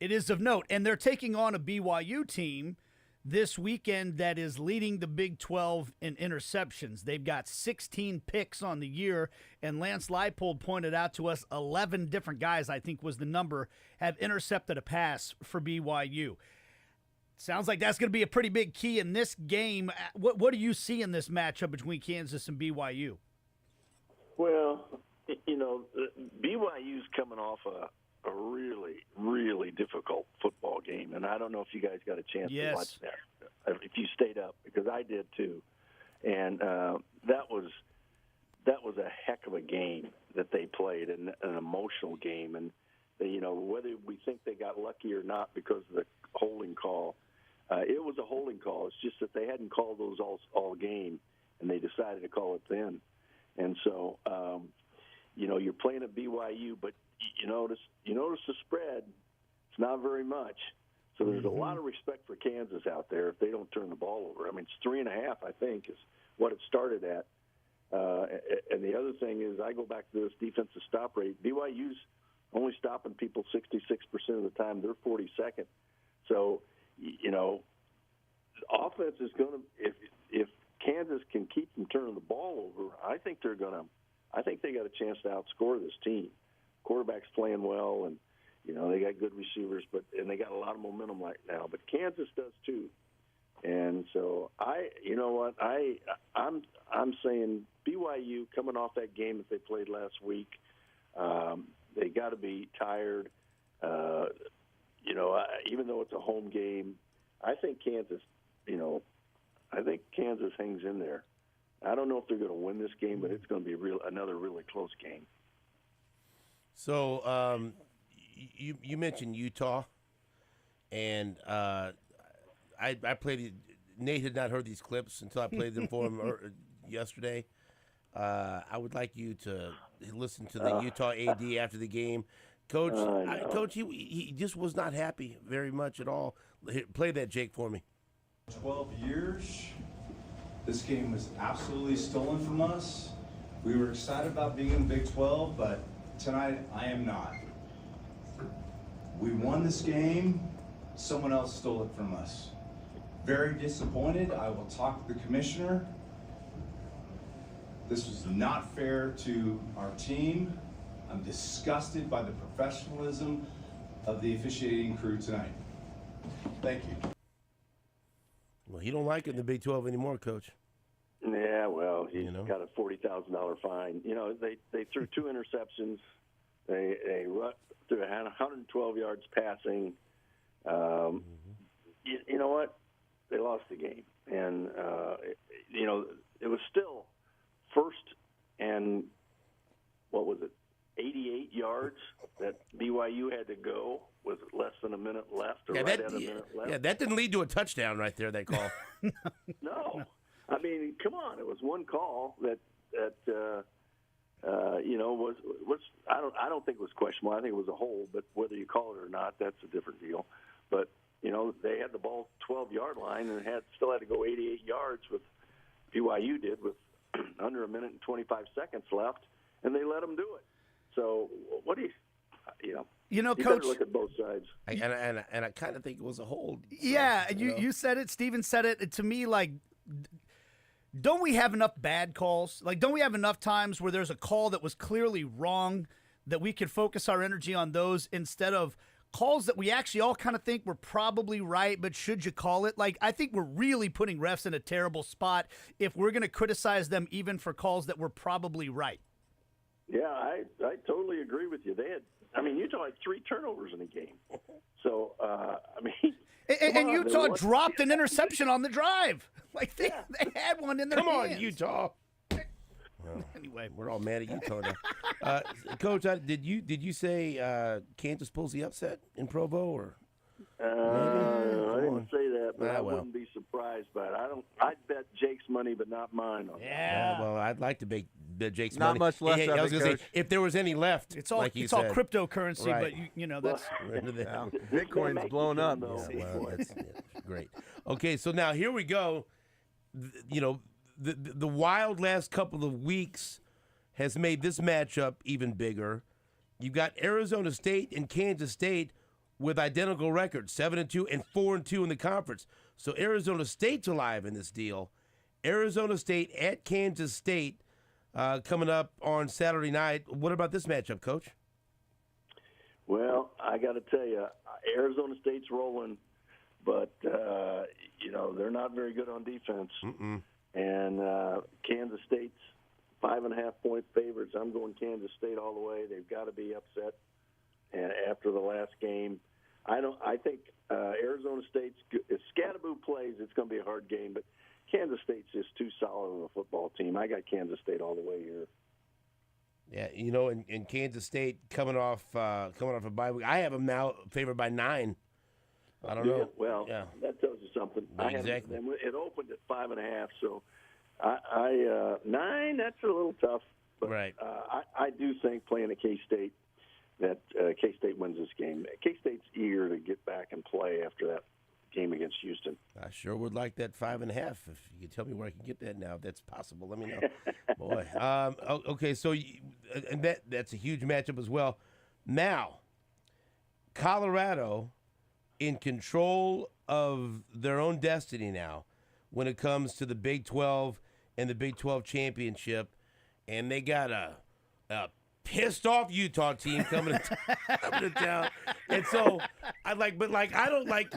is of note, and they're taking on a BYU team this weekend that is leading the Big 12 in interceptions. They've got 16 picks on the year, and Lance Leipold pointed out to us 11 different guys, I think was the number, have intercepted a pass for BYU. Sounds like that's going to be a pretty big key in this game. What do you see in this matchup between Kansas and BYU? Well, BYU's coming off a really, really difficult football game, and I don't know if you guys got a chance to watch that. If you stayed up, because I did too, and that was a heck of a game that they played, and an emotional game. And whether we think they got lucky or not because of the holding call, it was a holding call. It's just that they hadn't called those all game, and they decided to call it then. And so, you're playing at BYU, but you notice the spread. It's not very much. So there's a lot of respect for Kansas out there if they don't turn the ball over. I mean, it's 3.5, I think, is what it started at. And the other thing is, I go back to this defensive stop rate. BYU's only stopping people 66% of the time. They're 42nd. So, offense is going to, if Kansas can keep them turning the ball over, I think they got a chance to outscore this team. Quarterback's playing well, and they got good receivers, and they got a lot of momentum right now. But Kansas does too, and so I'm saying BYU coming off that game that they played last week, they got to be tired. Even though it's a home game, I think Kansas hangs in there. I don't know if they're going to win this game, but it's going to be another really close game. So you mentioned Utah, and I played. Nate had not heard these clips until I played them for him yesterday. I would like you to listen to the Utah AD after the game. Coach, Coach, he just was not happy very much at all. Play that, Jake, for me. 12 years, this game was absolutely stolen from us. We were excited about being in the Big 12, but tonight I am not. We won this game. Someone else stole it from us. Very disappointed. I will talk to the commissioner. This was not fair to our team. I'm disgusted by the professionalism of the officiating crew tonight. Thank you. Well, he don't like it in the Big 12 anymore, Coach. Yeah, well, he's got a $40,000 fine. They threw 2 interceptions. They threw 112 yards passing. You know what? They lost the game, and it was still first and what was it? 88 yards that BYU had to go with less than a minute left, or at a minute left. Yeah, that didn't lead to a touchdown right there, that call. No. I mean, come on. It was one call that was I don't think it was questionable. I think it was a hold, but whether you call it or not, that's a different deal. but they had the ball 12-yard line and still had to go 88 yards with BYU did with under a minute and 25 seconds left, and they let them do it. So what do you Coach, better look at both sides. And I kind of think it was a hold. Yeah, you said it. Steven said it. To me, like, don't we have enough bad calls? Like, don't we have enough times where there's a call that was clearly wrong that we could focus our energy on those instead of calls that we actually all kind of think were probably right, but should you call it? Like, I think we're really putting refs in a terrible spot if we're going to criticize them even for calls that were probably right. Yeah, I totally agree with you. Utah had 3 turnovers in a game. So, And Utah dropped an interception on the drive. Like, they had one in their hands. Come on, Utah. Well, anyway, we're all mad at Utah now. Coach, did you say Kansas pulls the upset in Provo, or? I didn't say that, but I wouldn't be surprised by it. I'd bet Jake's money, but not mine on that. Well, I'd like to bet Jake's not money. Much left. I was going to say, if there was any left, it's all like you it's said. all cryptocurrency, right. but that's Bitcoin's blown up. That's great. Okay, so now here we go. The wild last couple of weeks has made this matchup even bigger. You've got Arizona State and Kansas State with identical records, 7-2 and 4-2 in the conference. So Arizona State's alive in this deal. Arizona State at Kansas State coming up on Saturday night. What about this matchup, Coach? Well, I got to tell you, Arizona State's rolling, but they're not very good on defense. And Kansas State's 5.5-point favorites. I'm going Kansas State all the way. They've got to be upset. And after the last game, I think Arizona State's if Scadaboo plays, it's going to be a hard game. But Kansas State's just too solid of a football team. I got Kansas State all the way here. Yeah, and Kansas State coming off a bye week. I have them now favored by 9. I don't know. Well, that tells you something. Exactly. It opened at 5.5, so I 9. That's a little tough. But, right. I do think playing at K-State that K-State wins this game. K-State's eager to get back and play after that game against Houston. I sure would like that 5.5. If you could tell me where I can get that now, if that's possible, let me know. Boy. Okay, so and that's a huge matchup as well. Now, Colorado in control of their own destiny now when it comes to the Big 12 and the Big 12 championship, and they got a pissed off Utah team coming to town. And so I don't like.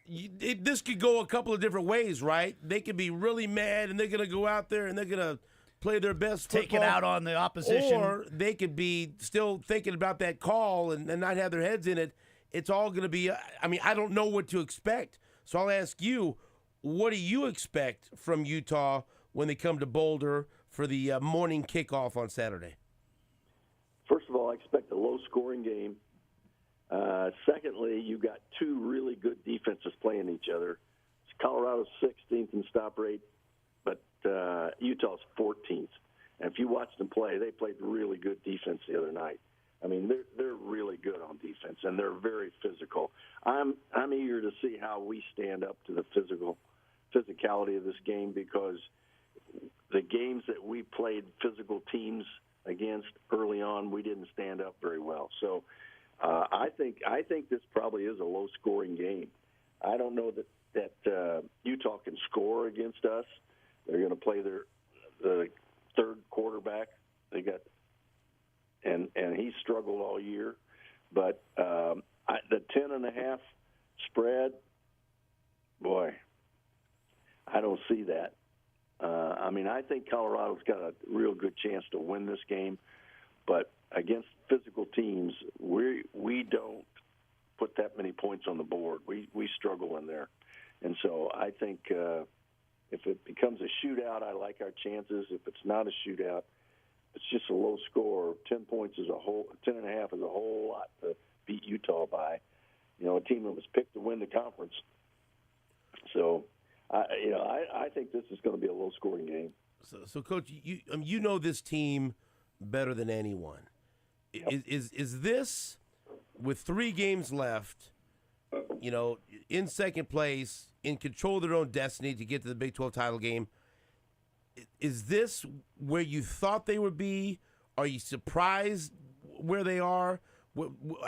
This could go a couple of different ways, right? They could be really mad, and they're going to go out there and they're going to play their best football. Take it out on the opposition. Or they could be still thinking about that call and not have their heads in it. It's all going to be, I don't know what to expect. So I'll ask you, what do you expect from Utah when they come to Boulder for the morning kickoff on Saturday? First of all, I expect a low-scoring game. Secondly, you've got 2 really good defenses playing each other. Colorado's 16th in stop rate, but Utah's 14th. And if you watched them play, they played really good defense the other night. I mean, they're really good on defense, and they're very physical. I'm eager to see how we stand up to the physicality of this game, because the games that we played physical teams against early on, we didn't stand up very well. So I think this probably is a low-scoring game. I don't know that Utah can score against us. They're going to play the third quarterback. They got and he struggled all year. But the 10.5 spread, boy, I don't see that. I think Colorado's got a real good chance to win this game, but against physical teams, we don't put that many points on the board. We struggle in there, and so I think if it becomes a shootout, I like our chances. If it's not a shootout, it's just a low score. 10 points is 10.5 is a whole lot to beat Utah by. A team that was picked to win the conference. So, I think this is going to be a low-scoring game. So Coach, you know this team better than anyone. Yep. Is this, with 3 games left, in second place, in control of their own destiny to get to the Big 12 title game. Is this where you thought they would be? Are you surprised where they are?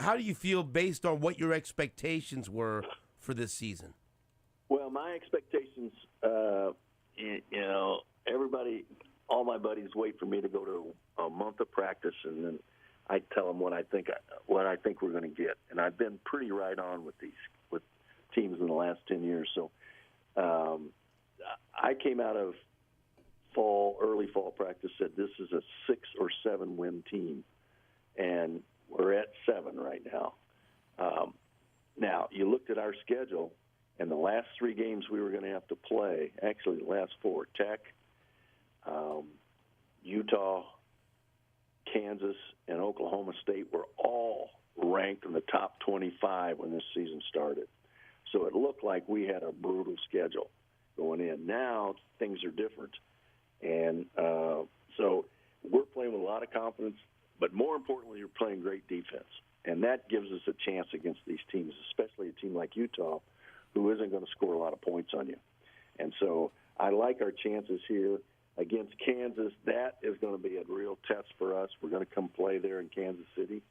How do you feel based on what your expectations were for this season? Well, my expectations, everybody, all my buddies wait for me to go to a month of practice, and then I tell them what I think we're going to get. And I've been pretty right on with teams in the last 10 years. So I came out of early fall practice, said this is a 6 or 7 win team, and we're at 7 right now. Now, you looked at our schedule, and the last 3 games we were going to have to play, actually the last 4, Tech, Utah, Kansas, and Oklahoma State were all ranked in the top 25 when this season started. So it looked like we had a brutal schedule going in. Now things are different. And so we're playing with a lot of confidence, but more importantly, you're playing great defense. And that gives us a chance against these teams, especially a team like Utah, who isn't going to score a lot of points on you. And so I like our chances here. Against Kansas, that is going to be a real test for us. We're going to come play there in Kansas City.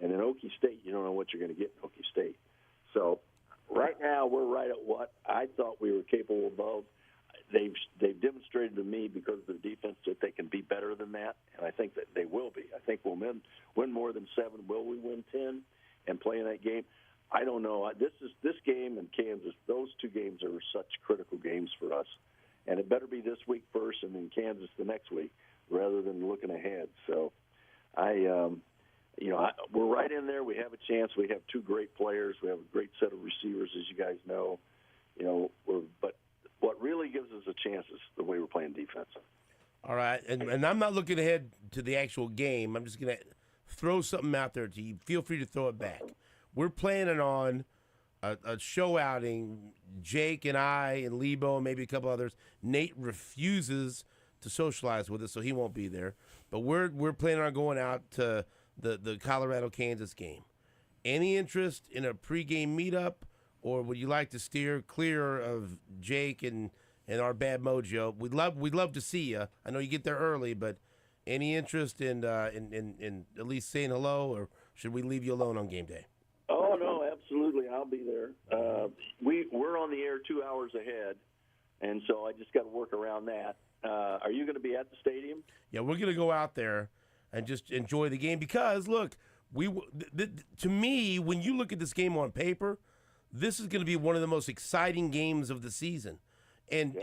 And in Okie State, you don't know what you're going to get in Okie State. So right now we're right at what I thought we were capable of. They've demonstrated to me because of their defense that they can be better than that, and I think that they will be. I think we'll win more than 7. Will we win 10 and play in that game? I don't know. This game and Kansas, those 2 games are such critical games for us. And it better be this week first and then Kansas the next week rather than looking ahead. So we're right in there. We have a chance. We have 2 great players. We have a great set of receivers, as you guys know. But what really gives us a chance is the way we're playing defense. All right, and I'm not looking ahead to the actual game. I'm just going to throw something out there to you. Feel free to throw it back. We're planning on a show outing. Jake and I and Lebo and maybe a couple others. Nate refuses to socialize with us, so he won't be there. But we're planning on going out to the Colorado-Kansas game. Any interest in a pregame meetup, or would you like to steer clear of Jake and our bad mojo? We'd love to see you. I know you get there early, but any interest in at least saying hello, or should we leave you alone on game day? Oh, no, absolutely. I'll be there. We're on the air 2 hours ahead, and so I just got to work around that. Are you going to be at the stadium? Yeah, we're going to go out there and just enjoy the game because, look, to me, when you look at this game on paper, this is going to be one of the most exciting games of the season. And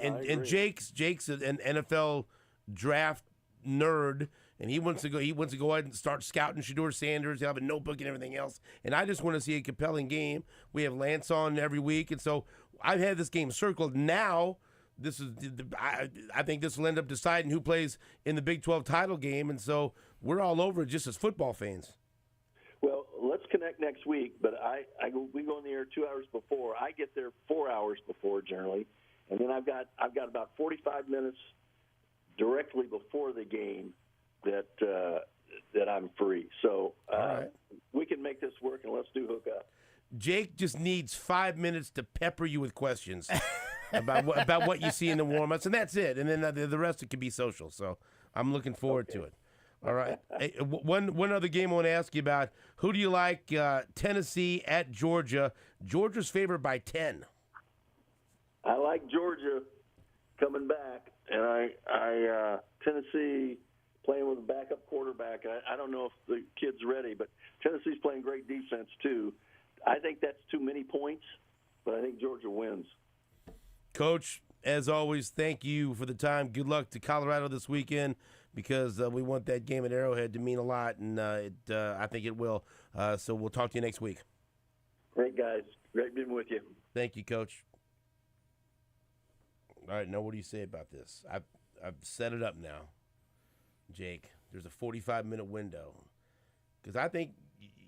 Jake's an NFL draft nerd, and he wants to go ahead and start scouting Shedeur Sanders. He'll have a notebook and everything else. And I just want to see a compelling game. We have Lance on every week, and so I've had this game circled. Now, I think this will end up deciding who plays in the Big 12 title game, and so we're all over it just as football fans. Well, let's connect next week, but we go on the air 2 hours before. I get there 4 hours before generally, and then I've got about 45 minutes directly before the game that I'm free. So we can make this work, and let's do hook up. Jake just needs 5 minutes to pepper you with questions about what you see in the warm-ups, and that's it. And then the rest of it can be social. So I'm looking forward to it. All right. Hey, one other game I want to ask you about. Who do you like? Tennessee at Georgia. Georgia's favored by 10. I like Georgia coming back, and Tennessee playing with a backup quarterback. I don't know if the kid's ready, but Tennessee's playing great defense too. I think that's too many points, but I think Georgia wins. Coach, as always, thank you for the time. Good luck to Colorado this weekend because we want that game at Arrowhead to mean a lot, and I think it will. So we'll talk to you next week. Great, guys. Great being with you. Thank you, Coach. All right, now what do you say about this? I've set it up now, Jake. There's a 45-minute window because I think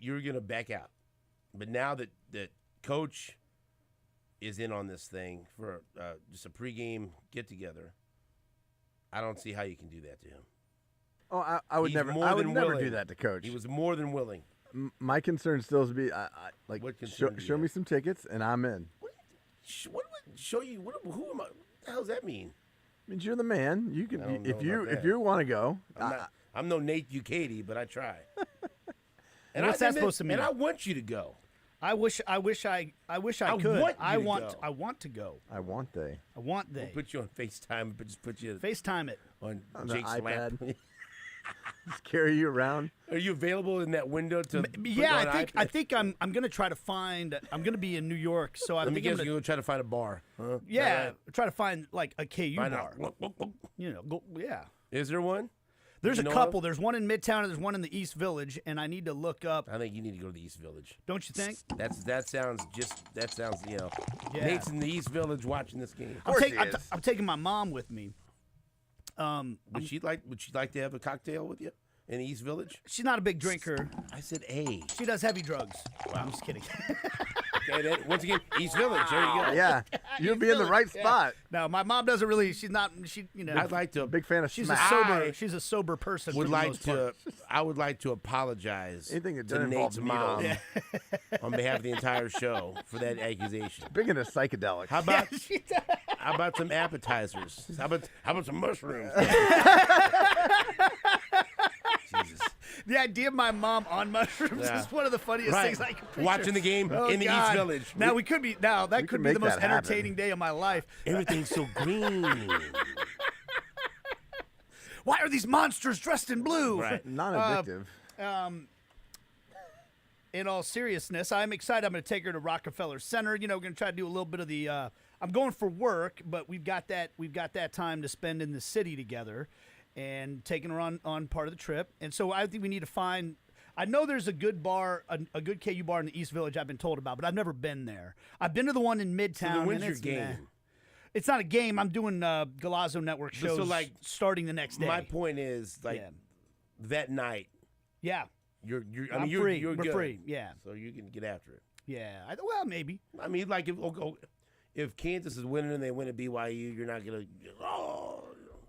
you're going to back out. But now that Coach is in on this thing for just a pregame get-together, I don't see how you can do that to him. Oh, I would never do that to Coach. He was more than willing. my concern still is to be What concern do you show me some tickets and I'm in. What would show you? Who am I? What the hell does that mean? Means you're the man. You I can don't if know about if that. you want to go. I'm no Nate Bucati, but I try. And What's that supposed to mean? And I want you to go. I wish I could. want you to go. I want to go. I want they. I want they. We'll put you on FaceTime, but just put you FaceTime it on the Jake's lap. iPad. Just carry you around. Are you available in that window to? put Yeah, on I iPad? think I'm gonna try to find. I'm gonna be in New York, so I Let me think I'm guess. gonna, You're gonna try to find a bar. Huh? yeah, Right. try to find like a KU Find bar. out. You know, yeah. Is there one? There's You a know couple. of? There's one in Midtown and there's one in the East Village, and I need to look up. I think you need to go to the East Village. Don't you think? That sounds you know. Yeah. Nate's in the East Village watching this game. I'm taking my mom with me. Would she like to have a cocktail with you in the East Village? She's not a big drinker. I said A. She does heavy drugs. I'm just kidding. Okay, once again, East Village. There you go. Yeah, you'll be in the right spot. No, my mom doesn't really. She's not. She, you know. I'd like to. Big fan of She's smack. a sober. She's a sober person. Would for the like most part. to. I would like to apologize Anything that to doesn't involve Nate's mom needles. on behalf of the entire show for that accusation. Big into psychedelics. How about how about some appetizers? How about some mushrooms? Jesus. The idea of my mom on mushrooms Yeah. is one of the funniest Right. things I can picture. Watching the game Oh, in the God. East Village. Now We- we could be. Now that we could can be the make most that happen. entertaining day of my life. Everything's so green. Why are these monsters dressed in blue? Right. Non-addictive. In all seriousness, I'm excited. I'm going to take her to Rockefeller Center. You know, we're going to try to do a little bit of the. I'm going for work, but we've got that time to spend in the city together, and taking her on part of the trip. And so I think we need to find. I know there's a good bar, a good KU bar in the East Village I've been told about, but I've never been there. I've been to the one in Midtown. So then when's and your it's game? It's not a game. I'm doing Galazzo Network shows. So, like, starting the next day. My point is, like, Yeah. that night, Yeah. you're I'm you're, free. You're We're good. free. Yeah. So you can get after it. Yeah. Well, maybe. I mean, like if Kansas is winning and they win at BYU, you're not gonna. Oh,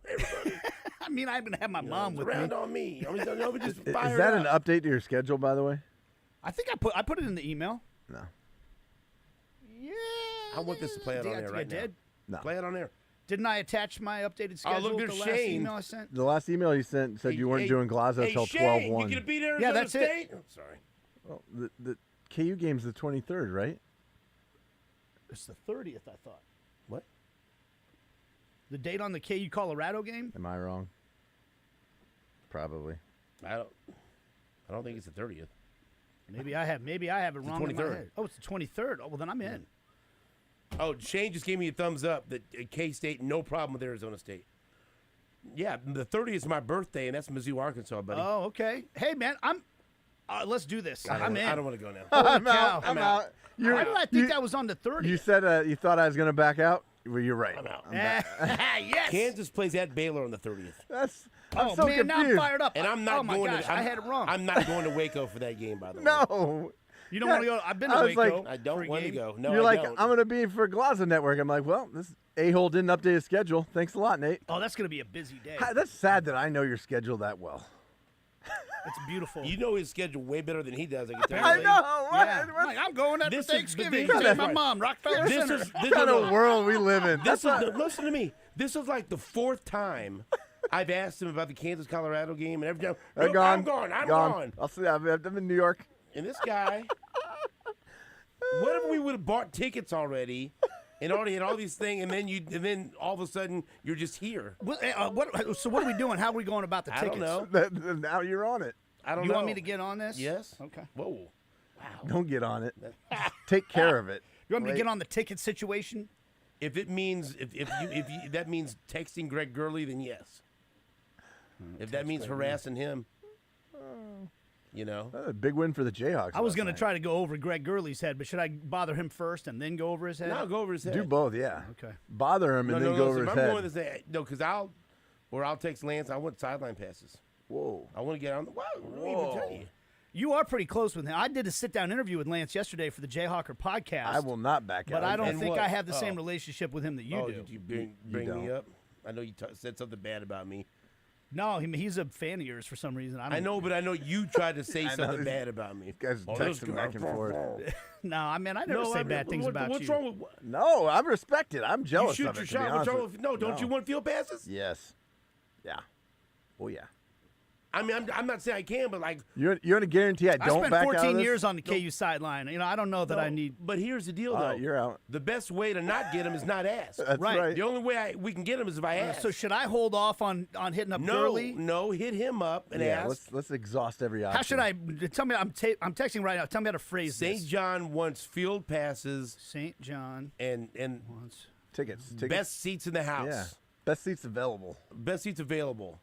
everybody. I mean, I'm gonna have my mom with around me. on me. I mean, no, but just Is fire that it an up. update to your schedule, by the way? I think I put it in the email. No. Yeah. I want this to play out on I there think right I did. No. Play it on there. Didn't I attach my updated schedule? look, with there's the last Shane. email I sent? The last email you sent said you weren't doing Glazo till Shane, 12-1. You gonna beat Arizona Yeah, that's it. State? Oh, sorry. Well, the KU game's the 23rd, right? It's the 30th, I thought. What? The date on the KU Colorado game? Am I wrong? Probably. I don't think it's the 30th. Maybe I have it wrong in my 23rd. head. Oh, it's the 23rd. Oh, well, then I'm in. Oh, Shane just gave me a thumbs up that K-State, no problem with Arizona State. Yeah, the 30th is my birthday, and that's Mizzou, Arkansas, buddy. Oh, okay. Hey, man, let's do this. I'm in. I don't want to go now. Holy I'm cow. out. I'm out. Why did I think that was on the 30th? You said you thought I was going to back out? Well, you're right. I'm out. Yes. Kansas plays at Baylor on the 30th. Oh, so man, now I'm confused. fired up. And I'm not oh, my going gosh, to. I had it wrong. I'm not going to Waco for that game, by the way. No. You don't want to go? I've been to I was Waco. like- I don't want to go. No, You're I like, don't. I'm going to be for Glazo Network. I'm like, well, this a-hole didn't update his schedule. Thanks a lot, Nate. Oh, that's going to be a busy day. That's sad that I know your schedule that well. It's beautiful. You know his schedule way better than he does. I can tell you. I know. What? Yeah. I'm going out for This is- Thanksgiving. this is- Take my right. mom, Rockefeller This Center. is What kind of world we live in? This That's is listen to me. This is like the fourth time I've asked him about the Kansas Colorado game, and every time They're "Nope, gone. I'm gone. I'll see. I'm in New York. And this guy, what if we would have bought tickets already, and already had all these things, and then all of a sudden you're just here? So what are we doing? How are we going about the I tickets? don't know. Now you're on it. I don't You know. want me to get on this? Yes. Okay. Whoa. Wow. Don't get on it. Take care of it. You want me to Wait. get on the ticket situation? If it means if you that means texting Greg Gurley, then yes. If that means harassing him, you know. A big win for the Jayhawks. I was last going to night. try to go over Greg Gurley's head, but should I bother him first and then go over his head? No, go over his head. Do both, yeah. Okay. Bother him and then go over his I'm head. going to say no, because I'll text Lance. I want sideline passes. Whoa. I want to get on. What do I even tell you? You are pretty close with him. I did a sit-down interview with Lance yesterday for the Jayhawker podcast. I will not back out. But I don't And think what? I have the same Oh. relationship with him that you do. Did you bring me don't. up? I know you said something bad about me. No, he's a fan of yours for some reason. I know, but I know you tried to say I know, something this- bad about me. Guys texting back and forth. No, I mean, I never say bad things about what's you. wrong with No, I'm respected. I'm you? jealous Shoot of your it. To be shot. What's honest wrong with- with? Don't you want field passes? Yes. Yeah. Oh yeah. I mean, I'm not saying I can, but like You're gonna guarantee I don't spent back out of 14 this? years on the KU sideline. You know, I don't know that I need. But here's the deal, though. You're out. The best way to not get him is not ask. That's right. The only way we can get him is if I ask. So should I hold off on hitting up Gurley? No, hit him up and Yeah, ask. let's exhaust every option. How should I? Tell me. I'm texting right now. Tell me how to phrase St. this. John wants field passes St. John and wants tickets? best seats in the house. Yeah. Best seats available. Best seats available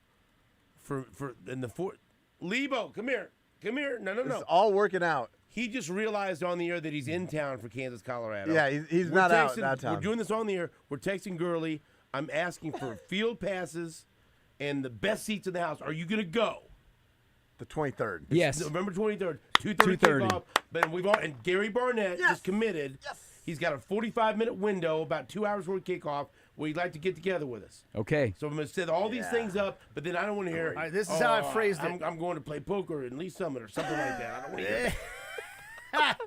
for in the fourth. Lebo, come here. No. It's all working out. He just realized on the air that he's in town for Kansas, Colorado. Yeah, he's not out of town. We're doing this on the air. We're texting Gurley. I'm asking for field passes and the best seats in the house. Are you going to go? The 23rd. Yes. November 23rd, 2:30 2:30. kickoff. But and Gary Barnett just committed. Yes. He's got a 45-minute window, about 2 hours before kickoff, where he'd like to get together with us. Okay. So I'm going to set all these things up, but then I don't want to hear. All right, this is how I phrased it. I'm going to play poker in Lee Summit or something like that. I don't want to hear that.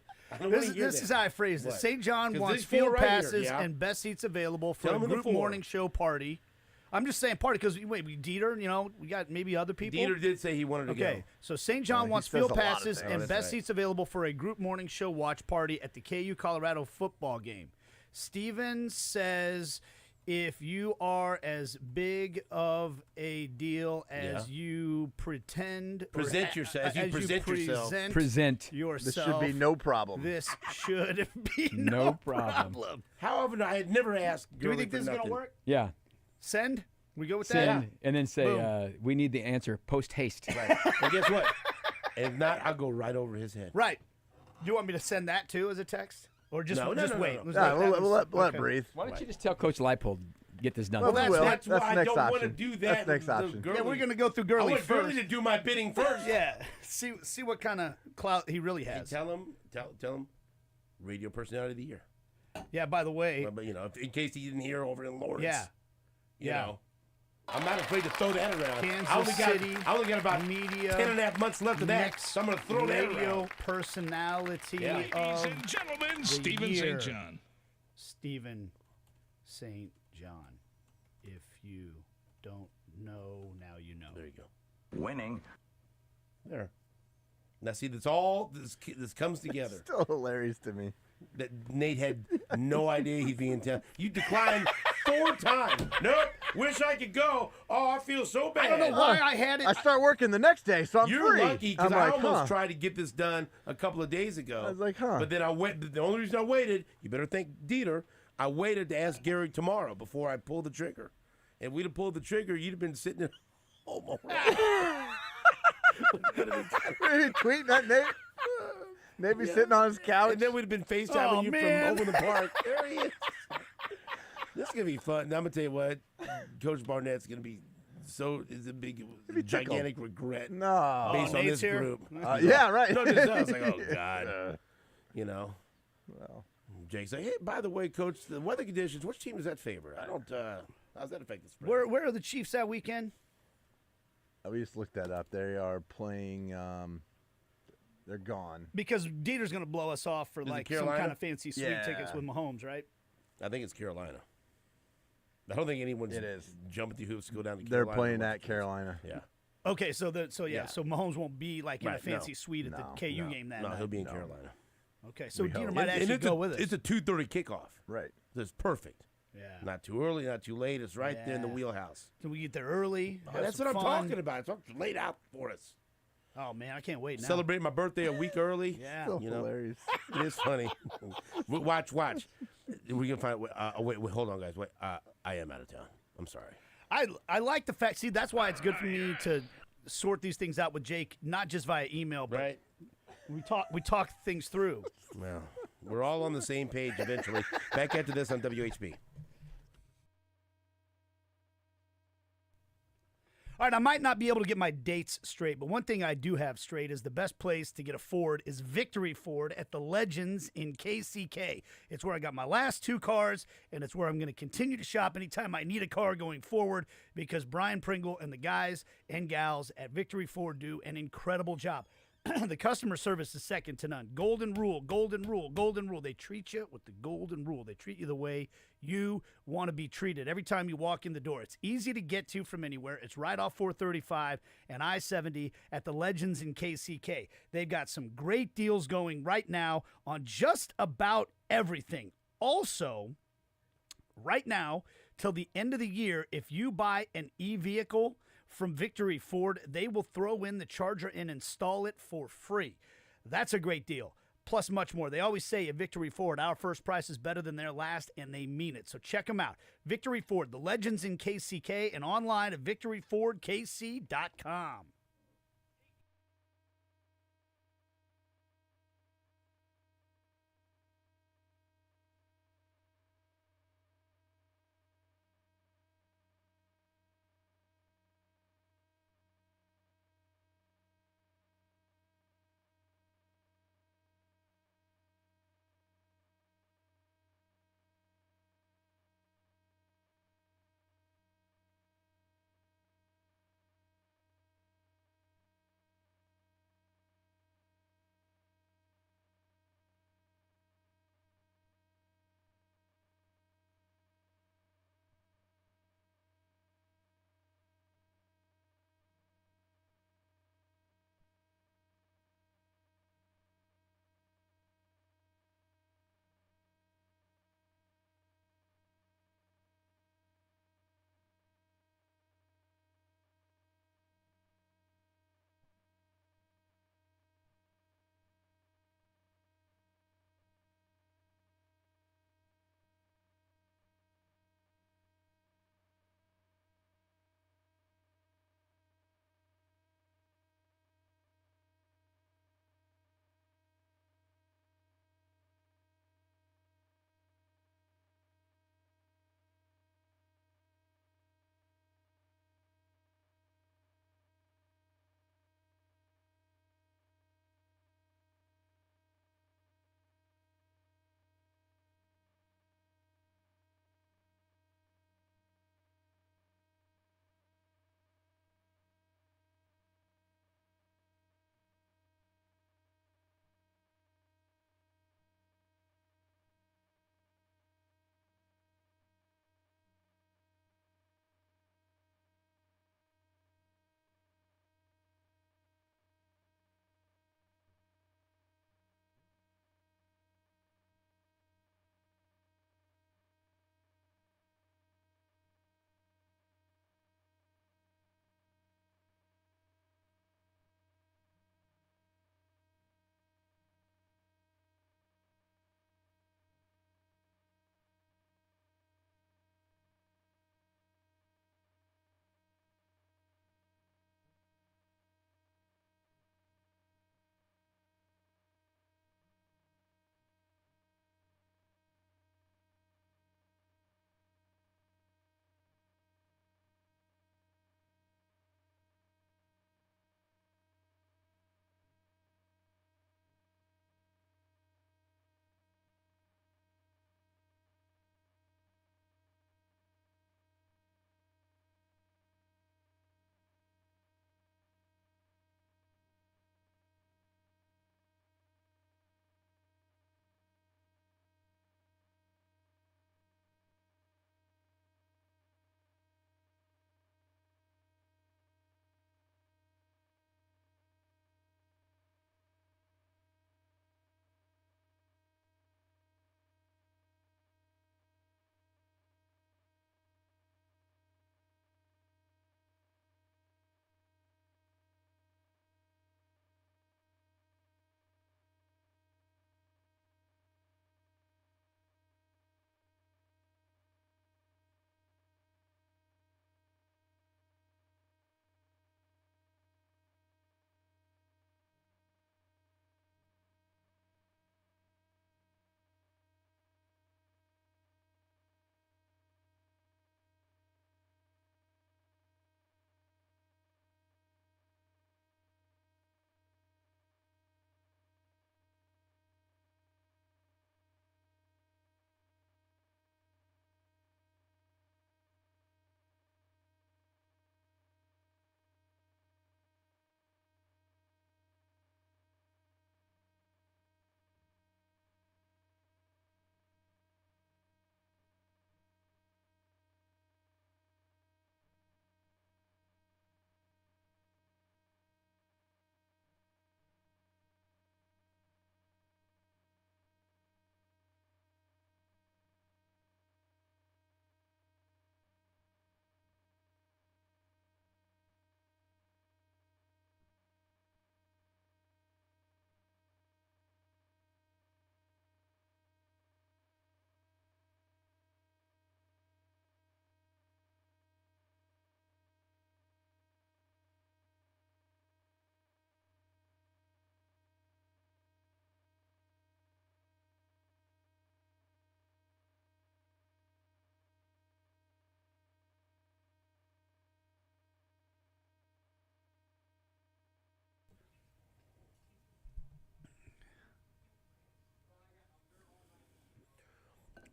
This is how I phrased it. What? St. John 'Cause wants these four field right here, passes yeah. and best seats available for Tell a me the group four. morning show party. I'm just saying party because wait, Dieter, you know, we got maybe other people. Dieter did say he wanted to go. Okay, so St. John he wants says field a lot of passes things. and That's best right. seats available for a group morning show watch party at the KU Colorado football game. Steven says if you are as big of a deal as you pretend, Present yourself. As you present yourself. Present. yourself, This should be no problem. This should be No no problem. problem. How often I had never asked. Do we Gurley think for this is nothing. going to work? Yeah. Send? We go with Send that? and then say, Boom. we need the answer post haste. Right. And guess what? If not, I'll go right over his head. Right. You want me to send that too as a text? Or just, No, just no, wait? no. Let's Yeah, wait. we'll let Okay. it breathe. Why don't you just tell Coach Leipold get this done? Well, for us? we will. That's why I next don't want to option. do that. That's next with option. Gurley. Yeah, we're going to go through I Gurley want first. Gurley to do my bidding first. Yeah. See what kind of clout he really has. Tell him, radio personality of the year. Yeah, by the way. But you know, in case he didn't hear over in Lawrence. Yeah. You Yeah. know, I'm not afraid to throw that around. Kansas City I only got about media 10.5 months left of that. next So I'm going to throw that radio around. personality Yeah. Ladies of and gentlemen, the Stephen year. St. John. Stephen St. John. If you don't know, now you know. There you go. Winning. There. Now see, that's all. This comes together. Still hilarious to me. That Nate had no idea he'd be in town. You declined 4 times. Nope. Wish I could go. Oh, I feel so bad. I don't know why I had it. I start working the next day, so I'm You're free. lucky because I'm I like, almost huh. tried to get this done a couple of days ago. I was like, huh. But then I went. The only reason I waited, you better thank Dieter. I waited to ask Gary tomorrow before I pulled the trigger. If we'd have pulled the trigger, you'd have been sitting at home already. Maybe tweeting at Nate. Maybe sitting on his couch. And then we'd have been FaceTiming Oh, you man. from over the park. There he is. This is going to be fun. Now, I'm going to tell you what. Coach Barnett's going to be is a big, gigantic regret No. based on Nate's this here? group. Yeah, right. No, just us. Like, oh, God. You know. Well, Jake's like, hey, by the way, Coach, the weather conditions, which team does that favor? I don't, how's that affect the spread? Where are the Chiefs that weekend? we just looked that up. They are playing. They're gone. Because Dieter's going to blow us off for Is it like some Carolina? kind of fancy suite Yeah. tickets with Mahomes, right? I think it's Carolina. I don't think anyone's It is. jumping through hoops to go down to They're Carolina. playing to watch at the Carolina. games. Okay, so Yeah. so Mahomes won't be like in a Right, fancy no. suite at the No, KU no, game that No, night. he'll be in Carolina. Okay, so We Dieter hope. might And actually it's go with us. It's a 2:30 kickoff. Right. So it's perfect. Yeah. Not too early, not too late. It's right there in the Yeah. wheelhouse. Can we get there early? Oh, have that's some what I'm fun? talking about. It's all laid out for us. Oh man, I can't wait now. Celebrate my birthday a week early. Yeah. Still You know. hilarious. It is funny. Watch. We're gonna find. Wait. Hold on, guys. Wait. I am out of town. I'm sorry. I like the fact. See, that's why it's good for me to sort these things out with Jake, not just via email, but Right. we talk things through. Well, we're all on the same page eventually. Back after this on WHB. All right, I might not be able to get my dates straight, but one thing I do have straight is the best place to get a Ford is Victory Ford at the Legends in KCK. It's where I got my last 2 cars, and it's where I'm going to continue to shop anytime I need a car going forward because Brian Pringle and the guys and gals at Victory Ford do an incredible job. The customer service is second to none. Golden rule, golden rule, golden rule. They treat you with the golden rule. They treat you the way you want to be treated every time you walk in the door. It's easy to get to from anywhere. It's right off 435 and I-70 at the Legends in KCK. They've got some great deals going right now on just about everything. Also, right now, till the end of the year, if you buy an e-vehicle from Victory Ford, they will throw in the charger and install it for free. That's a great deal. Plus much more. They always say at Victory Ford, our first price is better than their last, and they mean it. So check them out. Victory Ford, the Legends in KCK, and online at victoryfordkc.com.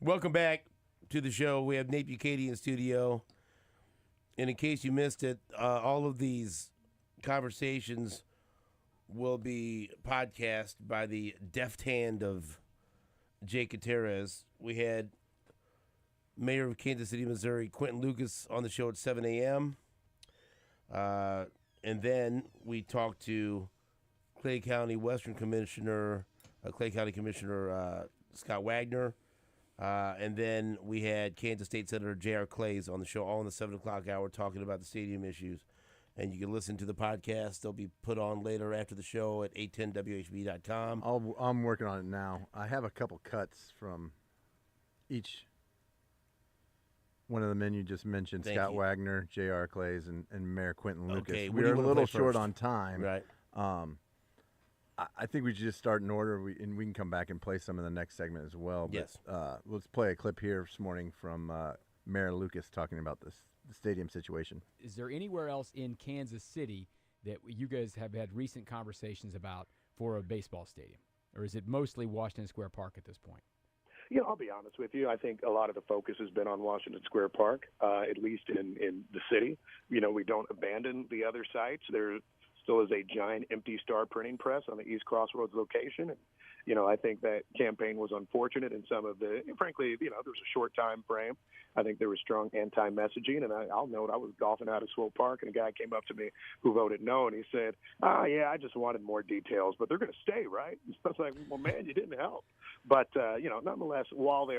Welcome back to the show. We have Nate Bucati in studio. And in case you missed it, all of these conversations will be podcast by the deft hand of Jake Gutierrez. We had Mayor of Kansas City, Missouri, Quentin Lucas, on the show at 7 a.m. And then we talked to Clay County Commissioner Scott Wagner. And then we had Kansas State Senator J.R. Clays on the show, all in the 7 o'clock hour, talking about the stadium issues. And you can listen to the podcast. They'll be put on later after the show at 810WHB.com. I'm working on it now. I have a couple cuts from each one of the men you just mentioned, Thank Scott you. Wagner, J.R. Clays, and Mayor Quentin Lucas. Okay, what we do you are a wanna little play short first? on time. Right. I think we should just start in order, and we can come back and play some in the next segment as well. But, Yes. Let's play a clip here this morning from Mayor Lucas talking about the stadium situation. Is there anywhere else in Kansas City that you guys have had recent conversations about for a baseball stadium? Or is it mostly Washington Square Park at this point? I'll be honest with you. I think a lot of the focus has been on Washington Square Park, at least in the city. We don't abandon the other sites. There still is a giant empty star printing press on the East Crossroads location. And, I think that campaign was unfortunate in some of frankly, there was a short time frame. I think there was strong anti-messaging. And I'll note I was golfing out at Swope Park, and a guy came up to me who voted no, and he said, yeah, I just wanted more details, but they're going to stay, right? And so I was like, well, man, you didn't help. But, nonetheless, while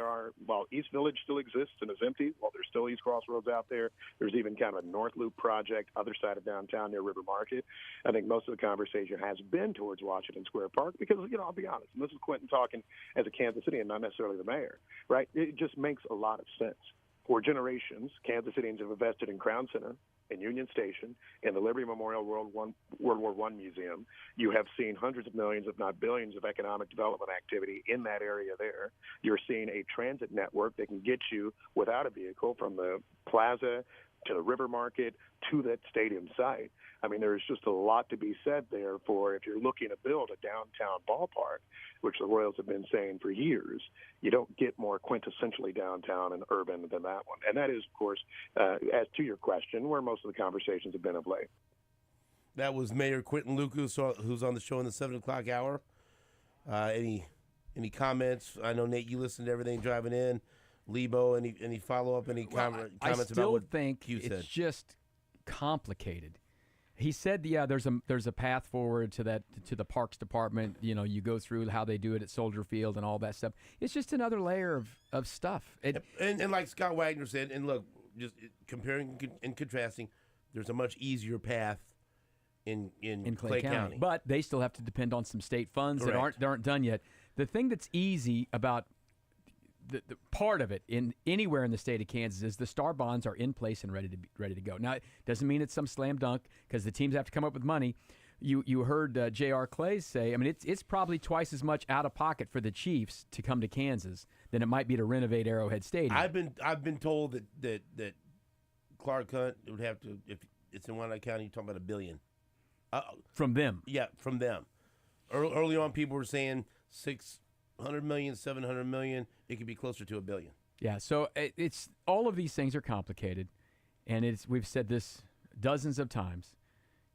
East Village still exists and is empty, while there's still East Crossroads out there, there's even kind of a North Loop project, other side of downtown near River Market. I think most of the conversation has been towards Washington Square Park because, I'll be honest, and this is Quentin talking as a Kansas City and not necessarily the mayor, right? It just makes a lot of sense. For generations, Kansas Cityans have invested in Crown Center, in Union Station, in the Liberty Memorial World War I Museum. You have seen hundreds of millions, if not billions, of economic development activity in that area there. You're seeing a transit network that can get you without a vehicle from the plaza to the River Market to that stadium site. I mean, there's just a lot to be said there for if you're looking to build a downtown ballpark, which the Royals have been saying for years, you don't get more quintessentially downtown and urban than that one. And that is, of course, as to your question, where most of the conversations have been of late. That was Mayor Quentin Lucas, who's on the show in the 7 o'clock hour. Any comments? I know, Nate, you listened to everything driving in. Lebo, any follow-up, comments about what Q said? I still think it's just complicated. He said, yeah, there's a path forward to the Parks Department. You go through how they do it at Soldier Field and all that stuff. It's just another layer of stuff. And like Scott Wagner said, and look, just comparing and contrasting, there's a much easier path in Clay County. But they still have to depend on some state funds Correct. that aren't done yet. The thing that's easy about the part of it in anywhere in the state of Kansas is the star bonds are in place and ready to go. Now, it doesn't mean it's some slam dunk because the teams have to come up with money. You heard J.R. Clays say, I mean, it's probably twice as much out of pocket for the Chiefs to come to Kansas than it might be to renovate Arrowhead Stadium. I've been told that Clark Hunt would have to, if it's in Wyandotte County, you're talking about $1 billion. From them. Yeah, from them. Early on, people were saying $600 million, $700 million. It could be closer to $1 billion. Yeah, so it's all of these things are complicated, and we've said this dozens of times.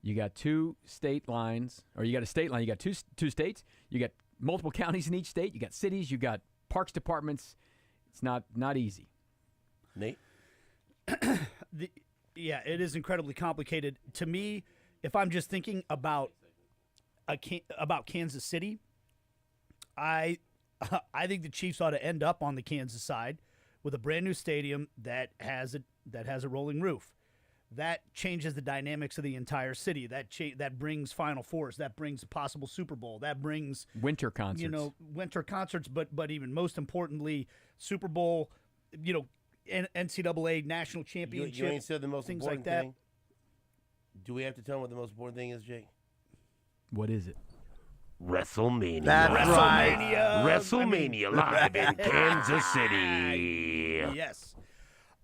You got two state lines, or you got a state line. You got two states. You got multiple counties in each state. You got cities. You got parks departments. It's not easy. Nate? Yeah, it is incredibly complicated. To me, if I'm just thinking about Kansas City, I think the Chiefs ought to end up on the Kansas side with a brand new stadium that has a rolling roof. That changes the dynamics of the entire city. That brings Final Fours. That brings a possible Super Bowl. That brings winter concerts. Winter concerts. But even most importantly, Super Bowl. NCAA national championship. You ain't said the most things important like that. thing. Do we have to tell them what the most important thing is, Jake? What is it? WrestleMania. That's right. WrestleMania live in Kansas City. Yes.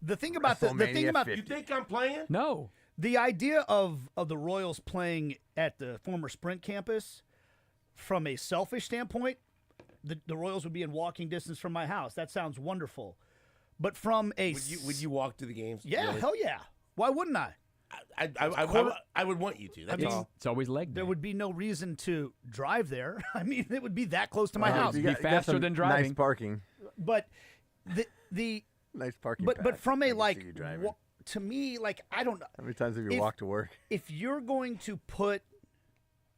The thing about you think I'm playing? No. The idea of the Royals playing at the former Sprint campus, from a selfish standpoint, the Royals would be in walking distance from my house. That sounds wonderful. But from a would you walk to the games? Yeah, Really? hell yeah. Why wouldn't I? I would want you to. That's all. It's always leg day. There would be no reason to drive there. I mean, it would be that close to my house. It'd be faster than driving. Nice parking. But the nice parking. But from a I can like see you driving. to me, like I don't know. How many times have you walked to work? If you're going to put,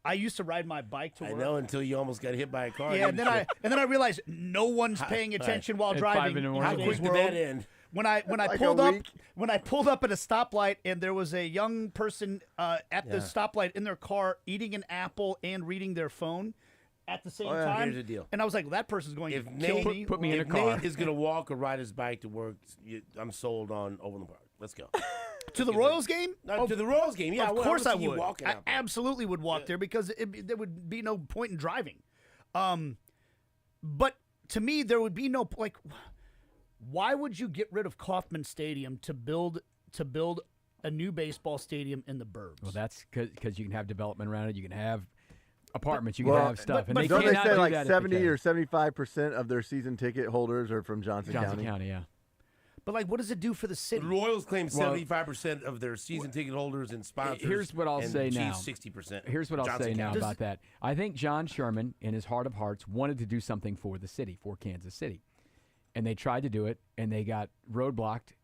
I used to ride my bike to work. I know, until you almost got hit by a car. Yeah, and then I realized no one's paying attention while At driving. 5 in the morning. How quick did that end? When I Like pulled a up week. when I pulled up at a stoplight and there was a young person at the stoplight in their car eating an apple and reading their phone at the same time. Here's the deal. And I was like, well, that person's going If to kill Nate, me. put me in a if car. Nate is going to walk or ride his bike to work, I'm sold on Overland Park. Let's go. To the Royals game? To the Royals game, yeah. Of course I see you would. walking I out there. absolutely would walk there because there would be no point in driving. But to me, there would be no like. Why would you get rid of Kauffman Stadium to build a new baseball stadium in the burbs? Well, that's because you can have development around it. You can have apartments. You can have stuff. but And they Don't they cannot say do like that 70 at or 75% of their season ticket holders are from Johnson County? Yeah. But like, what does it do for the The city? Royals claim 75% of their season ticket holders and sponsors. Here's what I'll and say the now. Chiefs 60%. Here's what I'll Johnson say now County. about that. I think John Sherman, in his heart of hearts, wanted to do something for the city, for Kansas City. And they tried to do it, and they got roadblocked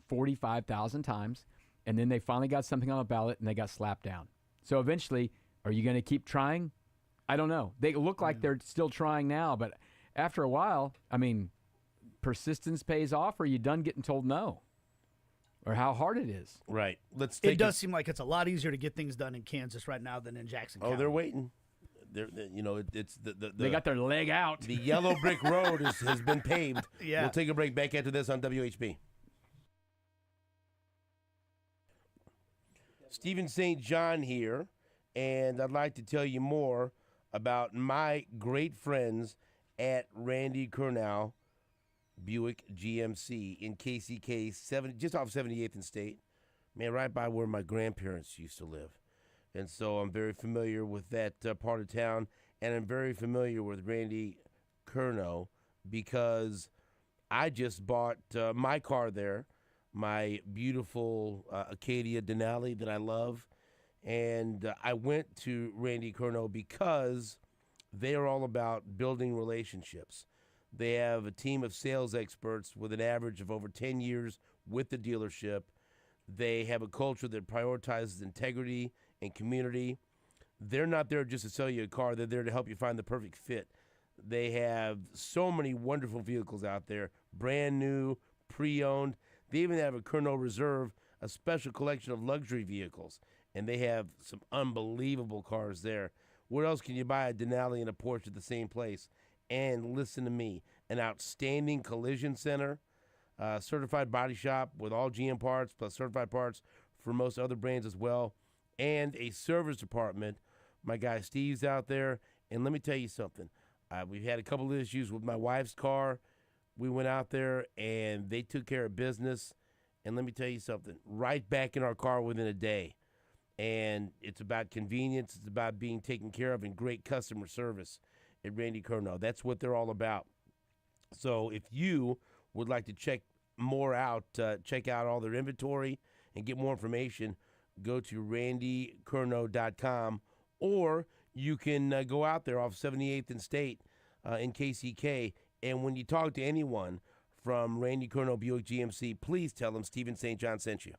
45,000 times. And then they finally got something on the ballot, and they got slapped down. So eventually, are you going to keep trying? I don't know. They look like they're still trying now, but after a while, I mean, persistence pays off, or are you done getting told no? Or how hard it is. Right. It does seem like it's a lot easier to get things done in Kansas right now than in Jackson County. Oh, they're waiting. It's the They got their leg out. The yellow brick road has been paved. Yeah. We'll take a break back after this on WHB. Stephen St. John here, and I'd like to tell you more about my great friends at Randy Kernow Buick GMC in KCK, just off 78th and State. Man, right by where my grandparents used to live. And so I'm very familiar with that part of town, and I'm very familiar with Randy Kernow because I just bought my car there, my beautiful Acadia Denali that I love, and I went to Randy Kernow because they are all about building relationships. They have a team of sales experts with an average of over 10 years with the dealership. They have a culture that prioritizes integrity and community. They're not there just to sell you a car. They're there to help you find the perfect fit. They have so many wonderful vehicles out there, brand new, pre-owned. They even have a Kernow Reserve, a special collection of luxury vehicles. And they have some unbelievable cars there. Where else can you buy a Denali and a Porsche at the same place? And listen to me, an outstanding collision center, certified body shop with all GM parts, plus certified parts for most other brands as well, and a service department. My guy Steve's out there, and let me tell you something. We've had a couple of issues with my wife's car. We went out there, and they took care of business. And let me tell you something, right back in our car within a day. And it's about convenience. It's about being taken care of and great customer service at Randy Kernow. That's what they're all about. So if you would like to check more out, check out all their inventory and get more information, go to randykernow.com, or you can go out there off 78th and State in KCK. And when you talk to anyone from Randy Kernow Buick GMC, please tell them Stephen St. John sent you.